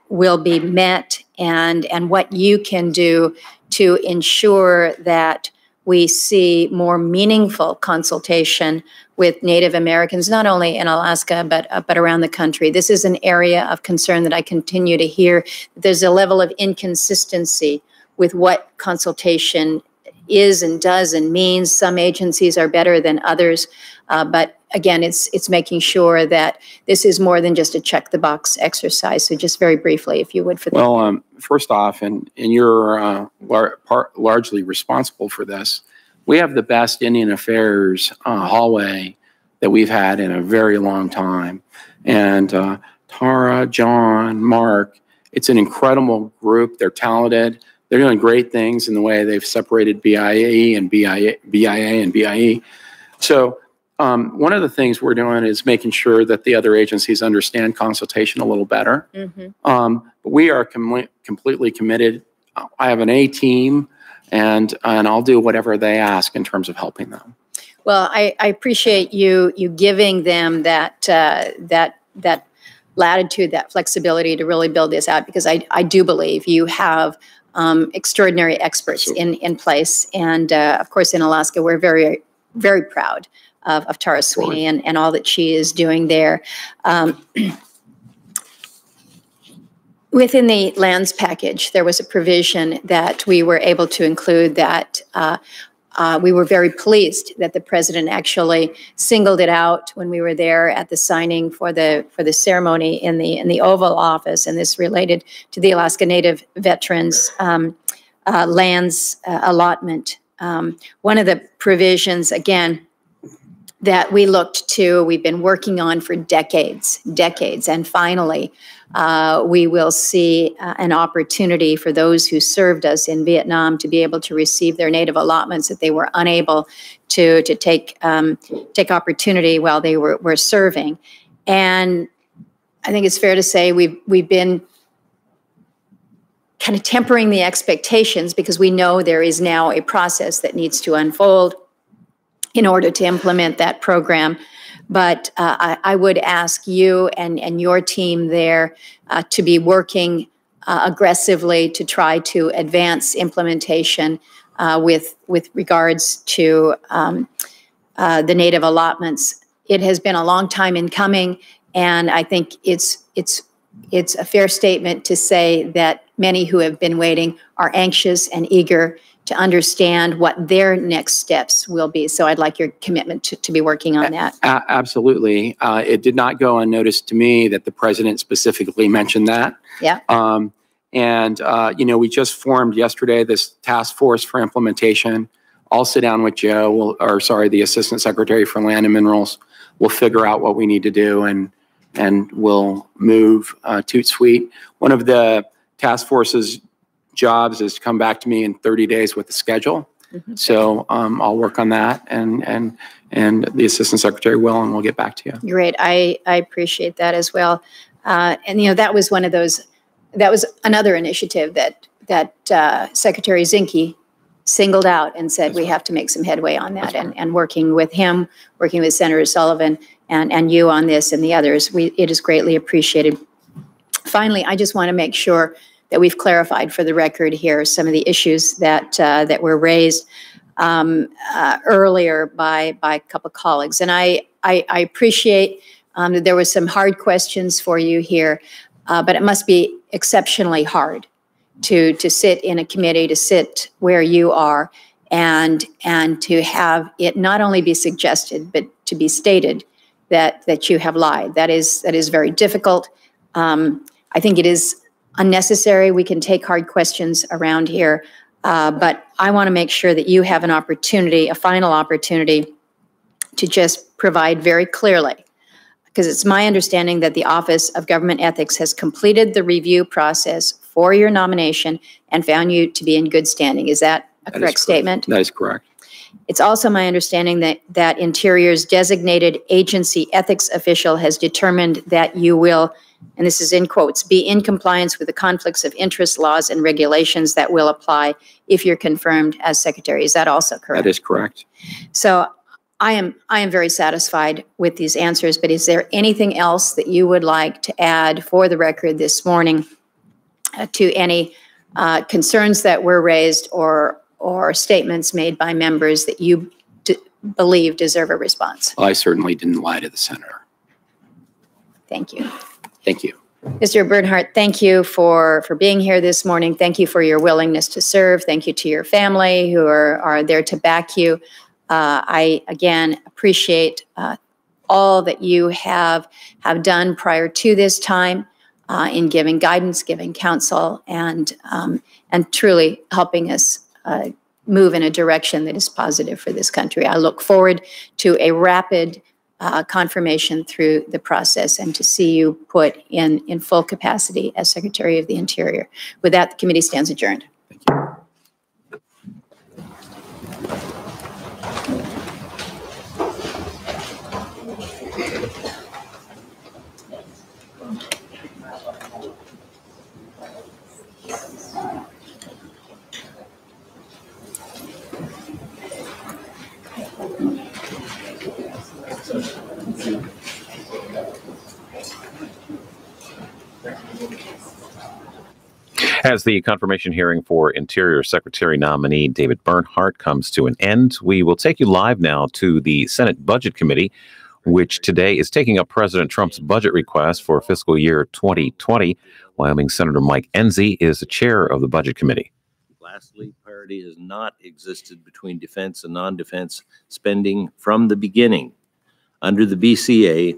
will be met, and what you can do to ensure that we see more meaningful consultation with Native Americans, not only in Alaska, but around the country. This is an area of concern that I continue to hear. There's a level of inconsistency with what consultation is and does and means. Some agencies are better than others, but again, it's making sure that this is more than just a check the box exercise. So just very briefly, if you would, for that. Well, first off, and you're largely responsible for this, we have the best Indian Affairs hallway that we've had in a very long time. And Tara, John, Mark, it's an incredible group. They're talented. They're doing great things in the way they've separated BIA and BIA and BIE. So one of the things we're doing is making sure that the other agencies understand consultation a little better. Mm-hmm. But we are completely committed. I have an A team, and I'll do whatever they ask in terms of helping them. Well, I appreciate you giving them that latitude, that flexibility to really build this out, because I do believe you have extraordinary experts in place. And of course, in Alaska, we're very, very proud of Tara Sweeney and all that she is doing there. Within the lands package, there was a provision that we were able to include that we were very pleased that the president actually singled it out when we were there at the signing for the ceremony in the Oval Office, and this related to the Alaska Native veterans lands allotment. One of the provisions, again, that we looked to, we've been working on for decades, and finally, we will see an opportunity for those who served us in Vietnam to be able to receive their native allotments that they were unable to take opportunity while they were serving. And I think it's fair to say we've been kind of tempering the expectations because we know there is now a process that needs to unfold in order to implement that program. But I would ask you and your team there to be working aggressively to try to advance implementation with regards to the native allotments. It has been a long time in coming, and I think it's a fair statement to say that many who have been waiting are anxious and eager to understand what their next steps will be. So I'd like your commitment to be working on that. Absolutely. It did not go unnoticed to me that the president specifically mentioned that. Yeah. We just formed yesterday this task force for implementation. I'll sit down with Joe, the Assistant Secretary for Land and Minerals. We'll figure out what we need to do and we'll move toot sweet. One of the task force's jobs is to come back to me in 30 days with the schedule. Mm-hmm. So I'll work on that and the Assistant Secretary will, and we'll get back to you. Great. I appreciate that as well. That was one of those, that was another initiative that Secretary Zinke singled out and said, we have to make some headway on that. And working with him, working with Senator Sullivan and you on this and the others, it is greatly appreciated. Finally, I just want to make sure that we've clarified for the record here some of the issues that were raised earlier by a couple of colleagues. And I appreciate that there was some hard questions for you here, but it must be exceptionally hard to sit in a committee, to sit where you are, and to have it not only be suggested, but to be stated that you have lied. That is very difficult. I think it is unnecessary. We can take hard questions around here, but I want to make sure that you have an opportunity, a final opportunity, to just provide very clearly, because it's my understanding that the Office of Government Ethics has completed the review process for your nomination and found you to be in good standing. Is that a correct statement? That is correct. It's also my understanding that Interior's designated agency ethics official has determined that you will, and this is in quotes, be in compliance with the conflicts of interest laws and regulations that will apply if you're confirmed as secretary. Is that also correct? That is correct. So I am very satisfied with these answers, but is there anything else that you would like to add for the record this morning to any concerns that were raised or statements made by members that you believe deserve a response? Well, I certainly didn't lie to the senator. Thank you. Thank you. Mr. Bernhardt, thank you for being here this morning. Thank you for your willingness to serve. Thank you to your family who are there to back you. I, again, appreciate all that you have done prior to this time in giving guidance, giving counsel, and truly helping us move in a direction that is positive for this country. I look forward to a rapid confirmation through the process and to see you put in full capacity as Secretary of the Interior. With that, the committee stands adjourned. Thank you. As the confirmation hearing for Interior Secretary nominee David Bernhardt comes to an end, we will take you live now to the Senate Budget Committee, which today is taking up President Trump's budget request for fiscal year 2020. Wyoming Senator Mike Enzi is the chair of the Budget Committee. Lastly, parity has not existed between defense and non-defense spending from the beginning. Under the BCA,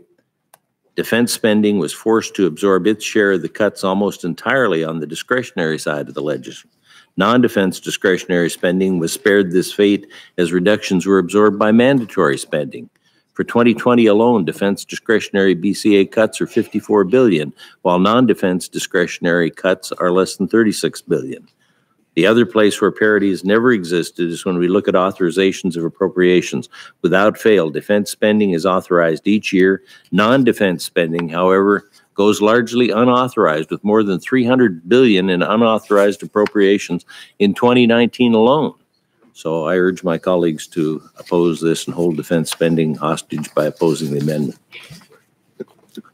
defense spending was forced to absorb its share of the cuts almost entirely on the discretionary side of the legislation. Non-defense discretionary spending was spared this fate as reductions were absorbed by mandatory spending. For 2020 alone, defense discretionary BCA cuts are $54 billion, while non-defense discretionary cuts are less than $36 billion. The other place where parity has never existed is when we look at authorizations of appropriations. Without fail, defense spending is authorized each year. Non-defense spending, however, goes largely unauthorized, with more than $300 billion in unauthorized appropriations in 2019 alone. So I urge my colleagues to oppose this and hold defense spending hostage by opposing the amendment.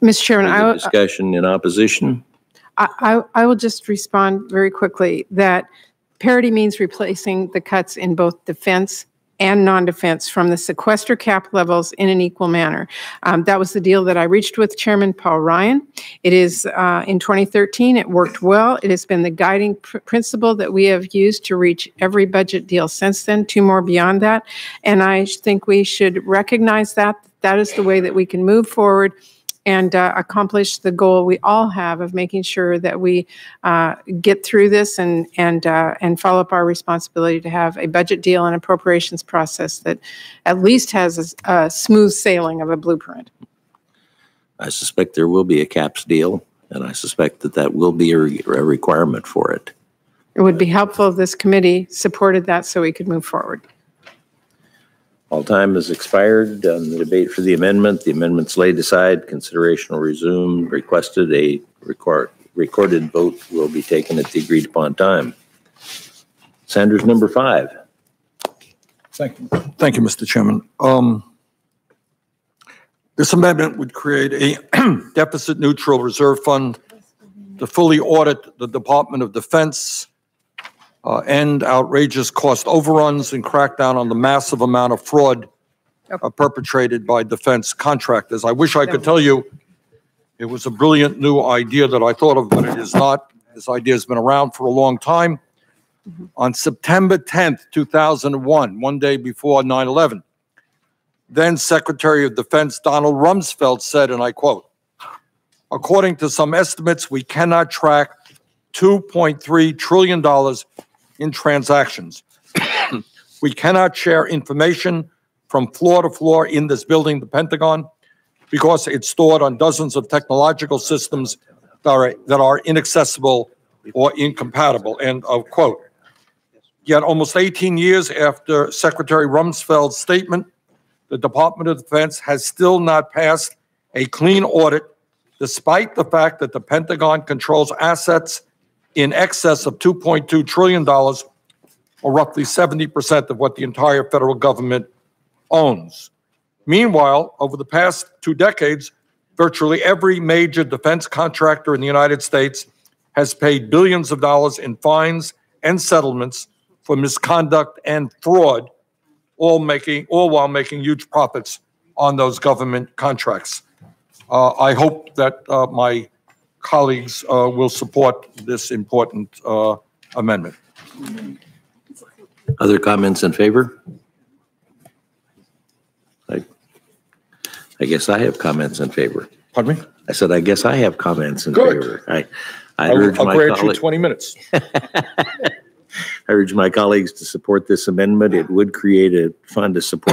Mr. Chairman, discussion in opposition. I will just respond very quickly that parity means replacing the cuts in both defense and non-defense from the sequester cap levels in an equal manner. That was the deal that I reached with Chairman Paul Ryan. It is in 2013, it worked well. It has been the guiding principle that we have used to reach every budget deal since then, 2 more beyond that. And I think we should recognize that that is the way that we can move forward and accomplish the goal we all have of making sure that we get through this and follow up our responsibility to have a budget deal and appropriations process that at least has a smooth sailing of a blueprint. I suspect there will be a caps deal, and I suspect that that will be a requirement for it. It would be helpful if this committee supported that so we could move forward. All time has expired on the debate for the amendment. The amendment's laid aside. Consideration will resume. Requested a recorded vote will be taken at the agreed upon time. Sanders, number 5. Thank you. Thank you, Mr. Chairman. This amendment would create a deficit neutral reserve fund to fully audit the Department of Defense, end outrageous cost overruns, and crack down on the massive amount of fraud perpetrated by defense contractors. I wish I could tell you it was a brilliant new idea that I thought of, but it is not. This idea has been around for a long time. On September 10th, 2001, one day before 9/11, then Secretary of Defense Donald Rumsfeld said, and I quote, "According to some estimates, we cannot track $2.3 trillion in transactions. We cannot share information from floor to floor in this building, the Pentagon, because it's stored on dozens of technological systems that are inaccessible or incompatible," end of quote. Yet almost 18 years after Secretary Rumsfeld's statement, the Department of Defense has still not passed a clean audit, despite the fact that the Pentagon controls assets in excess of $2.2 trillion, or roughly 70% of what the entire federal government owns. Meanwhile, over the past 2 decades, virtually every major defense contractor in the United States has paid billions of dollars in fines and settlements for misconduct and fraud, all while making huge profits on those government contracts. I hope that my colleagues will support this important amendment. Other comments in favor? I guess I have comments in favor. Pardon me? I said, I guess I have comments in Good. favor. I'll grant you 20 minutes. I urge my colleagues to support this amendment. It would create a fund to support